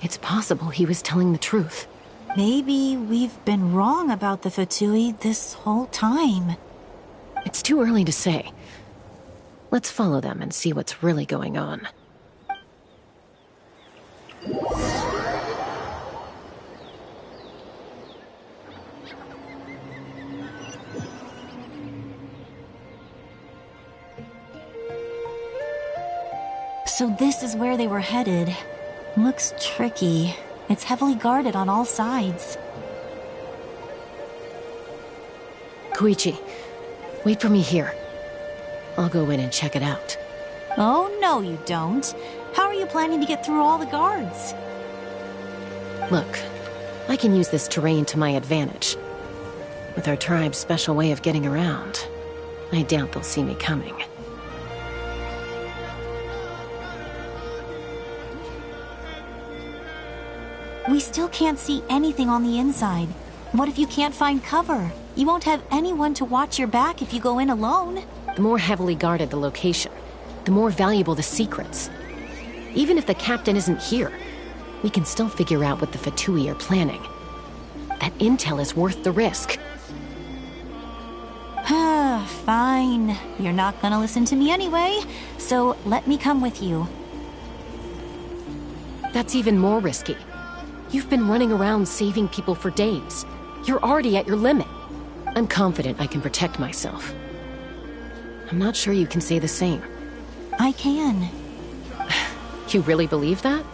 it's possible he was telling the truth. Maybe we've been wrong about the Fatui this whole time. It's too early to say. Let's follow them and see what's really going on. So this is where they were headed. Looks tricky. It's heavily guarded on all sides. Koichi, wait for me here. I'll go in and check it out. Oh, no you don't. How are you planning to get through all the guards? Look, I can use this terrain to my advantage. With our tribe's special way of getting around, I doubt they'll see me coming. We still can't see anything on the inside. What if you can't find cover? You won't have anyone to watch your back if you go in alone. The more heavily guarded the location, the more valuable the secrets. Even if the captain isn't here, we can still figure out what the Fatui are planning. That intel is worth the risk. Fine. You're not gonna listen to me anyway, so let me come with you. That's even more risky. You've been running around saving people for days. You're already at your limit. I'm confident I can protect myself. I'm not sure you can say the same. I can. You really believe that?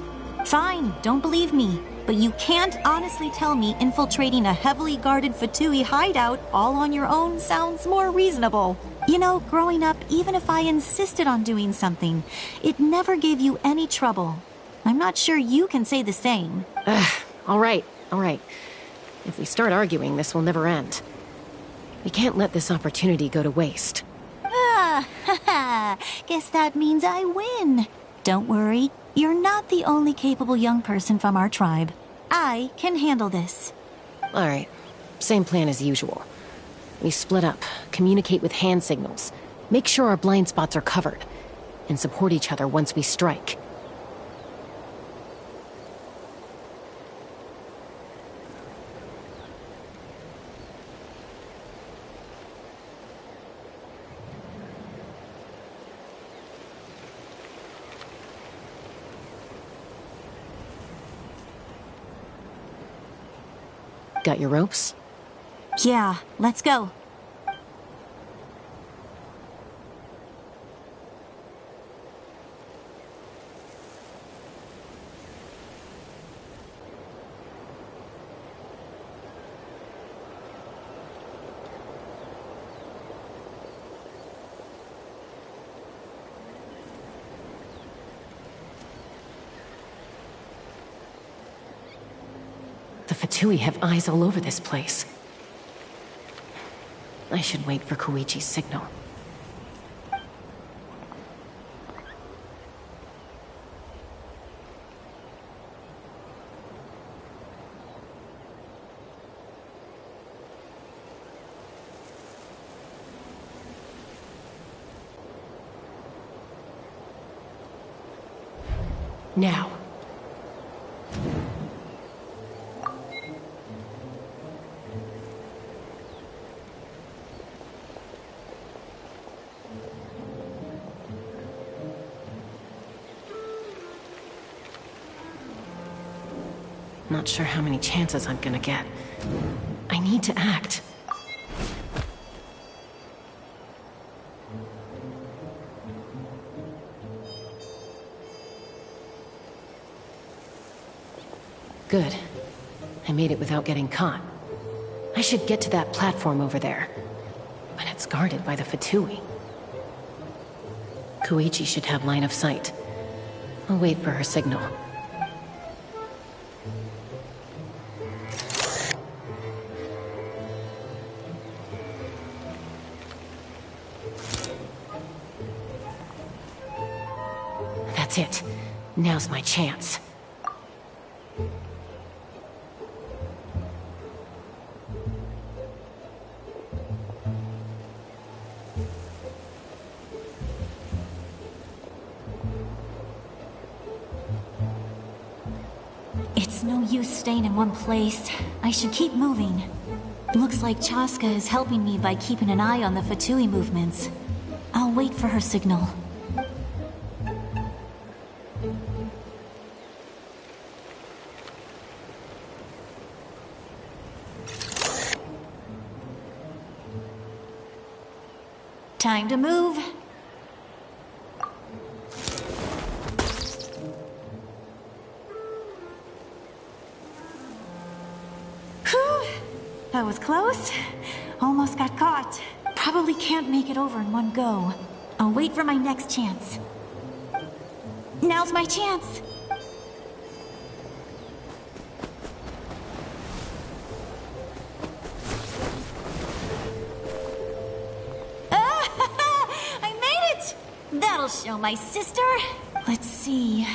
Fine, don't believe me. But you can't honestly tell me infiltrating a heavily guarded Fatui hideout all on your own sounds more reasonable. You know, growing up, even if I insisted on doing something, it never gave you any trouble. I'm not sure you can say the same. All right. If we start arguing, this will never end. We can't let this opportunity go to waste. Guess that means I win. Don't worry, you're not the only capable young person from our tribe. I can handle this. All right, same plan as usual. We split up, communicate with hand signals, make sure our blind spots are covered, and support each other once we strike. Got your ropes? Yeah, let's go. The Fatui have eyes all over this place. I should wait for Koichi's signal. Now. Not sure how many chances I'm gonna get. I need to act. Good. I made it without getting caught. I should get to that platform over there. But it's guarded by the Fatui. Koichi should have line of sight. I'll wait for her signal. That's it. Now's my chance. It's no use staying in one place. I should keep moving. Looks like Chaska is helping me by keeping an eye on the Fatui movements. I'll wait for her signal. Time to move. Whew, that was close. Almost got caught. Probably can't make it over in one go. I'll wait for my next chance. Now's my chance. That'll show my sister. Let's see.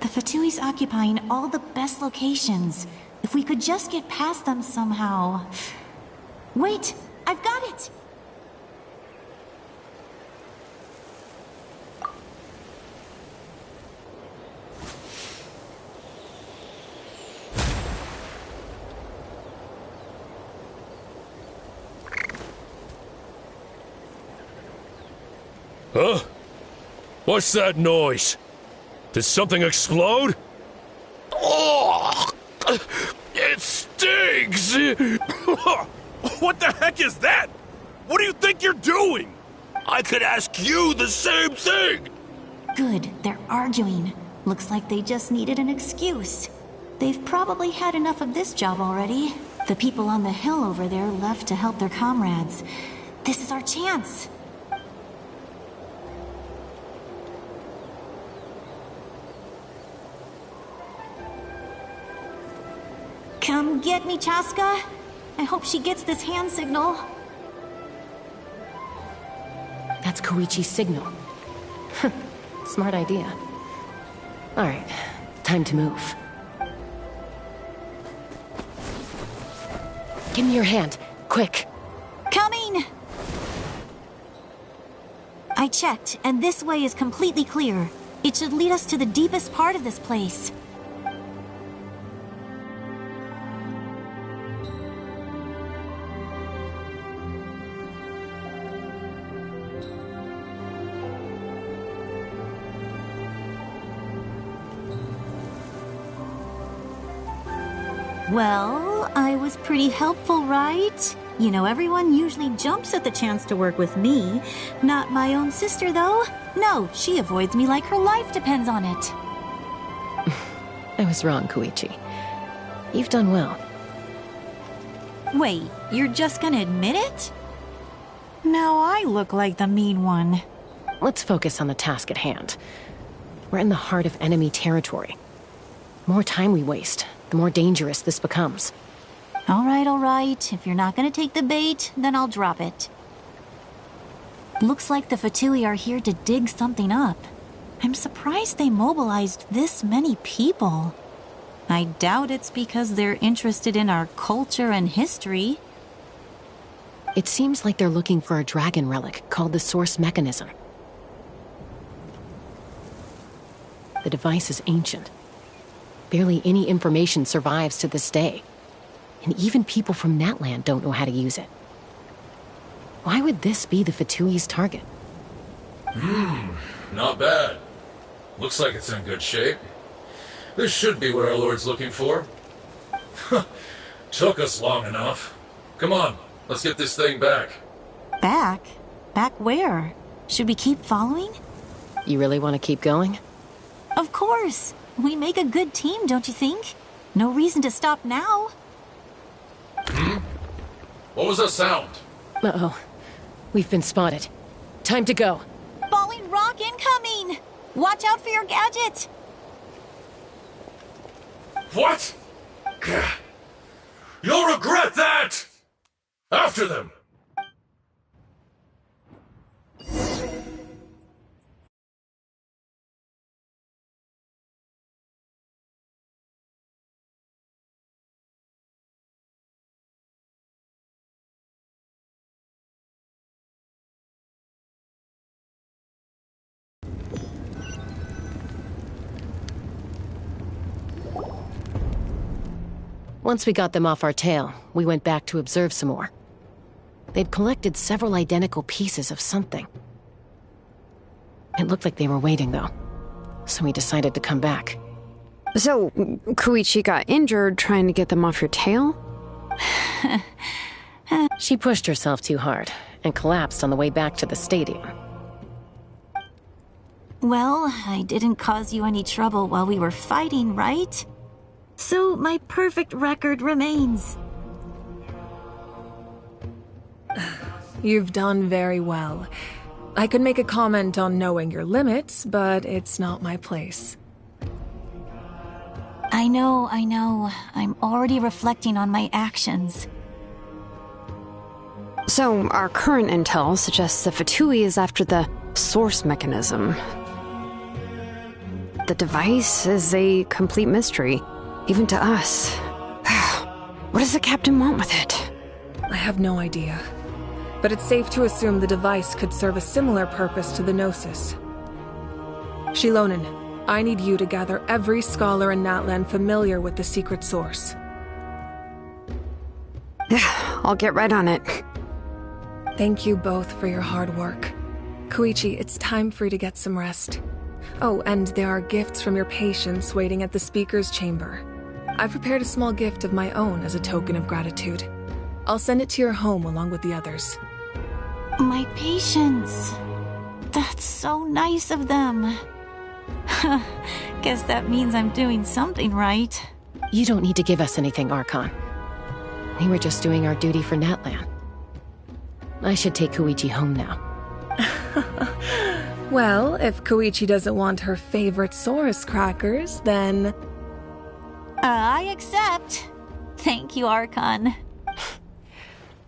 The Fatui's occupying all the best locations. If we could just get past them somehow. Wait, I've got it! Huh? What's that noise? Did something explode? Oh! It stinks! What the heck is that? What do you think you're doing? I could ask you the same thing! Good, they're arguing. Looks like they just needed an excuse. They've probably had enough of this job already. The people on the hill over there left to help their comrades. This is our chance. Come get me, Chaska. I hope she gets this hand signal. That's Koichi's signal. Smart idea. Alright, time to move. Give me your hand, quick. Coming! I checked, and this way is completely clear. It should lead us to the deepest part of this place. Well, I was pretty helpful, right? You know, everyone usually jumps at the chance to work with me. Not my own sister, though. No, she avoids me like her life depends on it. I was wrong, Koichi. You've done well. Wait, you're just gonna admit it? Now I look like the mean one. Let's focus on the task at hand. We're in the heart of enemy territory. The more time we waste, the more dangerous this becomes. All right. If you're not gonna take the bait, then I'll drop it. Looks like the Fatui are here to dig something up. I'm surprised they mobilized this many people. I doubt it's because they're interested in our culture and history. It seems like they're looking for a dragon relic called the Source Mechanism. The device is ancient. Barely any information survives to this day. And even people from Natlan don't know how to use it. Why would this be the Fatui's target? Not bad. Looks like it's in good shape. This should be what our Lord's looking for. Took us long enough. Come on, let's get this thing back. Back? Back where? Should we keep following? You really want to keep going? Of course. We make a good team, don't you think? No reason to stop now. What was that sound? Uh-oh. We've been spotted. Time to go. Falling rock incoming! Watch out for your gadget! What? You'll regret that! After them! Once we got them off our tail, we went back to observe some more. They'd collected several identical pieces of something. It looked like they were waiting, though. So we decided to come back. So, Koichi got injured trying to get them off your tail? She pushed herself too hard and collapsed on the way back to the stadium. Well, I didn't cause you any trouble while we were fighting, right? So my perfect record remains. You've done very well. I could make a comment on knowing your limits, but it's not my place. I know. I'm already reflecting on my actions. So, our current intel suggests the Fatui is after the Source Mechanism. The device is a complete mystery, even to us. What does the captain want with it? I have no idea. But it's safe to assume the device could serve a similar purpose to the Gnosis. Shilonen, I need you to gather every scholar in Natlan familiar with the secret source. I'll get right on it. Thank you both for your hard work. Koichi, it's time for you to get some rest. Oh, and there are gifts from your patients waiting at the speaker's chamber. I've prepared a small gift of my own as a token of gratitude. I'll send it to your home along with the others. My patients. That's so nice of them. Guess that means I'm doing something right. You don't need to give us anything, Archon. We were just doing our duty for Natlan. I should take Koichi home now. Well, if Koichi doesn't want her favorite Saurus crackers, then... I accept. Thank you, Archon.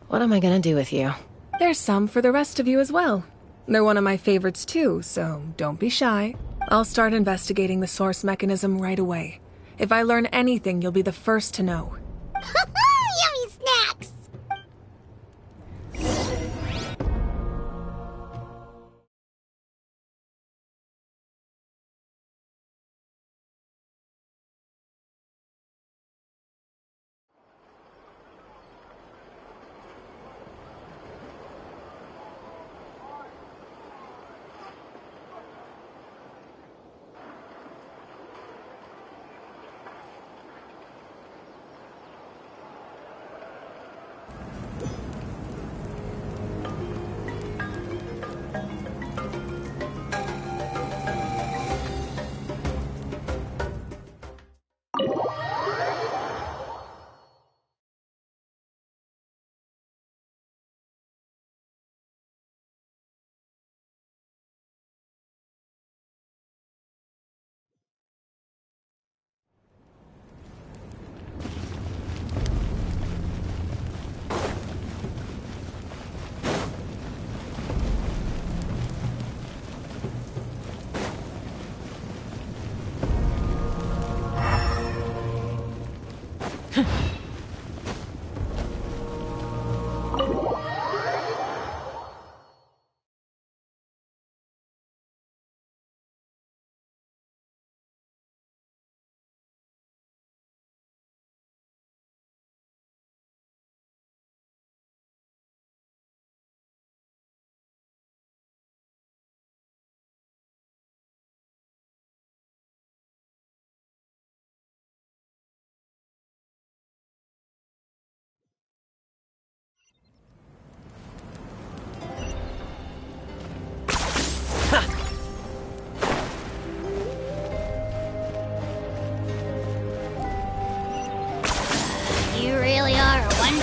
What am I gonna do with you? There's some for the rest of you as well. They're one of my favorites too, so don't be shy. I'll start investigating the Source Mechanism right away. If I learn anything, you'll be the first to know. Yummy snacks!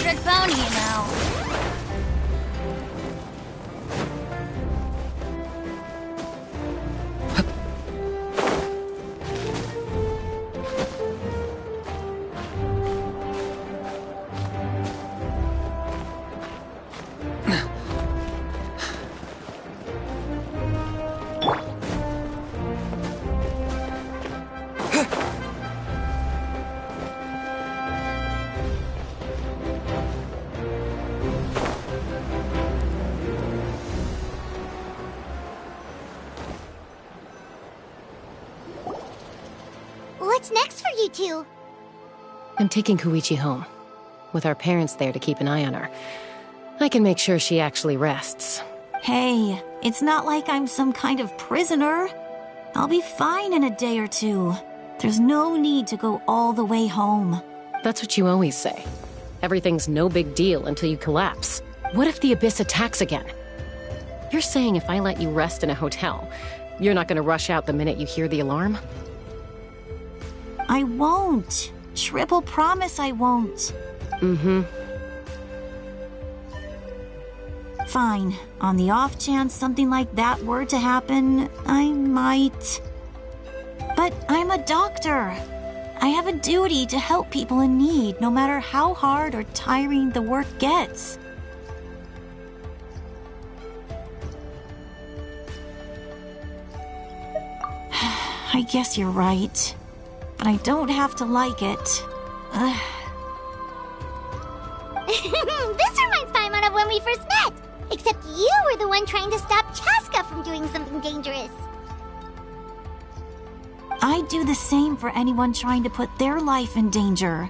electric pony, you know. What's next for you two? I'm taking Koichi home. With our parents there to keep an eye on her, I can make sure she actually rests. Hey, it's not like I'm some kind of prisoner. I'll be fine in a day or two. There's no need to go all the way home. That's what you always say. Everything's no big deal until you collapse. What if the Abyss attacks again? You're saying if I let you rest in a hotel, you're not gonna rush out the minute you hear the alarm? I won't. Triple promise I won't. Mm-hmm. Fine. On the off chance something like that were to happen, I might. But I'm a doctor. I have a duty to help people in need, no matter how hard or tiring the work gets. I guess you're right. But I don't have to like it. This reminds Paimon of when we first met! Except you were the one trying to stop Chaska from doing something dangerous. I do the same for anyone trying to put their life in danger.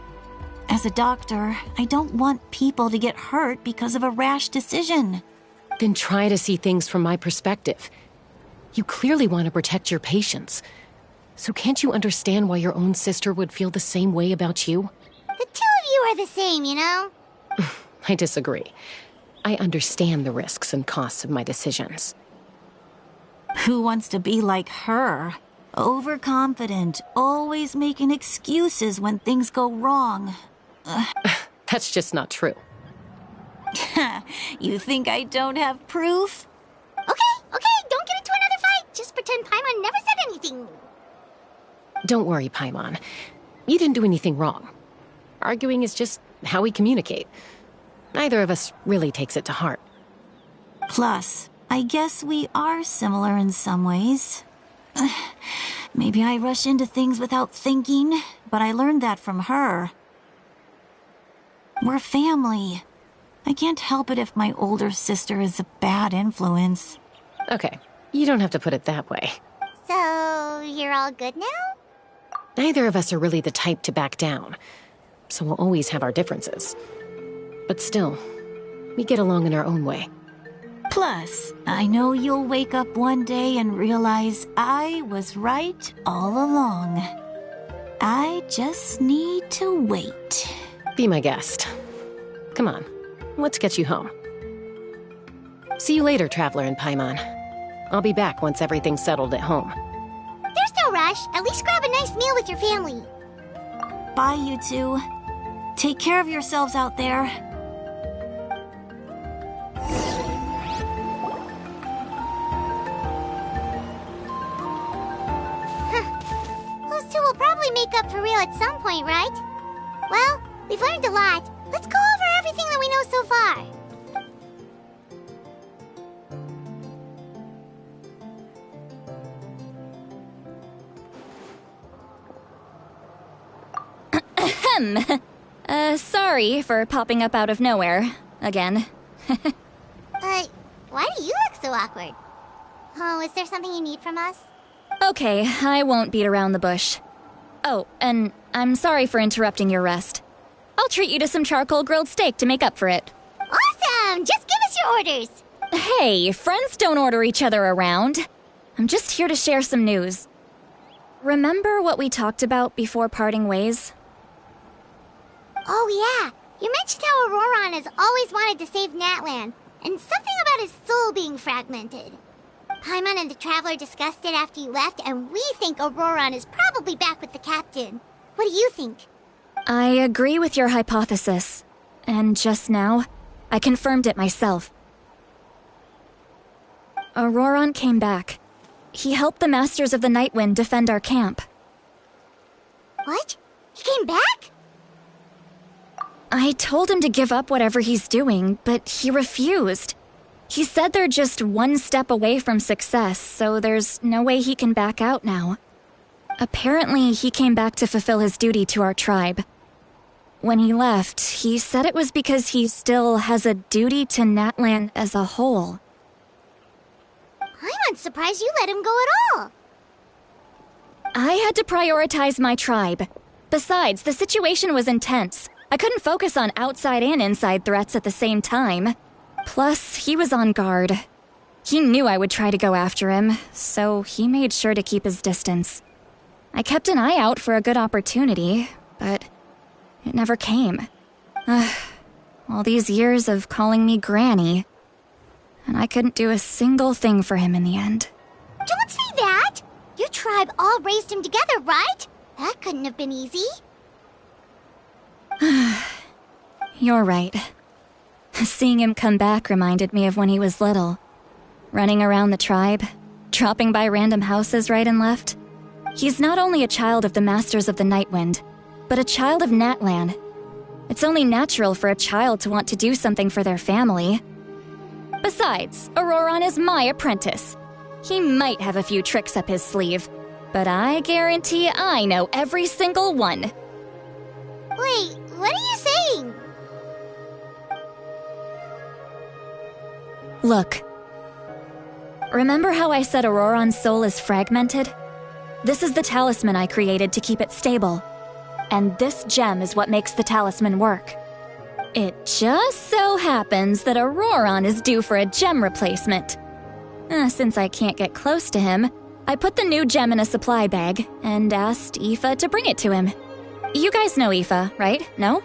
As a doctor, I don't want people to get hurt because of a rash decision. Then try to see things from my perspective. You clearly want to protect your patients. So can't you understand why your own sister would feel the same way about you? The two of you are the same, you know? I disagree. I understand the risks and costs of my decisions. Who wants to be like her? Overconfident, always making excuses when things go wrong. That's just not true. You think I don't have proof? Okay, don't get into another fight. Just pretend Paimon never said anything. Don't worry, Paimon. You didn't do anything wrong. Arguing is just how we communicate. Neither of us really takes it to heart. Plus, I guess we are similar in some ways. Maybe I rush into things without thinking, but I learned that from her. We're family. I can't help it if my older sister is a bad influence. Okay, you don't have to put it that way. So, you're all good now? Neither of us are really the type to back down, so we'll always have our differences. But still, we get along in our own way. Plus, I know you'll wake up one day and realize I was right all along. I just need to wait. Be my guest. Come on, let's get you home. See you later, Traveler and Paimon. I'll be back once everything's settled at home. There's no rush. At least grab a nice meal with your family. Bye, you two. Take care of yourselves out there. Those two will probably make up for real at some point, right? Well, we've learned a lot. Let's go over everything that we know so far. Sorry for popping up out of nowhere. Again. Why do you look so awkward? Oh, is there something you need from us? Okay, I won't beat around the bush. Oh, and I'm sorry for interrupting your rest. I'll treat you to some charcoal grilled steak to make up for it. Awesome! Just give us your orders! Hey, friends don't order each other around. I'm just here to share some news. Remember what we talked about before parting ways? Oh yeah, you mentioned how Auroron has always wanted to save Natlan, and something about his soul being fragmented. Paimon and the Traveler discussed it after you left, and we think Auroron is probably back with the Captain. What do you think? I agree with your hypothesis. And just now, I confirmed it myself. Auroron came back. He helped the Masters of the Nightwind defend our camp. What? He came back? I told him to give up whatever he's doing, but he refused. He said they're just one step away from success, so there's no way he can back out now. Apparently, he came back to fulfill his duty to our tribe. When he left, he said it was because he still has a duty to Natlan as a whole. I'm not surprised you let him go at all. I had to prioritize my tribe. Besides, the situation was intense. I couldn't focus on outside and inside threats at the same time. Plus, he was on guard. He knew I would try to go after him, so he made sure to keep his distance. I kept an eye out for a good opportunity, but it never came. All these years of calling me Granny, and I couldn't do a single thing for him in the end. Don't say that! Your tribe all raised him together, right? That couldn't have been easy. You're right. Seeing him come back reminded me of when he was little. Running around the tribe, dropping by random houses right and left. He's not only a child of the Masters of the Nightwind, but a child of Natlan. It's only natural for a child to want to do something for their family. Besides, Auroron is my apprentice. He might have a few tricks up his sleeve, but I guarantee I know every single one. Wait, what are you saying? Look. Remember how I said Auroron's soul is fragmented? This is the talisman I created to keep it stable. And this gem is what makes the talisman work. It just so happens that Auroron is due for a gem replacement. Since I can't get close to him, I put the new gem in a supply bag and asked Aoife to bring it to him. You guys know Aoife, right? No?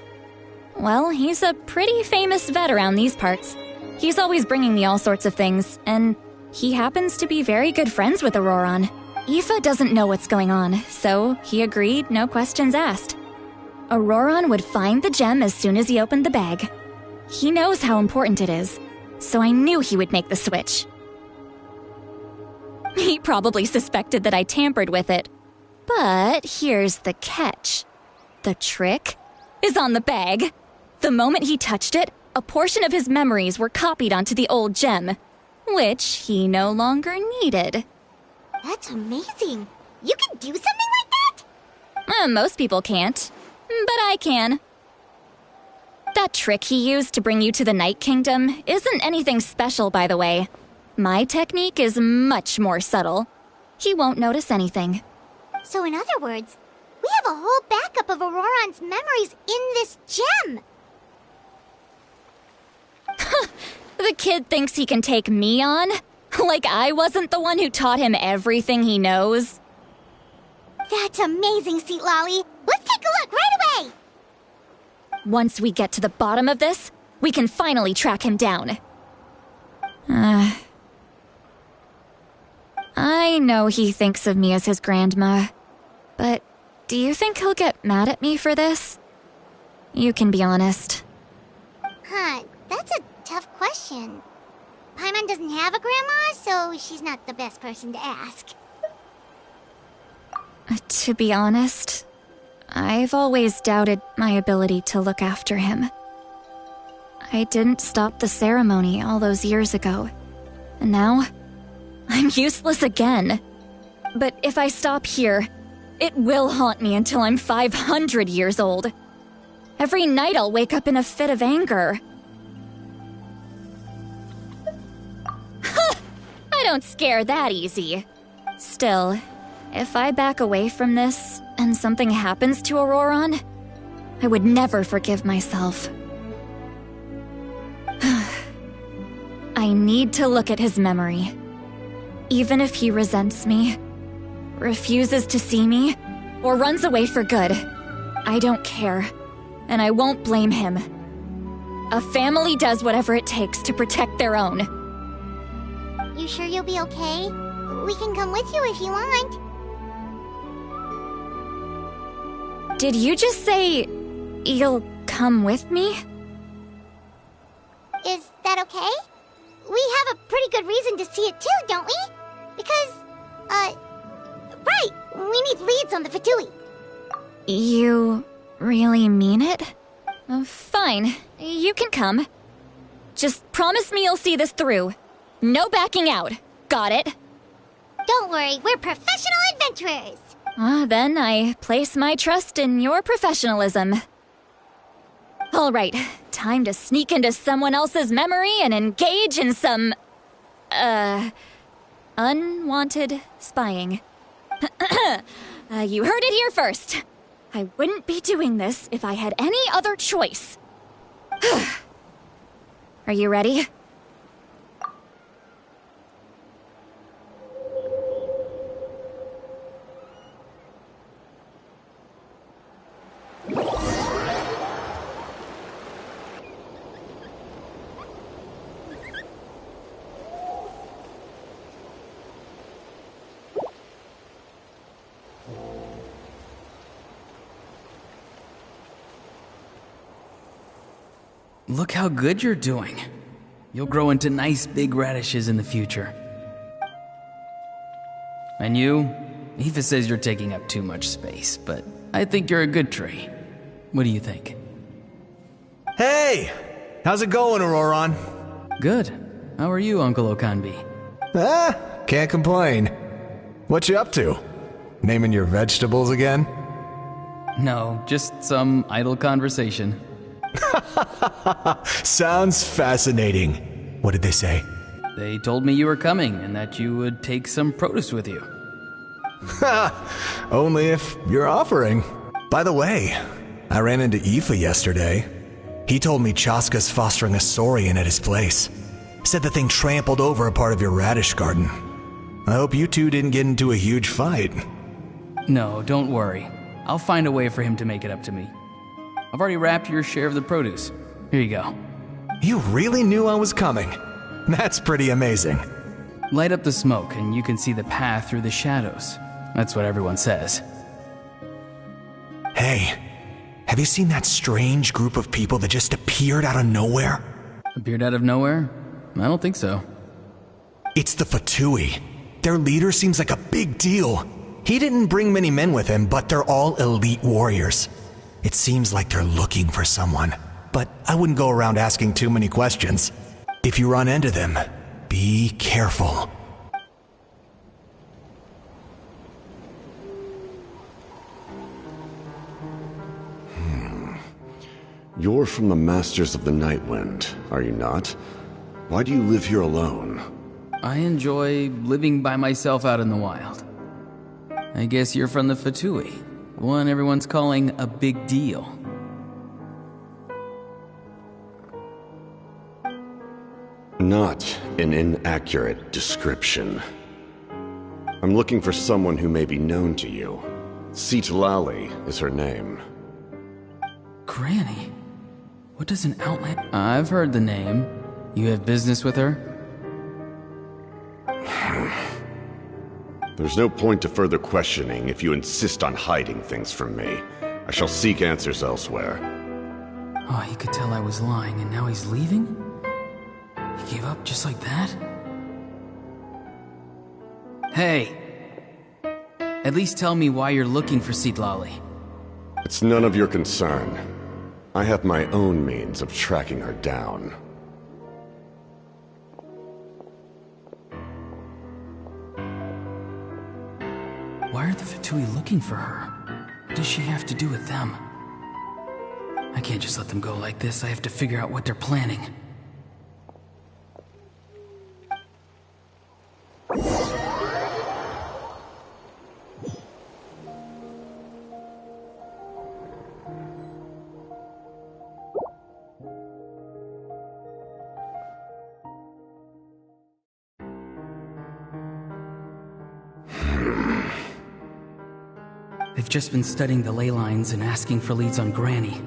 Well, he's a pretty famous vet around these parts. He's always bringing me all sorts of things, and he happens to be very good friends with Auroron. Aoife doesn't know what's going on, so he agreed, no questions asked. Auroron would find the gem as soon as he opened the bag. He knows how important it is, so I knew he would make the switch. He probably suspected that I tampered with it. But here's the catch. The trick is on the bag. The moment he touched it, a portion of his memories were copied onto the old gem, which he no longer needed. That's amazing. You can do something like that? Most people can't, but I can. That trick he used to bring you to the Night Kingdom isn't anything special, by the way. My technique is much more subtle. He won't notice anything. So in other words, we have a whole backup of Auroron's memories in this gem. The kid thinks he can take me on? Like I wasn't the one who taught him everything he knows? That's amazing, Seat Lolly. Let's take a look right away! Once we get to the bottom of this, we can finally track him down. I know he thinks of me as his grandma, but do you think he'll get mad at me for this? You can be honest. That's a tough question. Paimon doesn't have a grandma, so she's not the best person to ask. To be honest, I've always doubted my ability to look after him. I didn't stop the ceremony all those years ago, and now I'm useless again. But if I stop here, it will haunt me until I'm 500 years old. Every night I'll wake up in a fit of anger. I don't scare that easy. Still, if I back away from this and something happens to Auroron, I would never forgive myself. I need to look at his memory. Even if he resents me, refuses to see me, or runs away for good, I don't care, and I won't blame him. A family does whatever it takes to protect their own. You sure you'll be okay? We can come with you if you want. Did you just say you'll come with me? Is that okay? We have a pretty good reason to see it too, don't we? Because, right, we need leads on the Fatui. You really mean it? Fine, you can come. Just promise me you'll see this through. No backing out. Got it? Don't worry, we're professional adventurers. Then I place my trust in your professionalism. All right, time to sneak into someone else's memory and engage in some, unwanted spying. You heard it here first. I wouldn't be doing this if I had any other choice. Are you ready? Look how good you're doing. You'll grow into nice big radishes in the future. And you? Aoife says you're taking up too much space, but I think you're a good tree. What do you think? Hey! How's it going, Auroron? Good. How are you, Uncle Okanbi? Can't complain. What you up to? Naming your vegetables again? No, just some idle conversation. Sounds fascinating. What did they say? They told me you were coming and that you would take some produce with you. Only if you're offering. By the way, I ran into Aoife yesterday. He told me Chaska's fostering a saurian at his place. Said the thing trampled over a part of your radish garden. I hope you two didn't get into a huge fight. No, don't worry. I'll find a way for him to make it up to me. I've already wrapped your share of the produce. Here you go. You really knew I was coming. That's pretty amazing. Light up the smoke and you can see the path through the shadows. That's what everyone says. Hey, have you seen that strange group of people that just appeared out of nowhere? Appeared out of nowhere? I don't think so. It's the Fatui. Their leader seems like a big deal. He didn't bring many men with him, but they're all elite warriors. It seems like they're looking for someone, but I wouldn't go around asking too many questions. If you run into them, be careful. You're from the Masters of the Nightwind, are you not? Why do you live here alone? I enjoy living by myself out in the wild. I guess you're from the Fatui, the one everyone's calling a big deal. Not an inaccurate description. I'm looking for someone who may be known to you. Citlali is her name. Granny? What does an outland... I've heard the name. You have business with her? There's no point to further questioning if you insist on hiding things from me. I shall seek answers elsewhere. Oh, he could tell I was lying, and now he's leaving? He gave up just like that? Hey! At least tell me why you're looking for Citlali. It's none of your concern. I have my own means of tracking her down. Why are the Fatui looking for her? What does she have to do with them? I can't just let them go like this. I have to figure out what they're planning. They've just been studying the ley lines and asking for leads on Granny.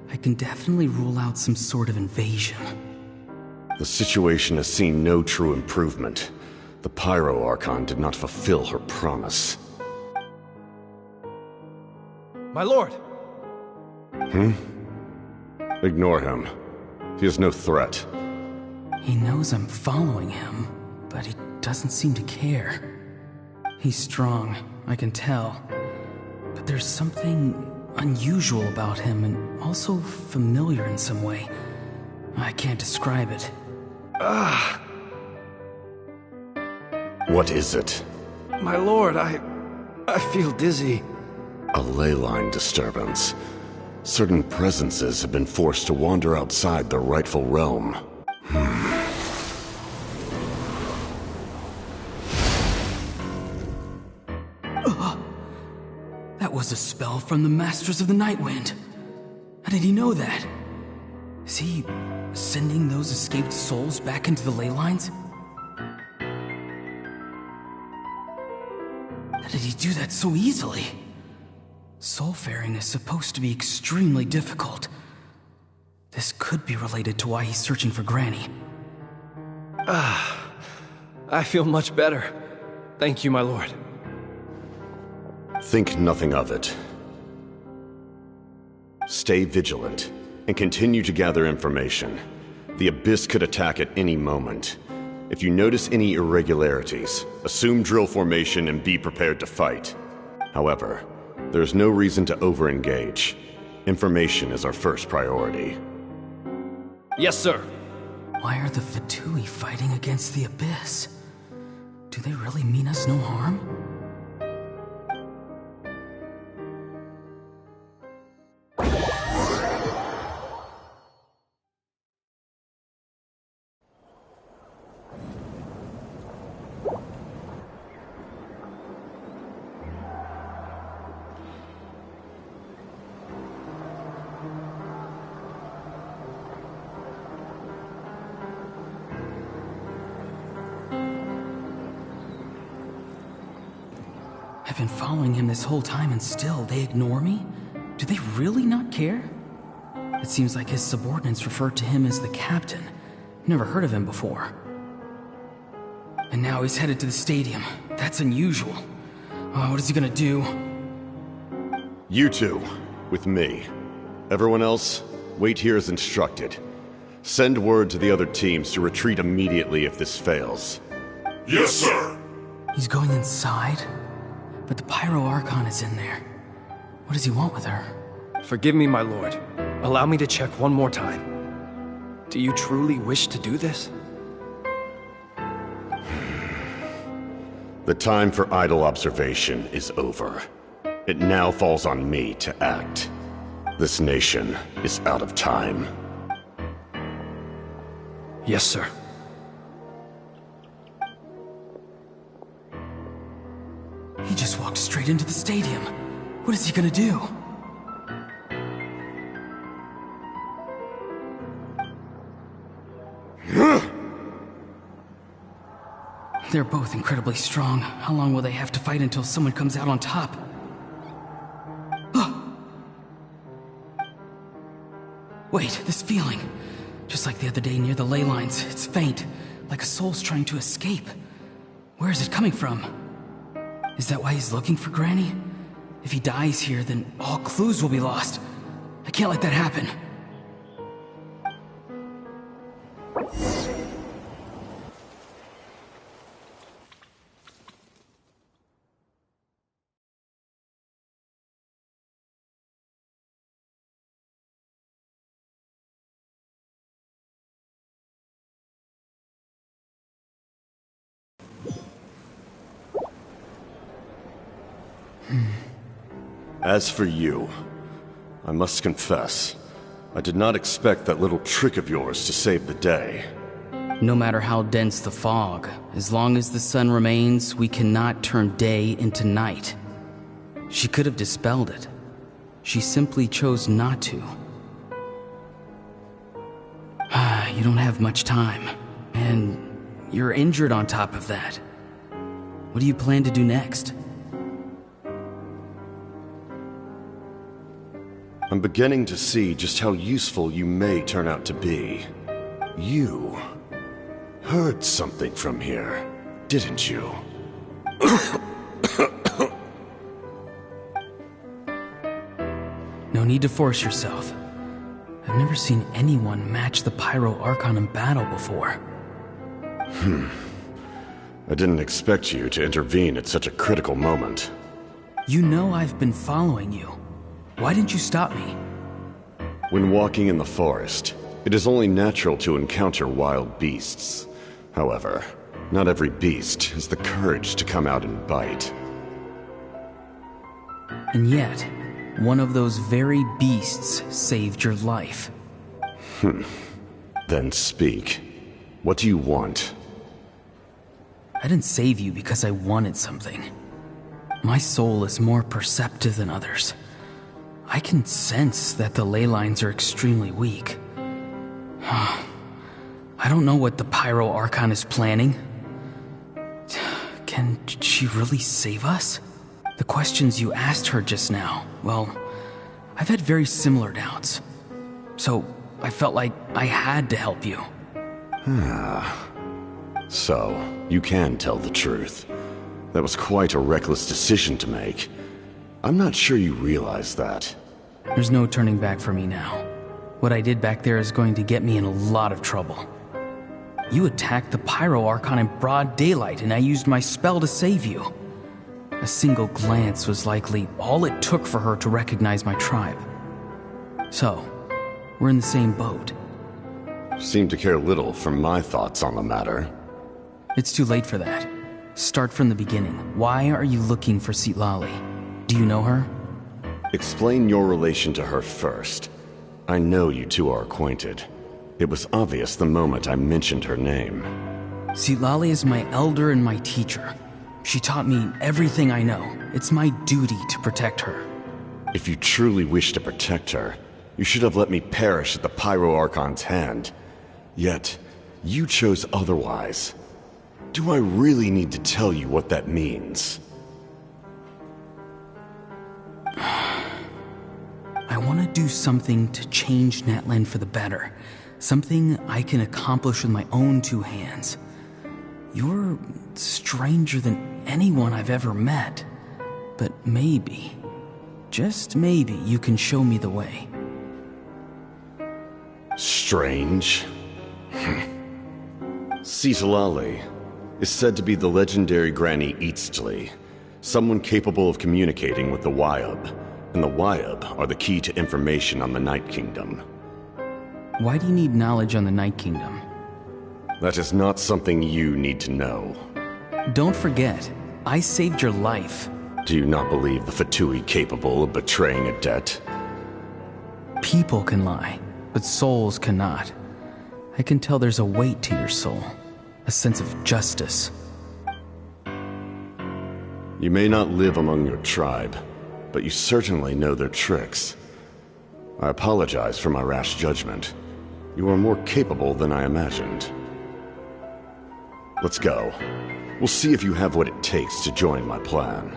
I can definitely rule out some sort of invasion. The situation has seen no true improvement. The Pyro Archon did not fulfill her promise. My lord! Ignore him. He is no threat. He knows I'm following him, but he doesn't seem to care. He's strong, I can tell. But there's something unusual about him and also familiar in some way. I can't describe it. What is it? My lord, I feel dizzy. A ley line disturbance. Certain presences have been forced to wander outside their rightful realm. That was a spell from the Masters of the Nightwind. How did he know that? Is he sending those escaped souls back into the ley lines? How did he do that so easily? Soulfaring is supposed to be extremely difficult. This could be related to why he's searching for Granny. I feel much better. Thank you, my lord. Think nothing of it. Stay vigilant, and continue to gather information. The Abyss could attack at any moment. If you notice any irregularities, assume drill formation and be prepared to fight. However, there's no reason to over-engage. Information is our first priority. Yes, sir. Why are the Fatui fighting against the Abyss? Do they really mean us no harm? I've been following him this whole time and still they ignore me? Do they really not care? It seems like his subordinates referred to him as the captain. Never heard of him before. And now he's headed to the stadium. That's unusual. Oh, what is he gonna do? You two, with me. Everyone else, wait here as instructed. Send word to the other teams to retreat immediately if this fails. Yes, sir! He's going inside? But the Pyro Archon is in there. What does he want with her? Forgive me, my lord. Allow me to check one more time. Do you truly wish to do this? The time for idle observation is over. It now falls on me to act. This nation is out of time. Yes, sir. He just walked straight into the stadium. What is he gonna do? They're both incredibly strong. How long will they have to fight until someone comes out on top? Wait, this feeling. Just like the other day near the ley lines, it's faint, like a soul's trying to escape. Where is it coming from? Is that why he's looking for Granny? If he dies here, then all clues will be lost. I can't let that happen. As for you, I must confess, I did not expect that little trick of yours to save the day. No matter how dense the fog, as long as the sun remains, we cannot turn day into night. She could have dispelled it. She simply chose not to. You don't have much time, and you're injured on top of that. What do you plan to do next? I'm beginning to see just how useful you may turn out to be. You heard something from here, didn't you? No need to force yourself. I've never seen anyone match the Pyro Archon in battle before. I didn't expect you to intervene at such a critical moment. You know I've been following you. Why didn't you stop me? When walking in the forest, it is only natural to encounter wild beasts. However, not every beast has the courage to come out and bite. And yet, one of those very beasts saved your life. Then speak. What do you want? I didn't save you because I wanted something. My soul is more perceptive than others. I can sense that the ley lines are extremely weak. I don't know what the Pyro Archon is planning. Can she really save us? The questions you asked her just now, well, I've had very similar doubts. So, I felt like I had to help you. So, you can tell the truth. That was quite a reckless decision to make. I'm not sure you realize that. There's no turning back for me now. What I did back there is going to get me in a lot of trouble. You attacked the Pyro Archon in broad daylight, and I used my spell to save you. A single glance was likely all it took for her to recognize my tribe. So, we're in the same boat. Seem to care little for my thoughts on the matter. It's too late for that. Start from the beginning. Why are you looking for Citlali? Do you know her? Explain your relation to her first. I know you two are acquainted. It was obvious the moment I mentioned her name. Citlali is my elder and my teacher. She taught me everything I know. It's my duty to protect her. If you truly wish to protect her, you should have let me perish at the Pyro Archon's hand. Yet, you chose otherwise. Do I really need to tell you what that means? I want to do something to change Natlan for the better. Something I can accomplish with my own two hands. You're stranger than anyone I've ever met. But maybe, just maybe, you can show me the way. Strange? Citlali is said to be the legendary Granny Eastly, someone capable of communicating with the Wyab, and the Wyab are the key to information on the Night Kingdom. Why do you need knowledge on the Night Kingdom? That is not something you need to know. Don't forget, I saved your life. Do you not believe the Fatui capable of betraying a debt? People can lie, but souls cannot. I can tell there's a weight to your soul, a sense of justice. You may not live among your tribe, but you certainly know their tricks. I apologize for my rash judgment. You are more capable than I imagined. Let's go. We'll see if you have what it takes to join my plan.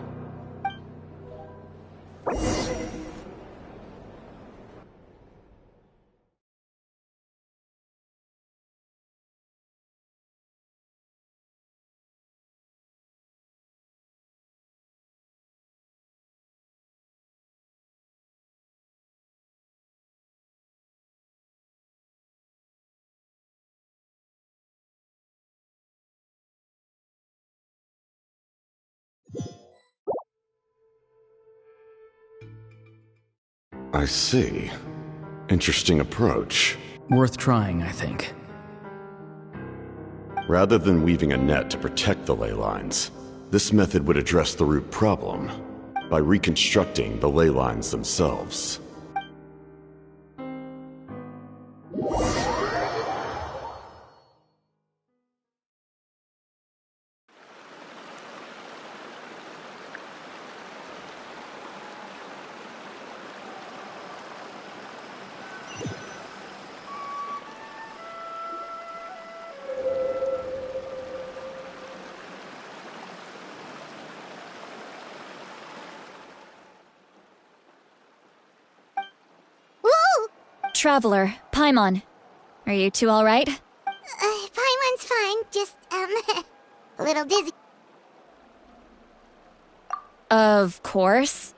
I see. Interesting approach. Worth trying, I think. Rather than weaving a net to protect the ley lines, this method would address the root problem by reconstructing the ley lines themselves. Traveler, Paimon. Are you two alright? Paimon's fine, just, a little dizzy. Of course.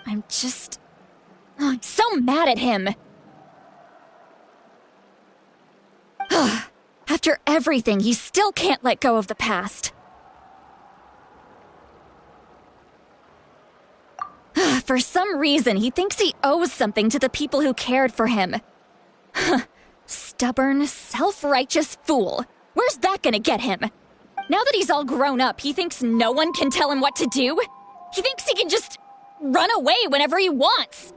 I'm so mad at him. After After everything, he still can't let go of the past. For some reason, he thinks he owes something to the people who cared for him. Stubborn, self-righteous fool. Where's that gonna get him? Now that he's all grown up, he thinks no one can tell him what to do? He thinks he can just run away whenever he wants.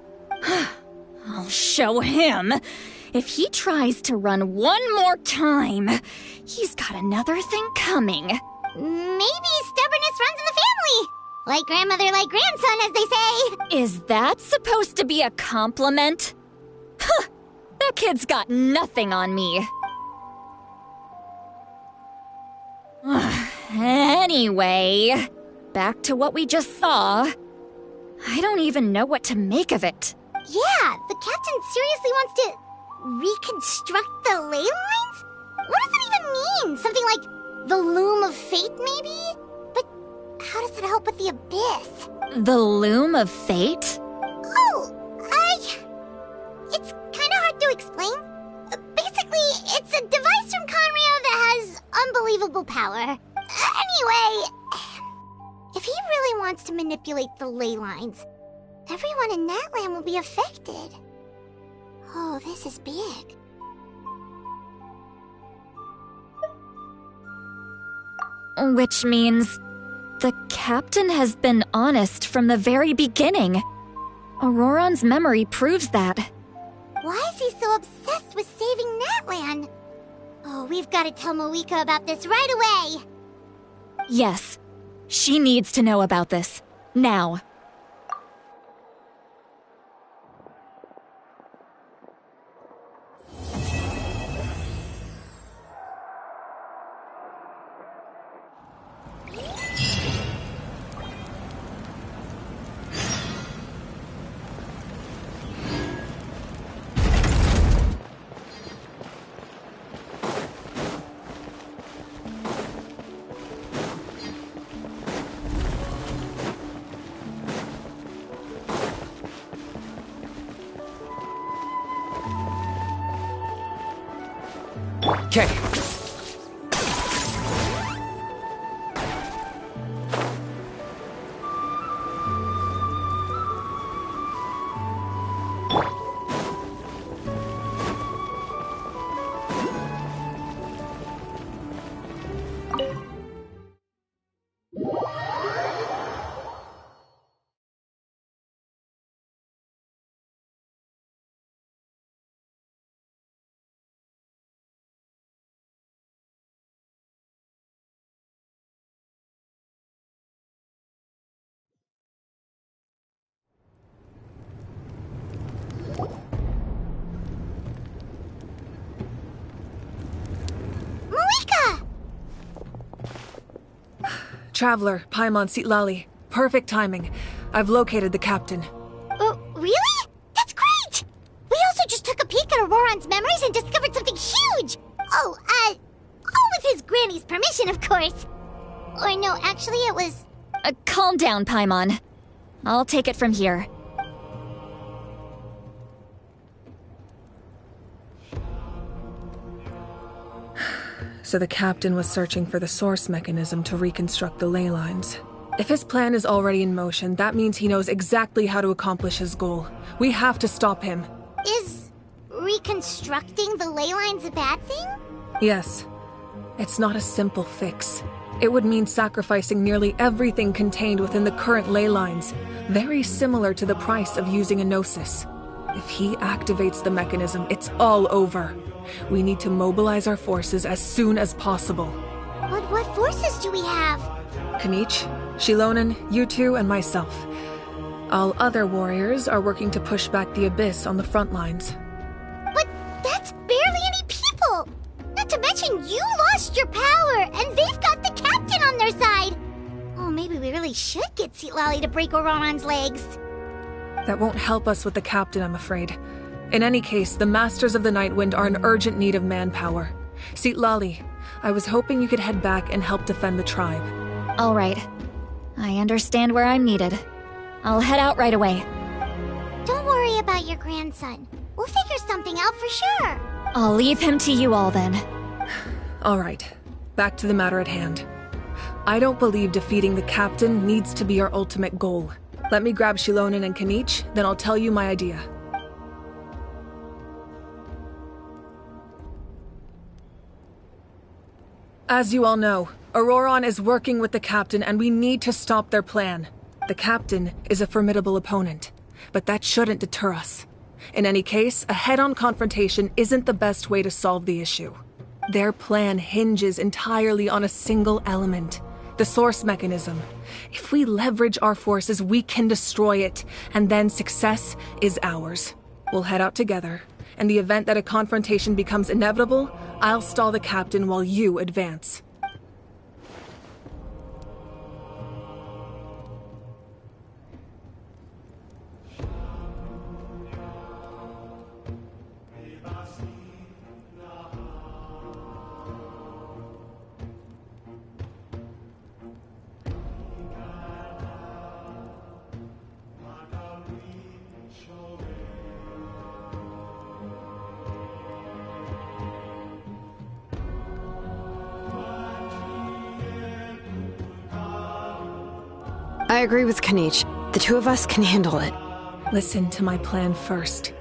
I'll show him. If he tries to run one more time, he's got another thing coming. Maybe stubbornness runs in the family. Like grandmother, like grandson, as they say. Is that supposed to be a compliment? Huh, that kid's got nothing on me. Anyway, back to what we just saw. I don't even know what to make of it. Yeah, the captain seriously wants to reconstruct the ley lines? What does it even mean? Something like the loom of fate, maybe? But how does that help with the abyss? The loom of fate? It's kinda hard to explain. Basically, it's a device from Conrio that has unbelievable power. Anyway, if he really wants to manipulate the ley lines, everyone in Natlan will be affected. Oh, this is big. Which means the captain has been honest from the very beginning. Auroron's memory proves that. Why is he so obsessed with saving Natlan? Oh, we've got to tell Moeka about this right away. Yes, she needs to know about this. Now. Okay. Traveler, Paimon Sitlali. Perfect timing. I've located the captain. Really? That's great! We also just took a peek at Auroron's memories and discovered something huge! All with his granny's permission, of course. Or no, actually it was... Calm down, Paimon. I'll take it from here. So the captain was searching for the source mechanism to reconstruct the ley lines. If his plan is already in motion, that means he knows exactly how to accomplish his goal. We have to stop him. Is reconstructing the ley lines a bad thing? Yes. It's not a simple fix. It would mean sacrificing nearly everything contained within the current ley lines, very similar to the price of using a gnosis. If he activates the mechanism, it's all over. We need to mobilize our forces as soon as possible. But what forces do we have? Kanich, Shilonen, you two, and myself. All other warriors are working to push back the abyss on the front lines. But that's barely any people! Not to mention you lost your power, and they've got the captain on their side! Oh, maybe we really should get Sitlali to break Auroron's legs. That won't help us with the captain, I'm afraid. In any case, the Masters of the Nightwind are in urgent need of manpower. Sitlali, I was hoping you could head back and help defend the tribe. All right. I understand where I'm needed. I'll head out right away. Don't worry about your grandson. We'll figure something out for sure. I'll leave him to you all then. Alright, back to the matter at hand. I don't believe defeating the captain needs to be our ultimate goal. Let me grab Shilonen and Kanich, then I'll tell you my idea. As you all know, Auroron is working with the captain and we need to stop their plan. The captain is a formidable opponent, but that shouldn't deter us. In any case, a head-on confrontation isn't the best way to solve the issue. Their plan hinges entirely on a single element, the source mechanism. If we leverage our forces, we can destroy it, and then success is ours. We'll head out together. In the event that a confrontation becomes inevitable, I'll stall the captain while you advance. I agree with Kanich. The two of us can handle it. Listen to my plan first.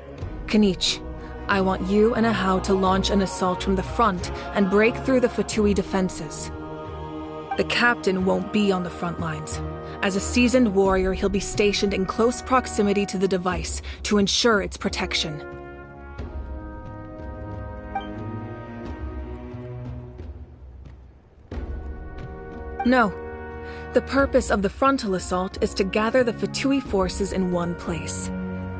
Kanich, I want you and Ahau to launch an assault from the front and break through the Fatui defenses. The captain won't be on the front lines. As a seasoned warrior, he'll be stationed in close proximity to the device to ensure its protection. No. The purpose of the frontal assault is to gather the Fatui forces in one place.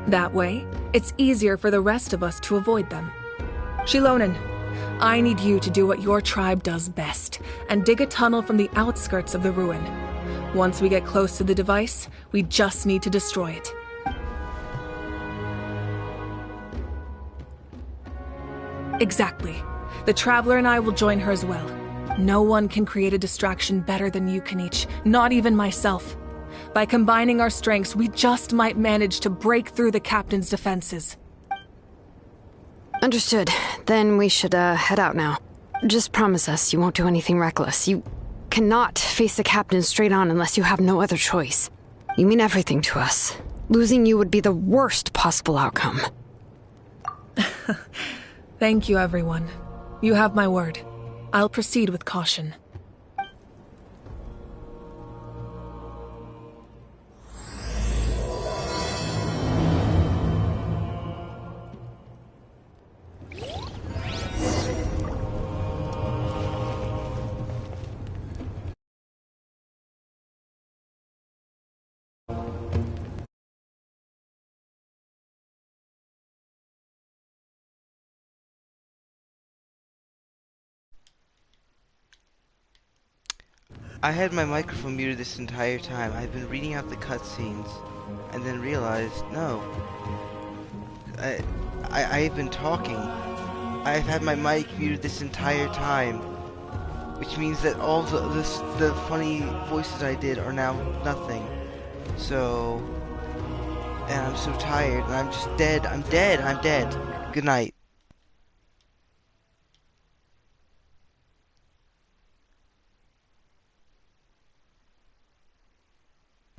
That way, it's easier for the rest of us to avoid them. Shilonen, I need you to do what your tribe does best, and dig a tunnel from the outskirts of the ruin. Once we get close to the device, we just need to destroy it. Exactly. The Traveler and I will join her as well. No one can create a distraction better than you, Kanich, not even myself. By combining our strengths, we just might manage to break through the captain's defenses. Understood. Then we should, head out now. Just promise us you won't do anything reckless. You cannot face the captain straight on unless you have no other choice. You mean everything to us. Losing you would be the worst possible outcome. Thank you, everyone. You have my word. I'll proceed with caution. I had my microphone muted this entire time. I've been reading out the cutscenes, and then realized, no. I've been talking. I've had my mic muted this entire time, which means that all the funny voices I did are now nothing. So, and I'm so tired, and I'm just dead. I'm dead. Good night.